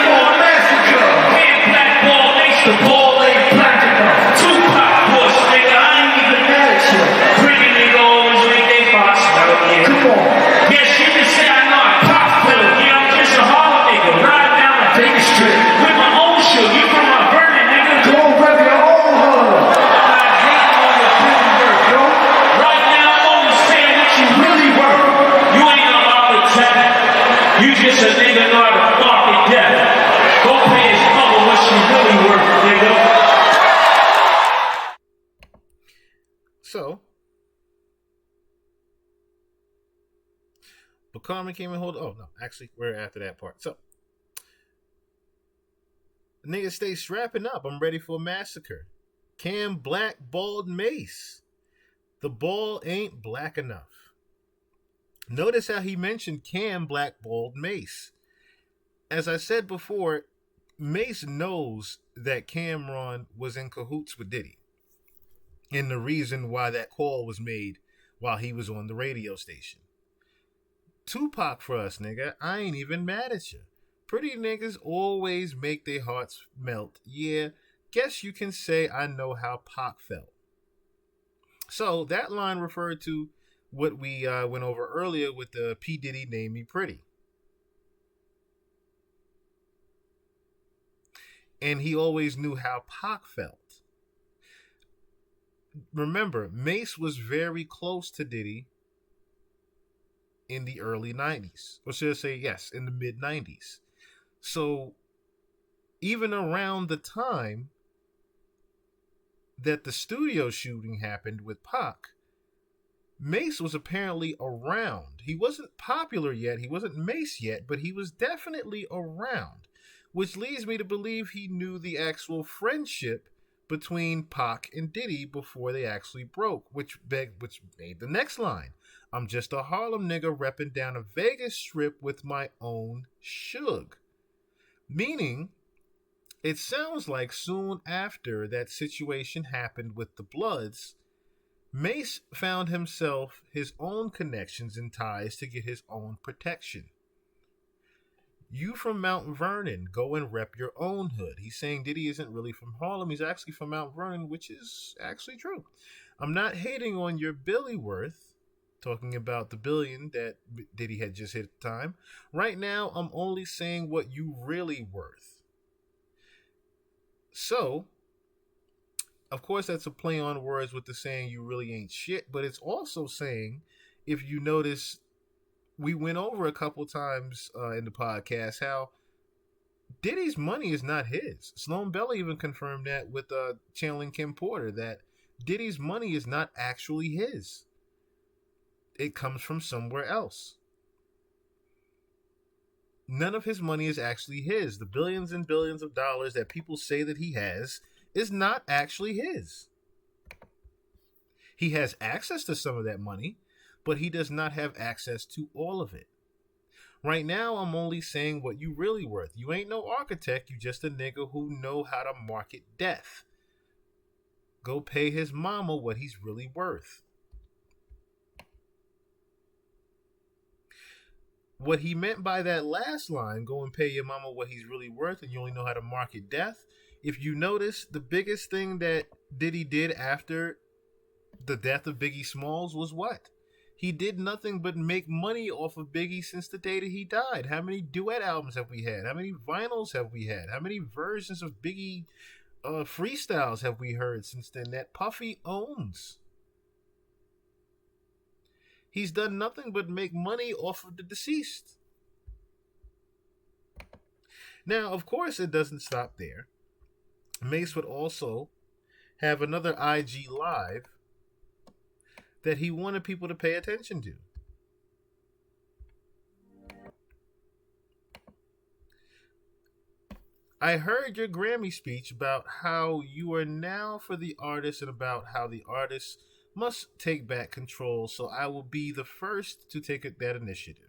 for a massacre. Can't blackball Mace, the ball ain't practical. Tupac push, nigga, I ain't even mad at you. Pretty nigga always make they box out here. Come on. Yes, you can say I know I pop fiddle. Yeah, I'm just a Harlem nigga. Ride down the Baker Street with my own shoe. You from my burning nigga. Go on, rep your own Harlem. I'm not hating on your pretty work, yo. Right now, I'm only saying what you really worth. You ain't no architect. You just a nigga know how to market death. Go pay his mother what she really worth, nigga. So, but Carmen came and hold. Oh no, actually, we're after that part. So, niggas stay strapping up. I'm ready for a massacre. Cam blackballed Mace. The ball ain't black enough. Notice how he mentioned Cam blackballed Mace. As I said before, Mace knows that Cameron was in cahoots with Diddy. And the reason why that call was made while he was on the radio station. Tupac for us, nigga. I ain't even mad at you. Pretty niggas always make their hearts melt. Yeah, guess you can say I know how Pac felt. So that line referred to what we went over earlier with the P. Diddy Name Me Pretty. And he always knew how Pac felt. Remember, Mace was very close to Diddy in the early 90s. Or should I say, yes, in the mid 90s. So, even around the time that the studio shooting happened with Pac, Mace was apparently around. He wasn't popular yet, he wasn't Mace yet, but he was definitely around. Which leads me to believe he knew the actual friendship between Pac and Diddy before they actually broke, which made the next line. I'm just a Harlem nigga repping down a Vegas strip with my own shug. Meaning, it sounds like soon after that situation happened with the Bloods, Mace found himself his own connections and ties to get his own protection. You from Mount Vernon, go and rep your own hood. He's saying Diddy isn't really from Harlem. He's actually from Mount Vernon, which is actually true. I'm not hating on your Billy worth, talking about the billion that Diddy had just hit at the time. Right now, I'm only saying what you really worth. So, of course, that's a play on words with the saying you really ain't shit, but it's also saying, if you notice, we went over a couple times in the podcast how Diddy's money is not his. Sloan Bella even confirmed that with channeling Kim Porter, that Diddy's money is not actually his. It comes from somewhere else. None of his money is actually his. The billions and billions of dollars that people say that he has is not actually his. He has access to some of that money, but he does not have access to all of it. Right now, I'm only saying what you really worth. You ain't no architect, you just a nigga who know how to market death. Go pay his mama what he's really worth. What he meant by that last line, go and pay your mama what he's really worth, and you only know how to market death. If you notice, the biggest thing that Diddy did after the death of Biggie Smalls was what? He did nothing but make money off of Biggie since the day that he died. How many duet albums have we had? How many vinyls have we had? How many versions of Biggie freestyles have we heard since then that Puffy owns? He's done nothing but make money off of the deceased. Now, of course, it doesn't stop there. Mace would also have another IG Live that he wanted people to pay attention to. I heard your Grammy speech about how you are now for the artist and about how the artist must take back control, so I will be the first to take that initiative.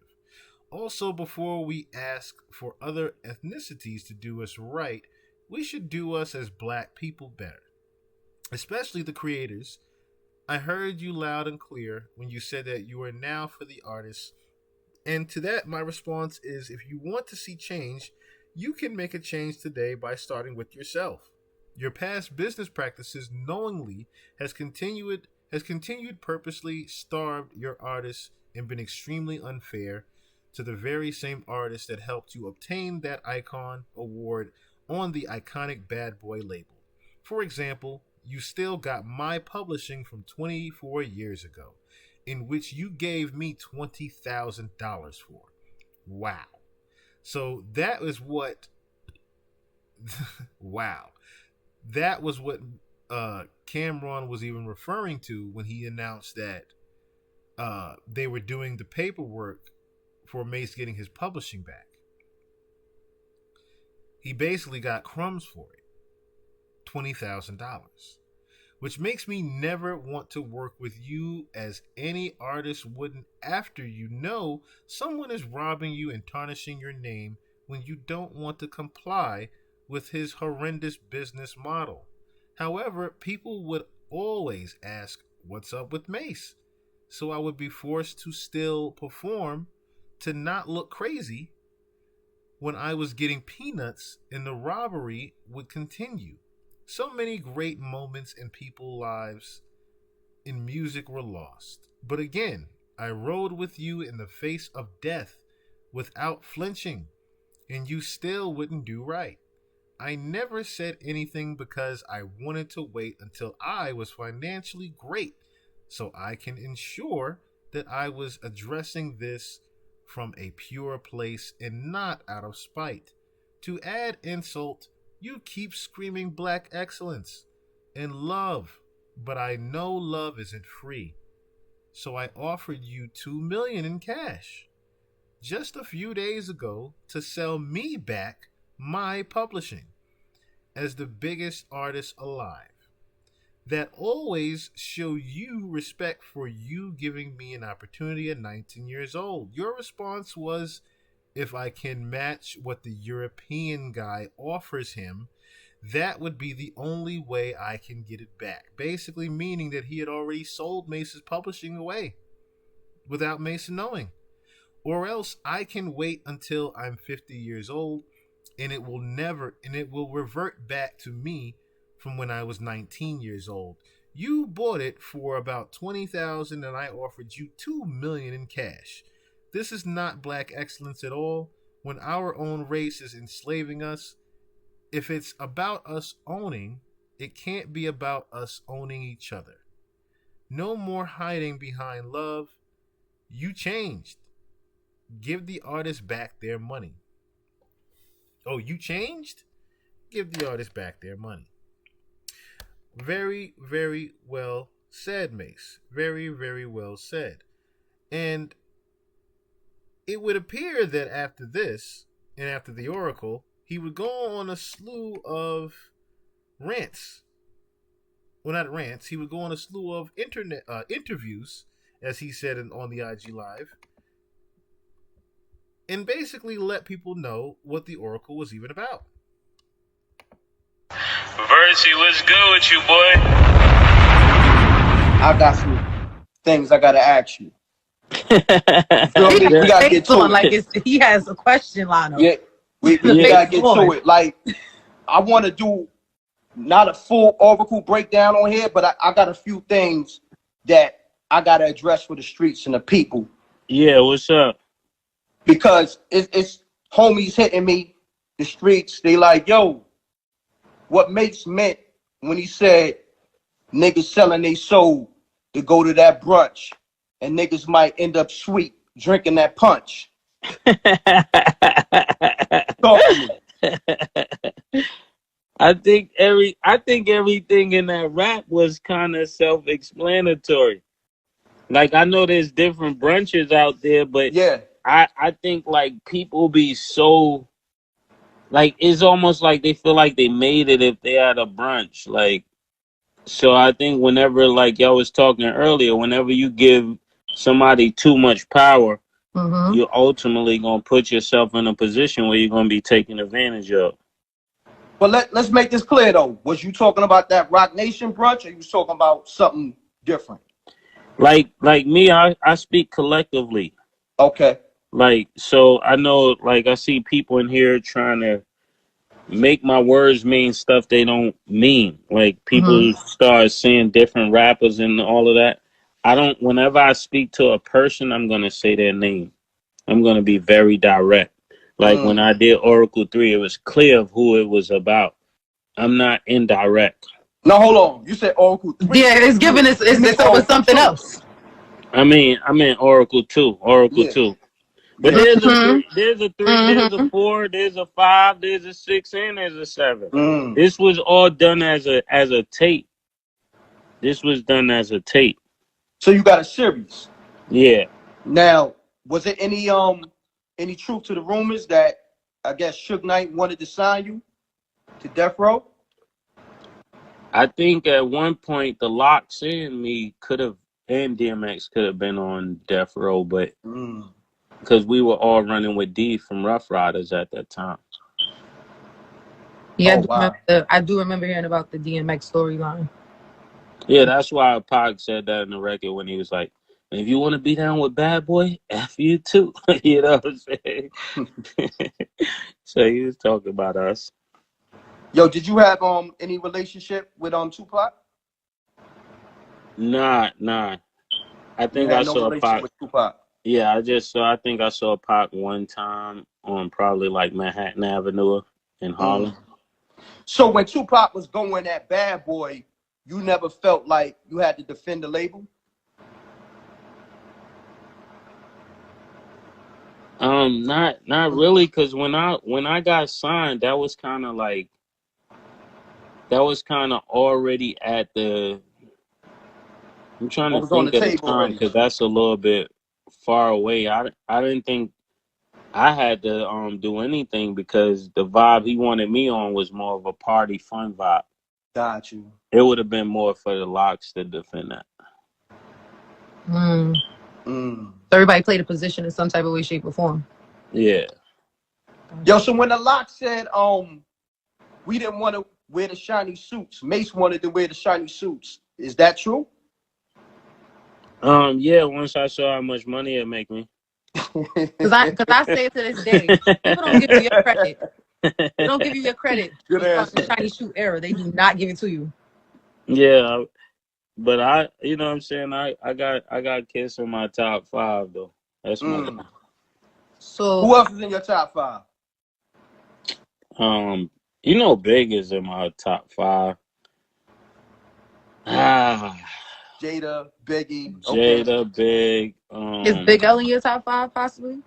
Also, before we ask for other ethnicities to do us right, we should do us as black people better, especially the creators. I heard you loud and clear when you said that you are now for the artists. And to that, my response is, if you want to see change, you can make a change today by starting with yourself. Your past business practices knowingly has continued purposely starved your artists and been extremely unfair to the very same artists that helped you obtain that icon award on the iconic Bad Boy label. For example, you still got my publishing from 24 years ago, in which you gave me $20,000 for. Wow. So that is what wow. That was what Cameron was even referring to when he announced that they were doing the paperwork for Mace getting his publishing back. He basically got crumbs for it. $20,000. Which makes me never want to work with you as any artist wouldn't, after you know someone is robbing you and tarnishing your name when you don't want to comply with his horrendous business model. However, people would always ask, what's up with Mace? So I would be forced to still perform to not look crazy when I was getting peanuts and the robbery would continue. So many great moments in people's lives in music were lost. But again, I rode with you in the face of death without flinching, and you still wouldn't do right. I never said anything because I wanted to wait until I was financially great so I can ensure that I was addressing this from a pure place and not out of spite. To add insult, you keep screaming black excellence and love, but I know love isn't free. So I offered you $2 million in cash just a few days ago to sell me back my publishing as the biggest artist alive. That always show you respect for you giving me an opportunity at 19 years old. Your response was, if I can match what the European guy offers him, that would be the only way I can get it back. Basically meaning that he had already sold Mace's publishing away without Mace knowing. Or else I can wait until I'm 50 years old and it will revert back to me from when I was 19 years old. You bought it for about $20,000 and I offered you $2 million in cash. This is not black excellence at all. When our own race is enslaving us, if it's about us owning, it can't be about us owning each other. No more hiding behind love. You changed. Give the artists back their money. Oh, you changed? Give the artists back their money. Very, very well said, Mace. Very, very well said. And it would appear that after this, and after the Oracle, he would go on a slew of rants. Well, not rants. He would go on a slew of interviews, as he said on the IG Live, and basically let people know what the Oracle was even about. Versi, what's good with you, boy? I got some things I gotta ask you. You feel me? We gotta get to it. Like he has a question line up. Yeah, we gotta get to it. Like, I want to do not a full Oracle breakdown on here, but I got a few things that I gotta address for the streets and the people. Yeah, what's up? Because it's homies hitting me, the streets. They like, yo, what Mace meant when he said niggas selling their soul to go to that brunch, and niggas might end up sweet drinking that punch. Talk to me. I think everything in that rap was kind of self-explanatory. Like, I know there's different brunches out there, but yeah, I think like people be so like, it's almost like they feel like they made it if they had a brunch. Like, so I think whenever, like y'all was talking earlier, whenever you give somebody too much power, you're ultimately gonna put yourself in a position where you're gonna be taken advantage of. But let's make this clear though. Was you talking about that Rock Nation brunch, or you was talking about something different? Like me, I speak collectively. Okay. Like, so I know, like, I see people in here trying to make my words mean stuff they don't mean. Like, people start seeing different rappers and all of that. Whenever I speak to a person, I'm going to say their name. I'm going to be very direct. Like, when I did Oracle 3, it was clear of who it was about. I'm not indirect. No, hold on. You said Oracle 3. Yeah, it's giving us, it's over something else. I mean Oracle 2. Oracle 2. But there's a 3, there's a 3, there's a 4, there's a 5, there's a 6, and there's a 7. This was all done as a tape. This was done as a tape. So you got a series. Yeah. Now, was there any truth to the rumors that I guess Suge Knight wanted to sign you to Death Row? I think at one point the Locks and me and DMX could have been on Death Row, but because we were all running with D from Rough Riders at that time. Yeah, I do remember hearing about the DMX storyline. Yeah, that's why Pac said that in the record when he was like, if you want to be down with Bad Boy, F you too. You know what I'm saying? So he was talking about us. Yo, did you have any relationship with Tupac? Nah. I think I saw Pac with Tupac. Yeah, I think I saw Pac one time on probably like Manhattan Avenue in Harlem. So when Tupac was going at Bad Boy, you never felt like you had to defend the label? Not really, because when I got signed, that was kind of already at the. I'm trying to think at the time because that's a little bit far away. I didn't think I had to do anything because the vibe he wanted me on was more of a party fun vibe. Got you. It would have been more for the Locks to defend that. So everybody played a position in some type of way, shape, or form. Yeah. Yo, so when the Locks said we didn't want to wear the shiny suits, Mace wanted to wear the shiny suits. Is that true? Yeah, once I saw how much money it make me. Because I say it to this day, people don't give you your credit. They don't give you your credit. Good answer. The shiny shoe era, they do not give it to you. Yeah, but you know what I'm saying, I got Kiss in my top 5 though. That's my guy. So who else is in your top 5? You know, Big is in my top 5. Jada, Biggie. Jada, Big. Is Big L in your top 5 possibly?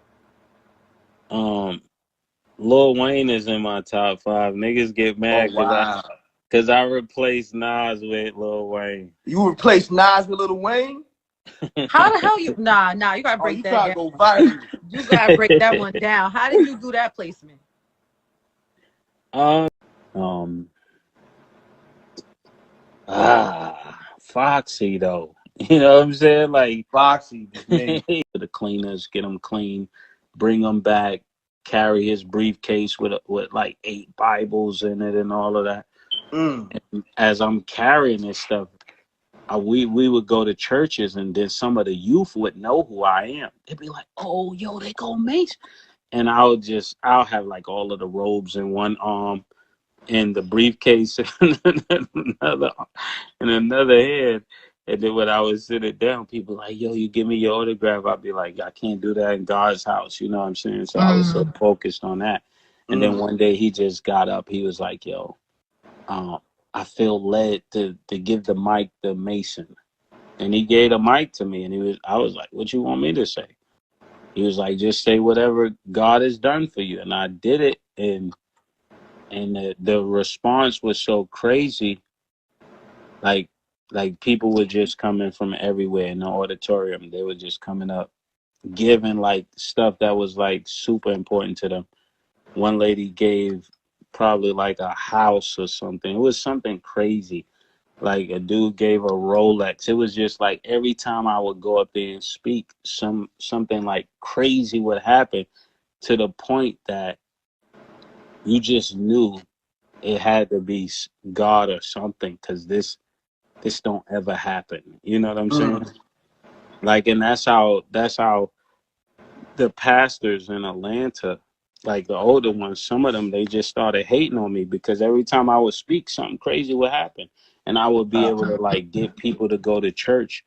Lil Wayne is in my top 5. Niggas get mad because I replaced Nas with Lil Wayne. You replaced Nas with Lil Wayne? How the hell you? Nah. You gotta break that down. You go viral. You gotta break that one down. How did you do that placement? Foxy though. You know what I'm saying? Like Foxy, the cleaners, get them clean, bring them back, carry his briefcase with like 8 Bibles in it and all of that. And as I'm carrying this stuff, we would go to churches and then some of the youth would know who I am. They'd be like, "Oh, yo, they go Mace," and I'll have like all of the robes in one arm and the briefcase in another hand. And then when I would sit it down, people like, "Yo, you give me your autograph." I'd be like, "I can't do that in God's house." You know what I'm saying? So I was so focused on that. And then one day he just got up. He was like, "Yo, I feel led to give the mic to Mason. And he gave the mic to me, and I was like, what you want me to say? He was like, just say whatever God has done for you. And I did it, and the response was so crazy. Like people were just coming from everywhere in the auditorium. They were just coming up, giving like stuff that was like super important to them. One lady gave probably like a house or something. It was something crazy. Like a dude gave a Rolex. It was just like every time I would go up there and speak, something like crazy would happen, to the point that you just knew it had to be God or something, because this don't ever happen. You know what I'm saying? Like, and that's how the pastors in Atlanta, like the older ones, some of them, they just started hating on me, because every time I would speak, something crazy would happen. And I would be able to like get people to go to church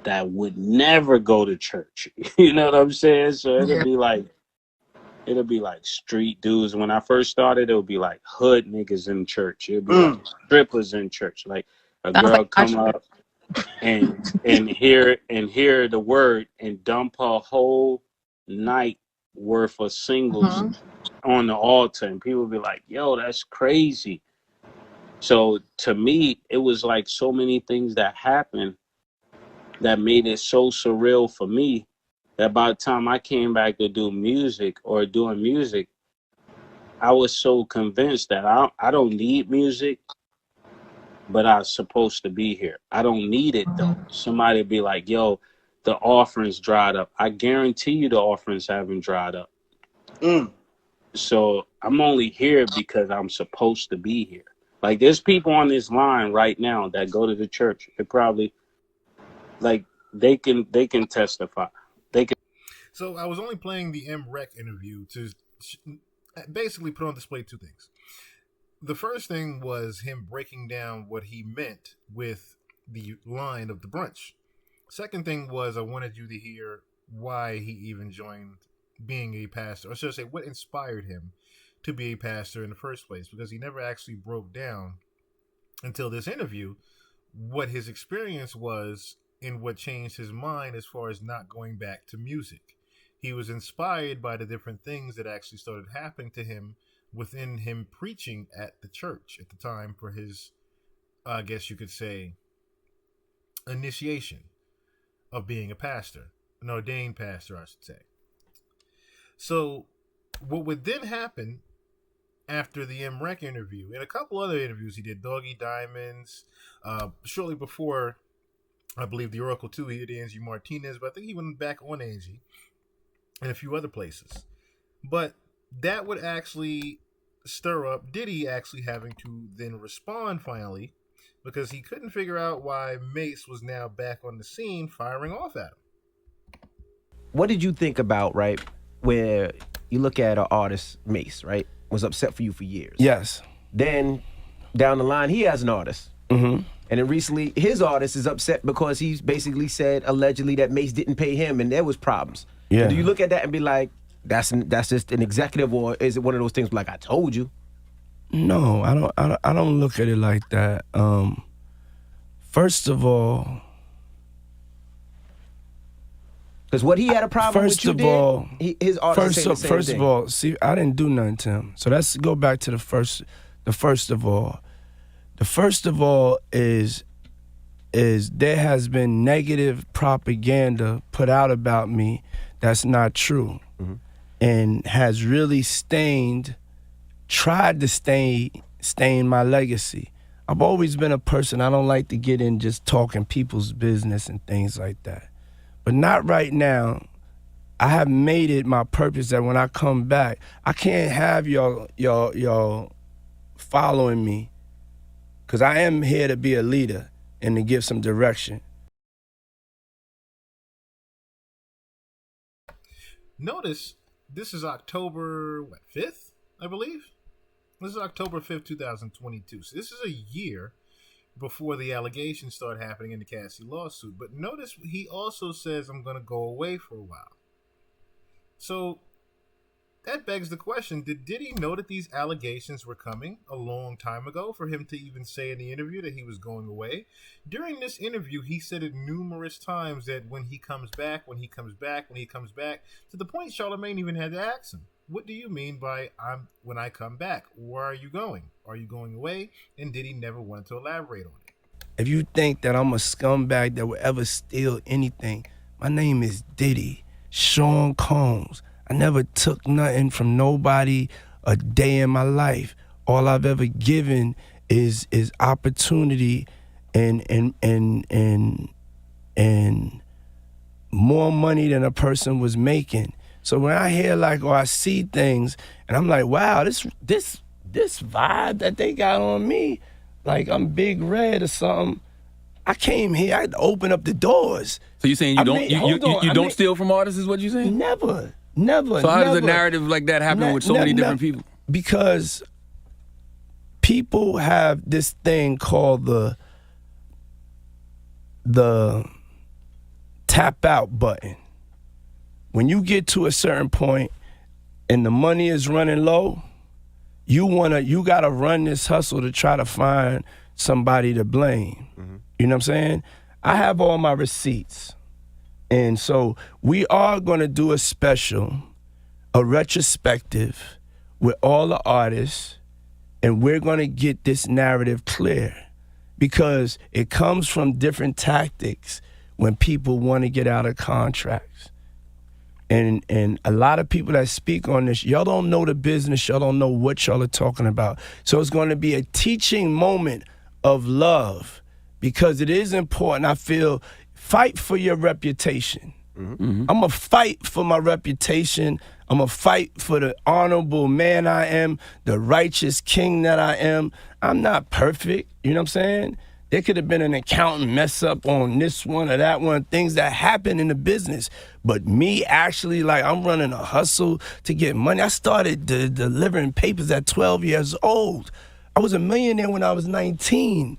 that would never go to church. You know what I'm saying? So it'll be like street dudes. When I first started, it would be like hood niggas in church. It would be like strippers in church. Like a girl come up and hear the word and dump her whole night worth of singles on the altar, and people would be like, yo, that's crazy. So to me, it was like so many things that happened that made it so surreal for me, that by the time I came back to do music or doing music, I was so convinced that I don't need music, but I was supposed to be here. I don't need it though. Somebody be like, yo, the offerings dried up. I guarantee you the offerings haven't dried up. So I'm only here because I'm supposed to be here. Like, there's people on this line right now that go to the church. They probably, like, they can testify. They can. So I was only playing the M.Rec interview to basically put on display two things. The first thing was him breaking down what he meant with the line of the brunch. Second thing was I wanted you to hear why he even joined being a pastor, or should I say, what inspired him to be a pastor in the first place, because he never actually broke down until this interview what his experience was and what changed his mind as far as not going back to music. He was inspired by the different things that actually started happening to him within him preaching at the church at the time for his, I guess you could say, initiation of being a pastor, an ordained pastor, I should say. So, what would then happen after the M.Rec interview and a couple other interviews he did, Doggy Diamonds, shortly before, I believe, the Oracle 2, he did Angie Martinez, but I think he went back on Angie and a few other places. But that would actually stir up Diddy actually having to then respond finally, because he couldn't figure out why Mace was now back on the scene firing off at him. What did you think about, right, where you look at an artist, Mace, right, was upset for you for years? Yes. Then down the line, he has an artist. Mm-hmm. And then recently, his artist is upset because he's basically said, allegedly, that Mace didn't pay him and there was problems. Yeah. And do you look at that and be like, that's just an executive, or is it one of those things like, I told you? No, I don't look at it like that. First of all, because what he had a problem with you his artist saying the same first thing. of all, see, I didn't do nothing to him. So let's go back to the first of all. The first of all is there has been negative propaganda put out about me that's not true, and has really tried to stain my legacy. I've always been a person, I don't like to get in just talking people's business and things like that. But not right now. I have made it my purpose that when I come back, I can't have y'all following me, because I am here to be a leader and to give some direction. Notice this is October 5th, I believe. This is October 5th, 2022. So this is a year before the allegations start happening in the Cassie lawsuit. But notice he also says, I'm going to go away for a while. So that begs the question, did Diddy know that these allegations were coming a long time ago for him to even say in the interview that he was going away? During this interview, he said it numerous times that when he comes back, to the point Charlamagne even had to ask him, what do you mean by when I come back? Where are you going? Are you going away? And Diddy never wanted to elaborate on it. If you think that I'm a scumbag that will ever steal anything, my name is Diddy, Sean Combs. I never took nothing from nobody a day in my life. All I've ever given is opportunity and more money than a person was making. So when I hear or I see things and I'm like, wow, this vibe that they got on me, like I'm Big Red or something. I came here, I had to open up the doors. So you're saying you don't steal from artists is what you're saying? Never. So how does a narrative like that happen with so many different people? Because people have this thing called the tap out button. When you get to a certain point and the money is running low, you gotta run this hustle to try to find somebody to blame. Mm-hmm. You know what I'm saying? I have all my receipts. And so we are gonna do a special, a retrospective with all the artists, and we're gonna get this narrative clear because it comes from different tactics when people wanna get out of contracts. And a lot of people that speak on this, y'all don't know the business, y'all don't know what y'all are talking about. So it's gonna be a teaching moment of love because it is important, I feel, fight for your reputation. Mm-hmm. I'm gonna fight for my reputation. I'm gonna fight for the honorable man I am, the righteous king that I am. I'm not perfect, you know what I'm saying? There could have been an accountant mess up on this one or that one, things that happen in the business. But me actually, I'm running a hustle to get money. I started delivering papers at 12 years old. I was a millionaire when I was 19,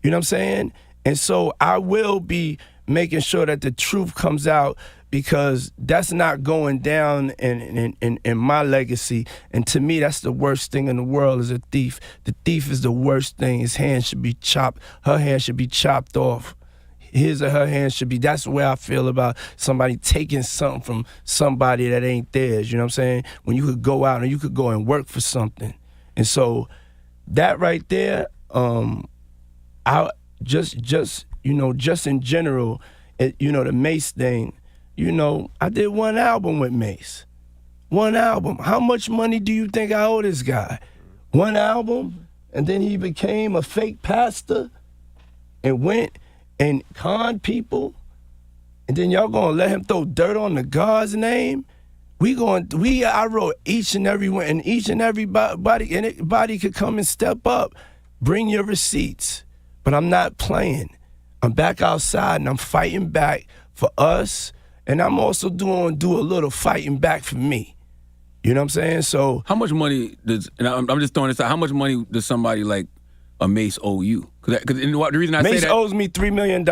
you know what I'm saying? And so I will be making sure that the truth comes out because that's not going down in my legacy. And to me, that's the worst thing in the world is a thief. The thief is the worst thing. His hand should be chopped. Her hand should be chopped off. His or her hand should be. That's the way I feel about somebody taking something from somebody that ain't theirs. You know what I'm saying? When you could go out and you could go and work for something. And so that right there, I just in general, the Mace thing, I did one album with Mace. One album. How much money do you think I owe this guy? One album, and then he became a fake pastor and went and conned people, and then y'all gonna let him throw dirt on the God's name? I wrote each and every one, and each and everybody could come and step up. Bring your receipts. But I'm not playing. I'm back outside and I'm fighting back for us. And I'm also do a little fighting back for me. You know what I'm saying? So how much money and I'm just throwing this out, how much money does somebody like a the owe you? Because the reason I say that. Mace owes me $3 million.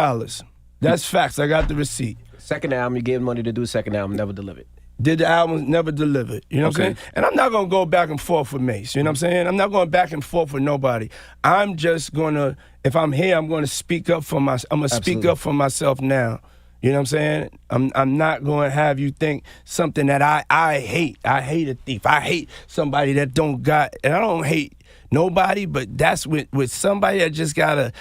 That's facts. I got the receipt. Second album, you gave money to do a second album, never delivered. Did the album, never delivered. You know what I'm saying? And I'm not going to go back and forth with Mace. You know what I'm saying? I'm not going back and forth with nobody. I'm just going to, if I'm here, I'm going to speak up for myself. I'm going to speak up for myself now. You know what I'm saying? I'm not going to have you think something that I hate. I hate a thief. I hate somebody that don't got, and I don't hate nobody, but that's with somebody that just got to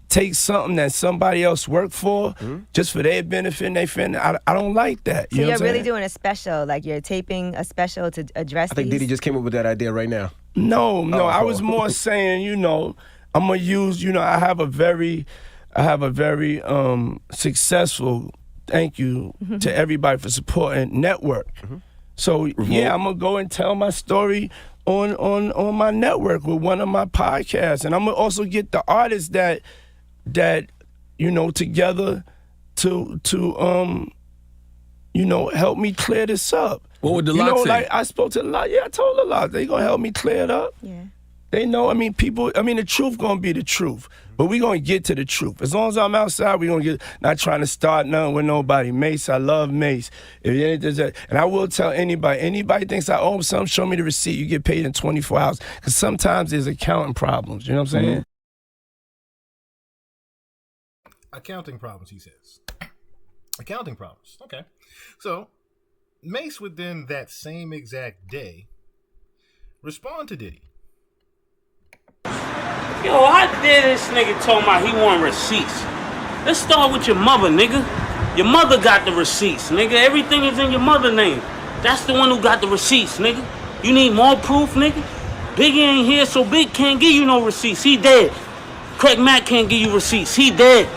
take something that somebody else worked for just for their benefit and they fin. I don't like that. So you're really doing a special, like you're taping a special to address I think Diddy just came up with that idea right now. No, I was more saying, I'm gonna use, I have a very successful, thank you to everybody for supporting network. So yeah, I'm gonna go and tell my story on my network with one of my podcasts, and I'm gonna also get the artists that together to help me clear this up. What would the lot say? I spoke to the lot. Yeah, I told the lot they gonna help me clear it up. Yeah. They know, I mean, people, I mean, the truth gonna be the truth. But we gonna get to the truth. As long as I'm outside, we gonna get, not trying to start nothing with nobody. Mace, I love Mace. And I will tell anybody thinks I owe him something, show me the receipt. You get paid in 24 hours. Because sometimes there's accounting problems, you know what I'm saying? Accounting problems, he says. Accounting problems. Okay. So, Mace would then, that same exact day, respond to Diddy. Yo, how dare this nigga talking about he want receipts? Let's start with your mother, nigga. Your mother got the receipts, nigga. Everything is in your mother's name. That's the one who got the receipts, nigga. You need more proof, nigga? Biggie ain't here, so Big can't give you no receipts. He dead. Craig Mack can't give you receipts. He dead.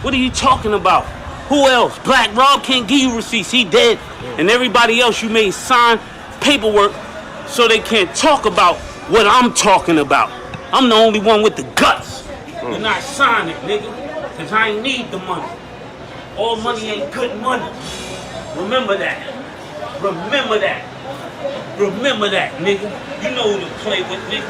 What are you talking about? Who else? Black Rob can't give you receipts. He dead. And everybody else you made sign paperwork so they can't talk about what I'm talking about. I'm the only one with the guts. You're not signing, nigga, because I ain't need the money. All money ain't good money. Remember that. Remember that. Remember that, nigga. You know who to play with, nigga.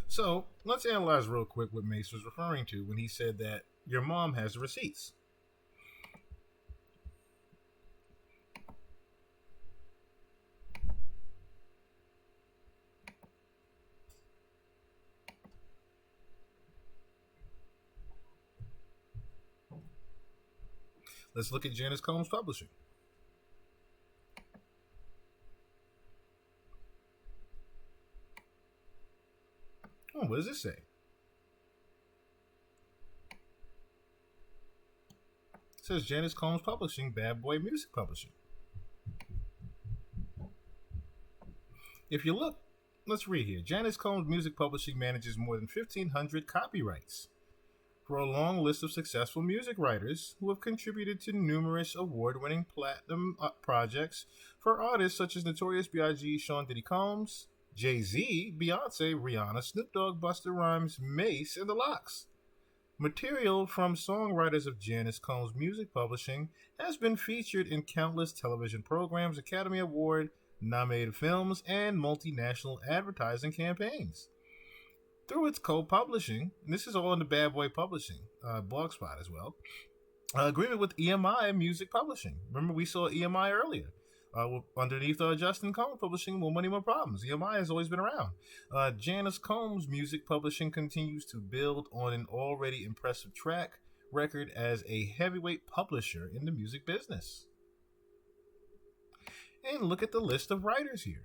So, let's analyze real quick what Mace was referring to when he said that your mom has the receipts. Let's look at Janice Combs Publishing. Oh, what does this say? It says Janice Combs Publishing, Bad Boy Music Publishing. If you look, let's read here. Janice Combs Music Publishing manages more than 1,500 copyrights for a long list of successful music writers who have contributed to numerous award-winning platinum projects for artists such as Notorious B.I.G., Sean Diddy Combs, Jay-Z, Beyonce, Rihanna, Snoop Dogg, Busta Rhymes, Mace, and the Lox. Material from songwriters of Janice Combs Music Publishing has been featured in countless television programs, Academy Award nominated films, and multinational advertising campaigns. Through its co-publishing, and this is all in the Bad Boy Publishing blogspot as well, agreement with EMI Music Publishing. Remember, we saw EMI earlier. Underneath Justin Combs Publishing, More Money, More Problems. EMI has always been around. Janice Combs Music Publishing continues to build on an already impressive track record as a heavyweight publisher in the music business. And look at the list of writers here.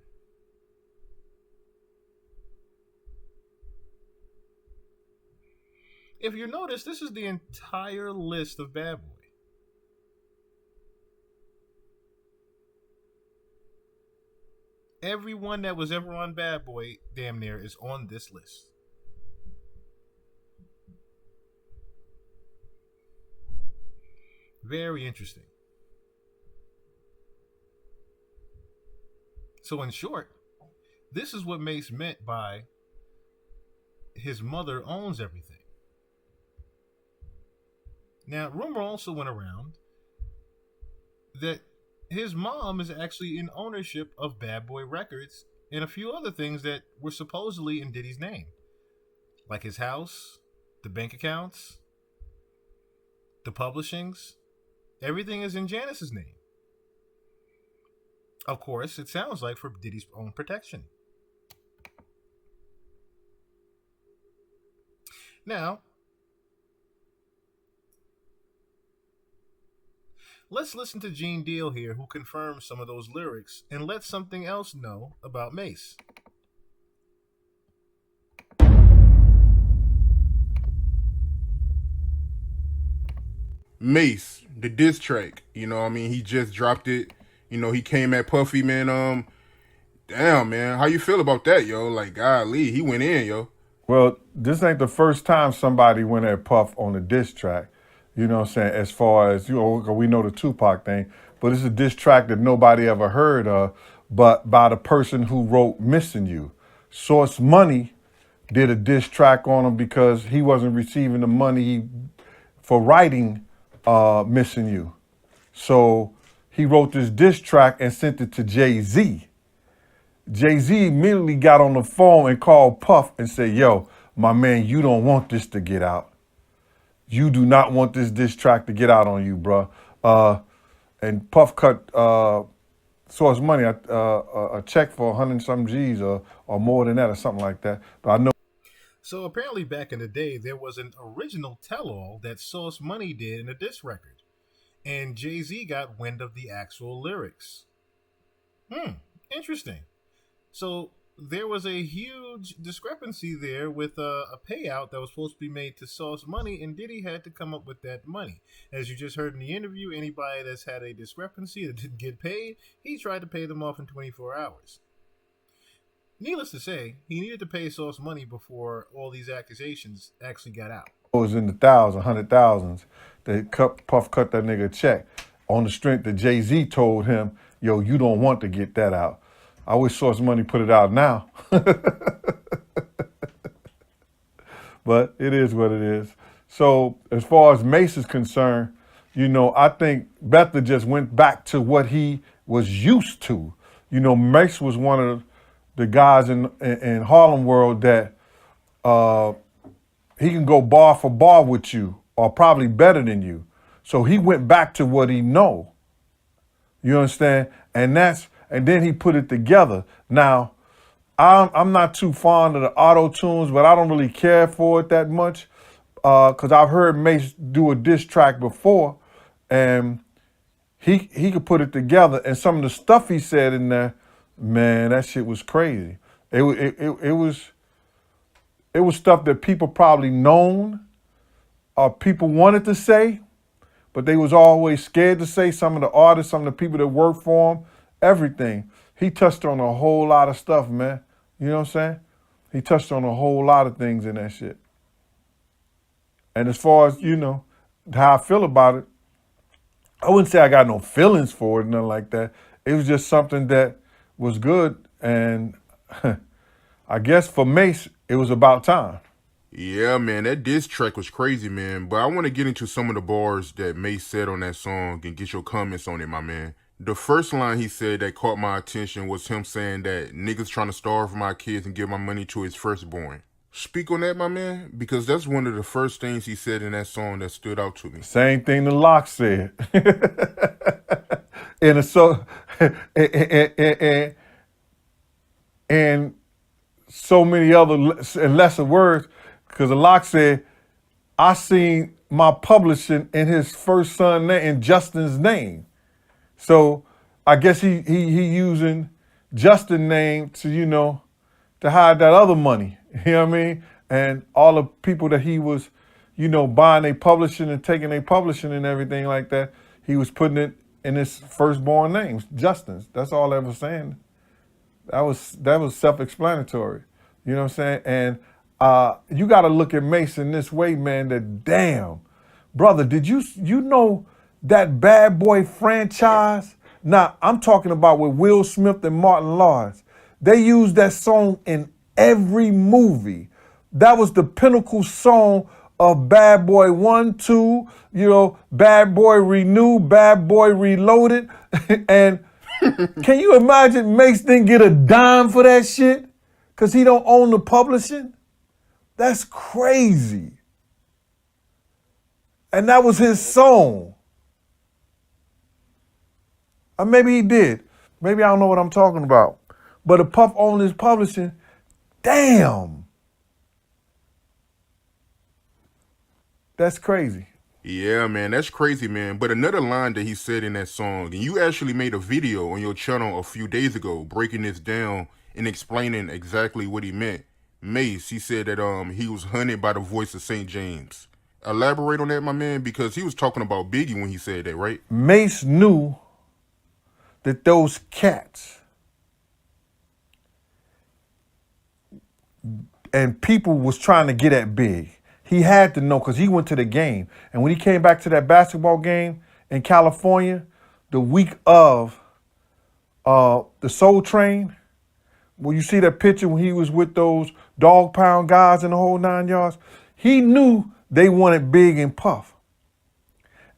If you notice, this is the entire list of Bad Boy. Everyone that was ever on Bad Boy, damn near, is on this list. Very interesting. So in short, this is what Mace meant by his mother owns everything. Now, rumor also went around that his mom is actually in ownership of Bad Boy Records and a few other things that were supposedly in Diddy's name. Like his house, the bank accounts, the publishings. Everything is in Janice's name. Of course, it sounds like for Diddy's own protection. Now, let's listen to Gene Deal here, who confirms some of those lyrics and lets something else know about Mace. Mace, the diss track, you know what I mean? He just dropped it. You know, he came at Puffy, man. Damn, man. How you feel about that, yo? Like, golly, he went in, yo. Well, this ain't the first time somebody went at Puff on a diss track. You know what I'm saying? As far as, you know, we know the Tupac thing, but it's a diss track that nobody ever heard of, but by the person who wrote Missing You. Source Money did a diss track on him because he wasn't receiving the money for writing Missing You. So he wrote this diss track and sent it to Jay-Z. Jay-Z immediately got on the phone and called Puff and said, yo, my man, you don't want this to get out. You do not want this diss track to get out on you, bro. And Puff cut Source Money a check for 100-something G's or more than that or something like that. But I know. So apparently back in the day, there was an original tell-all that Source Money did in a diss record. And Jay-Z got wind of the actual lyrics. Interesting. So there was a huge discrepancy there with a payout that was supposed to be made to Source Money, and Diddy had to come up with that money. As you just heard in the interview, anybody that's had a discrepancy that didn't get paid, he tried to pay them off in 24 hours. Needless to say, he needed to pay Source Money before all these accusations actually got out. It was in the thousands, 100,000s. Puff cut that nigga a check on the strength that Jay-Z told him, yo, you don't want to get that out. I wish Source Money put it out now. But it is what it is. So as far as Mace is concerned, you know, I think Betha just went back to what he was used to. You know, Mace was one of the guys in Harlem World that he can go bar for bar with you, or probably better than you. So he went back to what he know. You understand? And then he put it together. Now, I'm not too fond of the auto tunes, but I don't really care for it that much because I've heard Mace do a diss track before, and he could put it together. And some of the stuff he said in there, man, that shit was crazy. It was stuff that people probably known or people wanted to say, but they was always scared to say. Some of the artists, some of the people that work for him, everything. He touched on a whole lot of stuff, man. You know what I'm saying? He touched on a whole lot of things in that shit. And as far as, you know, how I feel about it, I wouldn't say I got no feelings for it, nothing like that. It was just something that was good. And I guess for Mace, it was about time. Yeah, man, that diss track was crazy, man. But I want to get into some of the bars that Mace said on that song and get your comments on it, my man. The first line he said that caught my attention was him saying that niggas trying to starve my kids and give my money to his firstborn. Speak on that, my man, because that's one of the first things he said in that song that stood out to me. Same thing the Lock said. and so many other lesser words, because the Lock said, I seen my publishing in his first son name, in Justin's name. So I guess he using Justin's name to, you know, to hide that other money. You know what I mean? And all the people that he was, you know, buying their publishing and taking their publishing and everything like that, he was putting it in his firstborn name, Justin's. That's all I was saying. That was self-explanatory. You know what I'm saying? And you got to look at Mace in this way, man, that damn, brother, did you know that Bad Boy franchise? Now, I'm talking about with Will Smith and Martin Lawrence. They used that song in every movie. That was the pinnacle song of Bad Boy 1, 2, you know, Bad Boy Renewed, Bad Boy Reloaded. And can you imagine Mace didn't get a dime for that shit? Because he don't own the publishing? That's crazy. And that was his song. Or maybe he did. Maybe I don't know what I'm talking about. But if Puff owned his publishing, damn. That's crazy. Yeah, man, that's crazy, man. But another line that he said in that song, and you actually made a video on your channel a few days ago breaking this down and explaining exactly what he meant. Mace, he said that he was hunted by the voice of St. James. Elaborate on that, my man, because he was talking about Biggie when he said that, right? Mace knew that those cats and people was trying to get at Big. He had to know because he went to the game. And when he came back to that basketball game in California, the week of the Soul Train, well, you see that picture when he was with those dog pound guys in the whole 9 yards? He knew they wanted Big and Puff.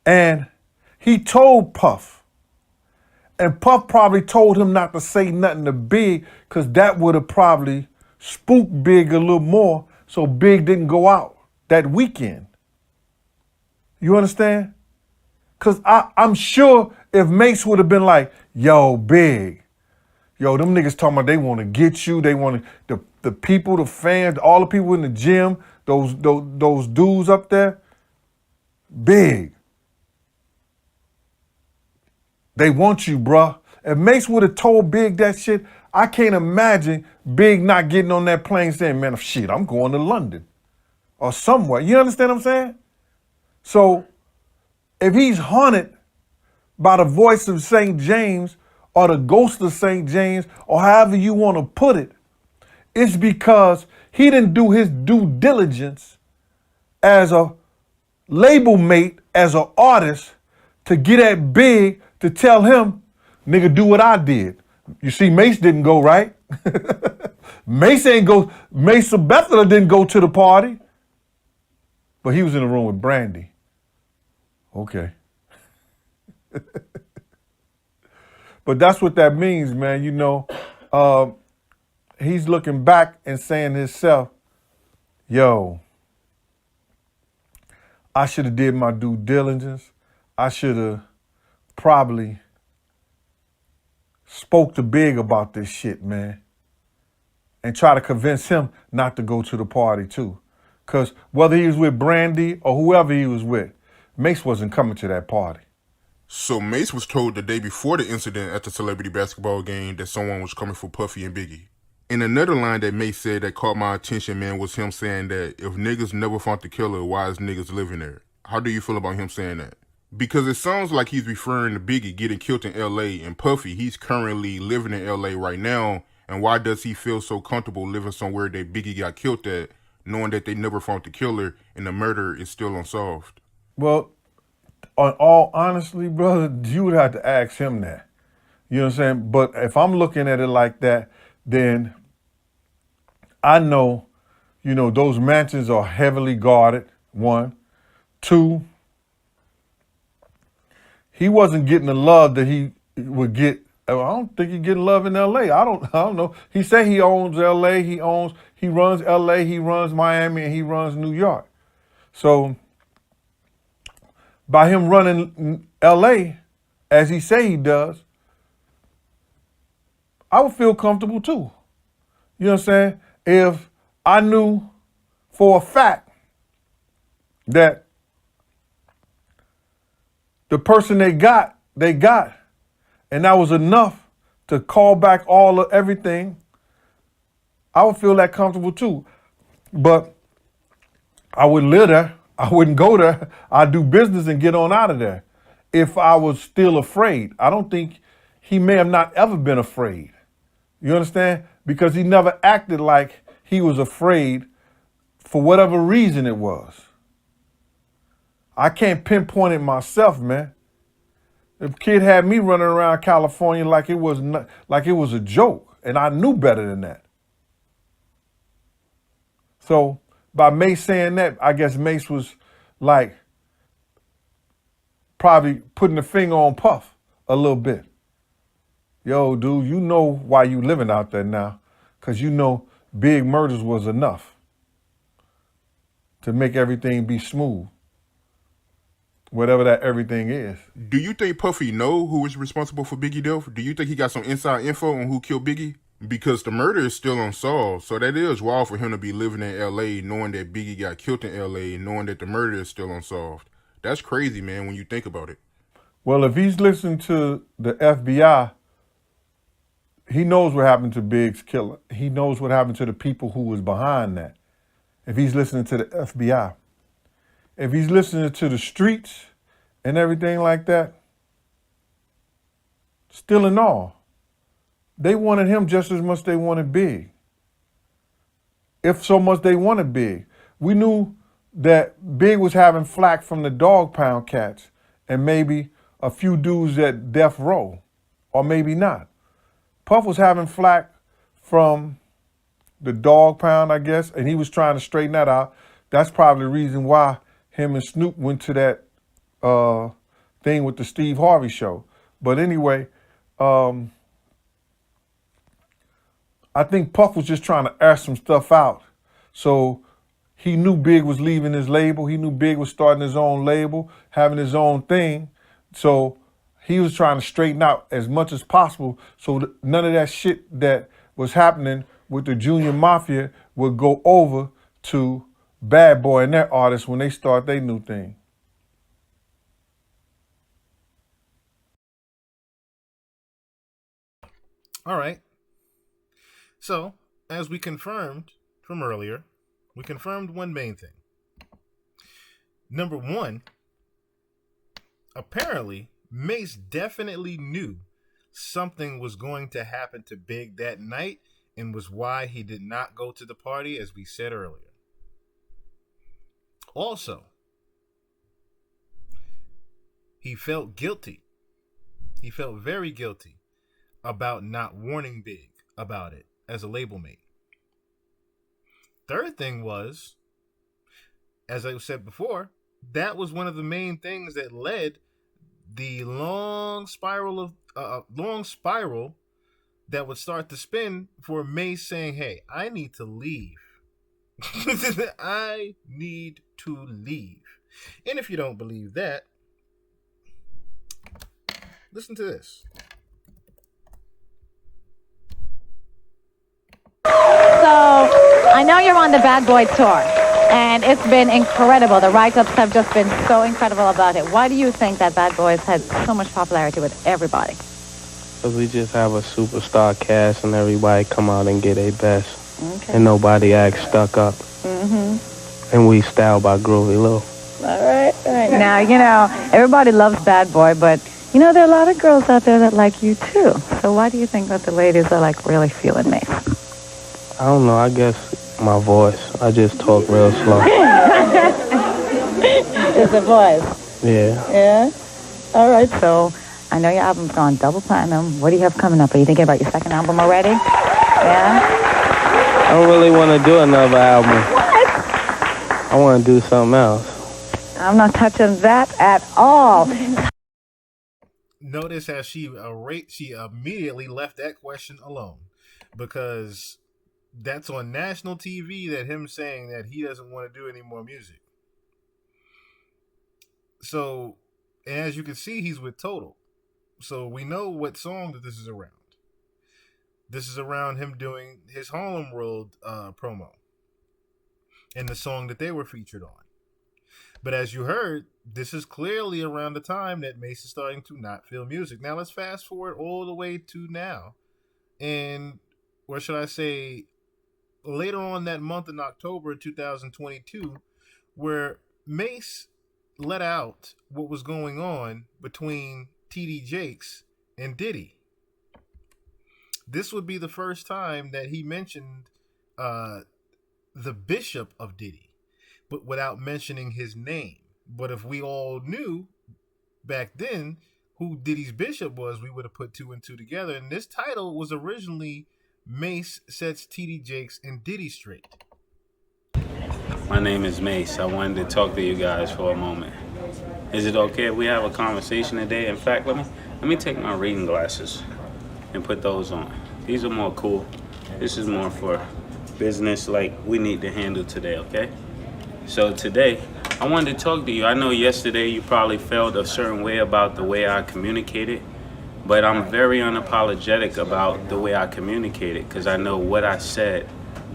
And he told Puff. And Puff probably told him not to say nothing to Big because that would have probably spooked Big a little more so Big didn't go out that weekend. You understand? Because I'm sure if Mace would have been like, yo, Big, yo, them niggas talking about they want to get you. They want to, the people, the fans, all the people in the gym, those dudes up there, Big. They want you, bruh. If Mace would have told Big that shit, I can't imagine Big not getting on that plane saying, man, shit, I'm going to London or somewhere. You understand what I'm saying? So if he's haunted by the voice of St. James or the ghost of St. James or however you want to put it, it's because he didn't do his due diligence as a label mate, as an artist, to get at Big to tell him, nigga, do what I did. You see, Mace didn't go, right? Mace ain't go, Mace or Bethel didn't go to the party. But he was in the room with Brandy. Okay. But that's what that means, man. You know, he's looking back and saying to himself, yo, I should have did my due diligence. I should have probably spoke to Big about this shit, man. And try to convince him not to go to the party too. Because whether he was with Brandy or whoever he was with, Mace wasn't coming to that party. So Mace was told the day before the incident at the celebrity basketball game that someone was coming for Puffy and Biggie. And another line that Mace said that caught my attention, man, was him saying that if niggas never found the killer, why is niggas living there? How do you feel about him saying that? Because it sounds like he's referring to Biggie getting killed in L.A. and Puffy, he's currently living in L.A. right now. And why does he feel so comfortable living somewhere that Biggie got killed at, knowing that they never found the killer and the murder is still unsolved? Well, on all honestly, brother, you would have to ask him that. You know what I'm saying? But if I'm looking at it like that, then I know, you know, those mansions are heavily guarded, one. Two, he wasn't getting the love that he would get. I don't think he getting love in L.A. I don't know. He said he owns L.A., he runs L.A., he runs Miami, and he runs New York. So by him running L.A., as he say he does, I would feel comfortable too. You know what I'm saying? If I knew for a fact that the person they got, and that was enough to call back all of everything, I would feel that comfortable too. But I wouldn't live there. I wouldn't go there. I'd do business and get on out of there if I was still afraid. I don't think he may have not ever been afraid. You understand? Because he never acted like he was afraid for whatever reason it was. I can't pinpoint it myself, man. The kid had me running around California like it was a joke, and I knew better than that. So by Mace saying that, I guess Mace was like probably putting the finger on Puff a little bit. Yo, dude, you know why you living out there now, because you know big murders was enough to make everything be smooth. Whatever that everything is. Do you think Puffy know who is responsible for Biggie death? Do you think he got some inside info on who killed Biggie? Because the murder is still unsolved, so that is wild for him to be living in L.A. knowing that Biggie got killed in L.A. knowing that the murder is still unsolved. That's crazy, man, when you think about it. Well, if he's listening to the FBI, he knows what happened to Big's killer. He knows what happened to the people who was behind that. If he's listening to the FBI. If he's listening to the streets and everything like that, still in all, they wanted him just as much as they wanted Big. If so much they wanted Big. We knew that Big was having flack from the dog pound cats and maybe a few dudes at death row, or maybe not. Puff was having flack from the dog pound, I guess, and he was trying to straighten that out. That's probably the reason why him and Snoop went to that thing with the Steve Harvey show. But anyway, I think Puff was just trying to air some stuff out. So he knew Big was leaving his label. He knew Big was starting his own label, having his own thing. So he was trying to straighten out as much as possible so none of that shit that was happening with the Junior Mafia would go over to Bad Boy and their artists when they start their new thing. All right. So, as we confirmed from earlier, we confirmed one main thing. Number one, apparently, Mace definitely knew something was going to happen to Big that night and was why he did not go to the party, as we said earlier. Also, he felt guilty. He felt very guilty about not warning Big about it as a label mate. Third thing was, as I said before, that was one of the main things that led the long spiral that would start to spin for Mace saying, "Hey, I need to leave. I need to leave." And if you don't believe that, listen to this. So, I know you're on the Bad Boy tour, and it's been incredible. The write-ups have just been so incredible about it. Why do you think that Bad Boys had so much popularity with everybody? Because we just have a superstar cast and everybody come out and get their best. Okay. And nobody acts stuck up. Mm-hmm. And we style by Groovy Lou. All right. Now, you know, everybody loves Bad Boy, but, you know, there are a lot of girls out there that like you, too. So why do you think that the ladies are, like, really feeling Mace? I don't know. I guess my voice. I just talk real slow. It's the voice. Yeah. Yeah? All right, so I know your album's gone double platinum. What do you have coming up? Are you thinking about your second album already? Yeah? I don't really want to do another album. What? I want to do something else. I'm not touching that at all. Notice how she immediately left that question alone, because that's on national TV, that him saying that he doesn't want to do any more music. So, and as you can see, he's with Total. So we know what song that this is around. This is around him doing his Harlem World promo and the song that they were featured on. But as you heard, this is clearly around the time that Mace is starting to not feel music. Now let's fast forward all the way to now. And, or should I say, later on that month in October 2022, where Mace let out what was going on between T.D. Jakes and Diddy. This would be the first time that he mentioned the bishop of Diddy, but without mentioning his name. But if we all knew back then who Diddy's bishop was, we would have put two and two together. And this title was originally Mace Sets T.D. Jakes and Diddy Straight. My name is Mace. I wanted to talk to you guys for a moment. Is it okay if we have a conversation today? In fact, let me take my reading glasses and put those on. These are more cool. This is more for business like we need to handle today, okay? So today, I wanted to talk to you. I know yesterday you probably felt a certain way about the way I communicated, but I'm very unapologetic about the way I communicated because I know what I said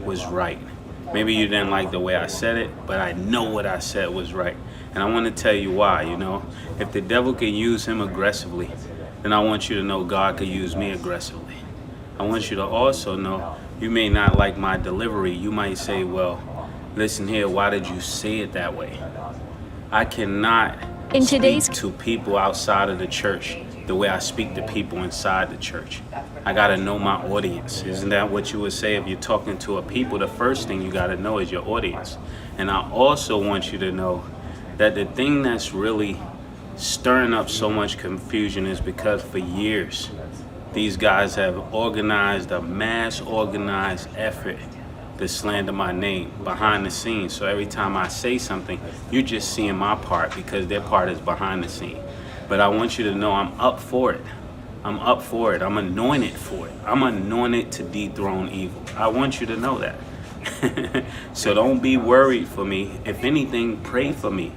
was right. Maybe you didn't like the way I said it, but I know what I said was right. And I want to tell you why, you know. If the devil can use him aggressively, then I want you to know God could use me aggressively. I want you to also know you may not like my delivery. You might say, well, listen here, why did you say it that way? I cannot speak to people outside of the church the way I speak to people inside the church. I gotta know my audience. Isn't that what you would say if you're talking to a people? The first thing you gotta know is your audience. And I also want you to know that the thing that's really stirring up so much confusion is because for years, these guys have organized a mass organized effort to slander my name behind the scenes. So every time I say something, you're just seeing my part because their part is behind the scene. But I want you to know I'm up for it. I'm up for it. I'm anointed for it. I'm anointed to dethrone evil. I want you to know that. So don't be worried for me. If anything, pray for me.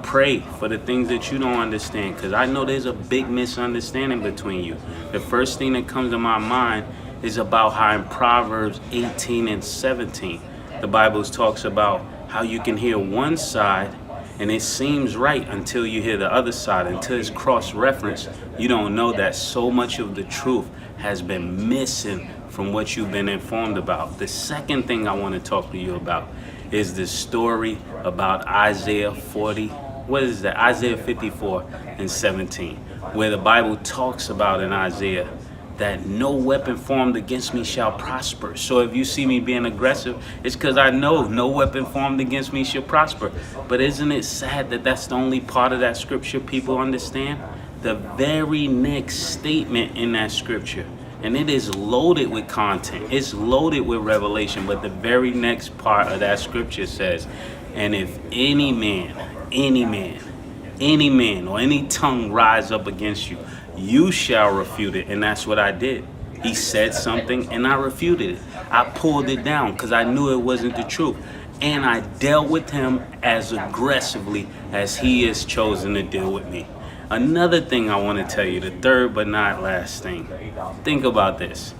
Pray for the things that you don't understand, because I know there's a big misunderstanding between you. The first thing that comes to my mind is about how in Proverbs 18 and 17, the Bible talks about how you can hear one side and it seems right until you hear the other side. Until it's cross-referenced, you don't know that so much of the truth has been missing from what you've been informed about. The second thing I want to talk to you about is the story about Isaiah 40. What is that? Isaiah 54 and 17, where the Bible talks about in Isaiah that no weapon formed against me shall prosper. So if you see me being aggressive, it's because I know no weapon formed against me shall prosper. But isn't it sad that that's the only part of that scripture people understand? The very next statement in that scripture, and it is loaded with content, it's loaded with revelation, but the very next part of that scripture says, and if any man, or any tongue rise up against you, you shall refute it. And that's what I did. He said something and I refuted it. I pulled it down because I knew it wasn't the truth. And I dealt with him as aggressively as he has chosen to deal with me. Another thing I want to tell you, the third but not last thing. Think about this.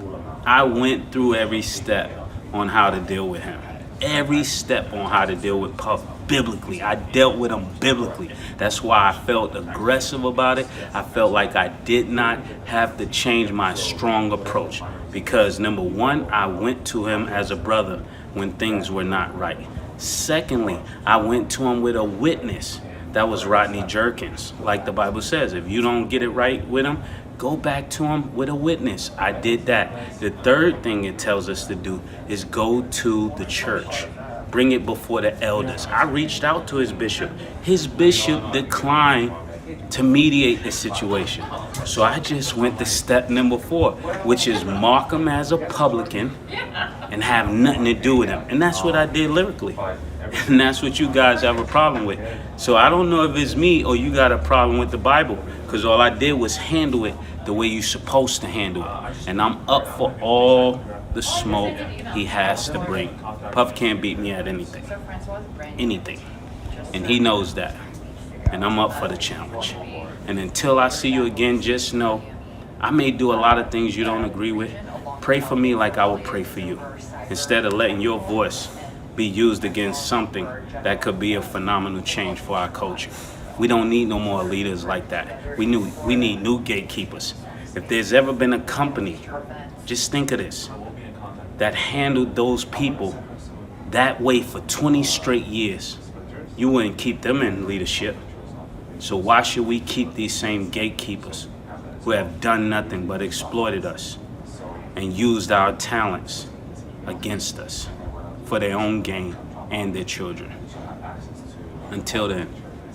I went through every step on how to deal with him. Every step on how to deal with Puff biblically. I dealt with him biblically. That's why I felt aggressive about it. I felt like I did not have to change my strong approach. Because number one, I went to him as a brother when things were not right. Secondly, I went to him with a witness. That was Rodney Jerkins. Like the Bible says, if you don't get it right with him, go back to him with a witness. I did that. The third thing it tells us to do is go to the church. Bring it before the elders. I reached out to his bishop. His bishop declined to mediate the situation. So I just went to step number 4, which is mark him as a publican and have nothing to do with him. And that's what I did lyrically. And that's what you guys have a problem with. So I don't know if it's me or you got a problem with the Bible, because all I did was handle it the way you're supposed to handle it. And I'm up for all the smoke he has to bring. Puff can't beat me at anything. Anything. And he knows that. And I'm up for the challenge. And until I see you again, just know I may do a lot of things you don't agree with. Pray for me like I would pray for you, instead of letting your voice be used against something that could be a phenomenal change for our culture. We don't need no more leaders like that. We need new gatekeepers. If there's ever been a company, just think of this, that handled those people that way for 20 straight years, you wouldn't keep them in leadership. So why should we keep these same gatekeepers who have done nothing but exploited us and used our talents against us for their own gain and their children? Until then,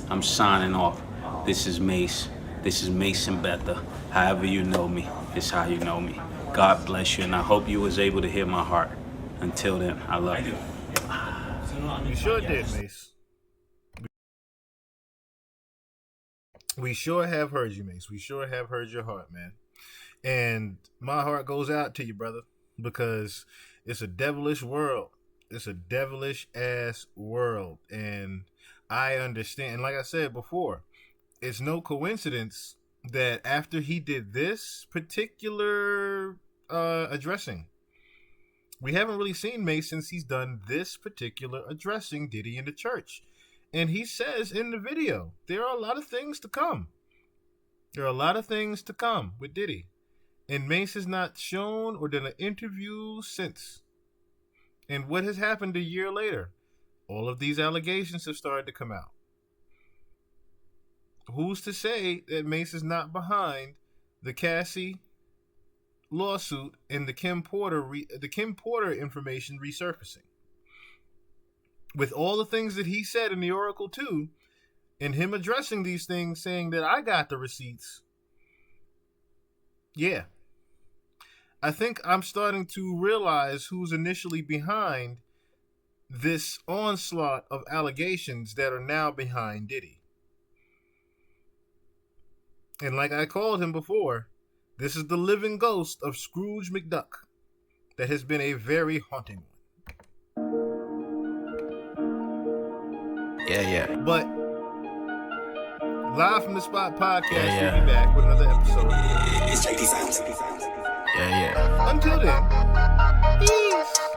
I'm signing off. This is Mace. This is Mace and Betha. However you know me, it's how you know me. God bless you, and I hope you was able to hear my heart. Until then, I love you. You sure did, Mace. We sure have heard you, Mace. We sure have heard your heart, man. And my heart goes out to you, brother, because it's a devilish world. It's a devilish ass world. And I understand. And like I said before, it's no coincidence that after he did this particular addressing, we haven't really seen Mace since he's done this particular addressing Diddy in the church. And he says in the video, there are a lot of things to come. There are a lot of things to come with Diddy. And Mace has not shown or done an interview since. And what has happened a year later? All of these allegations have started to come out. Who's to say that Mace is not behind the Cassie lawsuit and the Kim Porter information resurfacing? With all the things that he said in the Oracle too, and him addressing these things, saying that I got the receipts. Yeah. I think I'm starting to realize who's initially behind this onslaught of allegations that are now behind Diddy. And like I called him before, this is the living ghost of Scrooge McDuck that has been a very haunting one. Yeah. But Live from the Spot podcast will be back with another episode. Yeah. Until then, peace.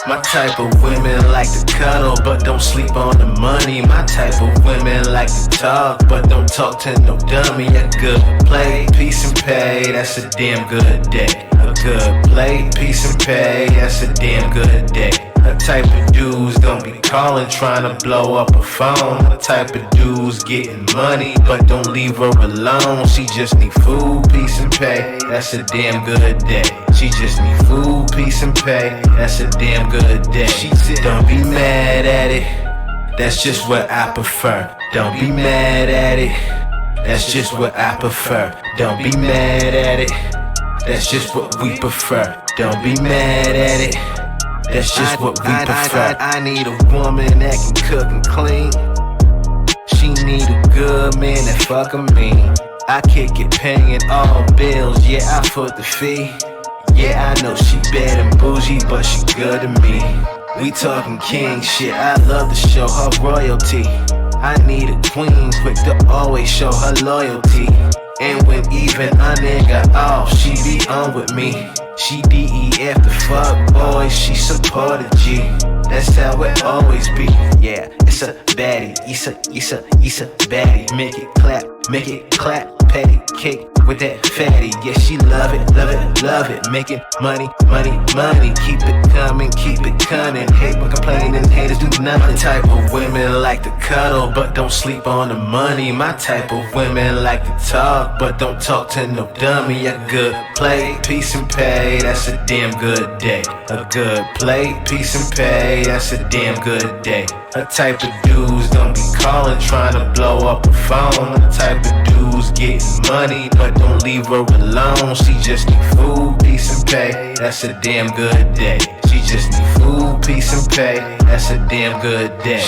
My type of women like to cuddle, but don't sleep on the money. My type of women like to talk, but don't talk to no dummy. A good play, peace and pay, that's a damn good day. A good play, peace and pay, that's a damn good day. The type of dudes don't be calling trying to blow up a phone. The type of dudes getting money but don't leave her alone. She just need food, peace and pay, that's a damn good day. She just need food, peace and pay, that's a damn good day. Don't be mad at it, that's just what I prefer. Don't be mad at it, that's just what I prefer. Don't be mad at it, that's just what we prefer. Don't be mad at it, that's just what we prefer. I need a woman that can cook and clean. She need a good man that fuckin' mean. I kick it paying all bills, yeah, I foot the fee. Yeah, I know she bad and bougie, but she good to me. We talking king shit, I love to show her royalty. I need a queen quick to always show her loyalty. And when even a nigga off, she be on with me. She DEF the fuck boy, she supported G. That's how it always be. Yeah, it's a baddie, it's a baddie. Make it clap, patty cake with that fatty. Yeah, she love it. Making money. Keep it coming, hate when complaining, haters do nothing. Type of women like to cuddle, but don't sleep on the money. My type of women like to talk, but don't talk to no dummy. A good play, peace and pay, that's a damn good day. A good play, peace and pay, that's a damn good day. A type of dudes don't be calling trying to blow up a phone. A type of dudes getting money but don't leave her alone. She just need food, peace and pay, that's a damn good day. She just need food, peace and pay, that's a damn good day.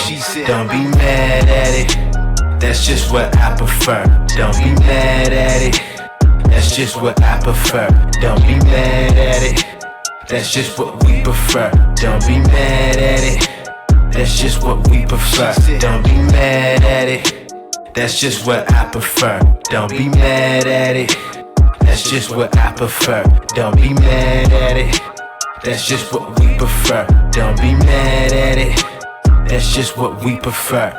Don't be mad at it, that's just what I prefer. Don't be mad at it, that's just what I prefer. Don't be mad at it, that's just what we prefer. Don't be mad at it, that's just what we prefer. Don't be mad at it, that's just what I prefer. Don't be mad at it, that's just what I prefer. Don't be mad at it, that's just what we prefer. Don't be mad at it, that's just what we prefer.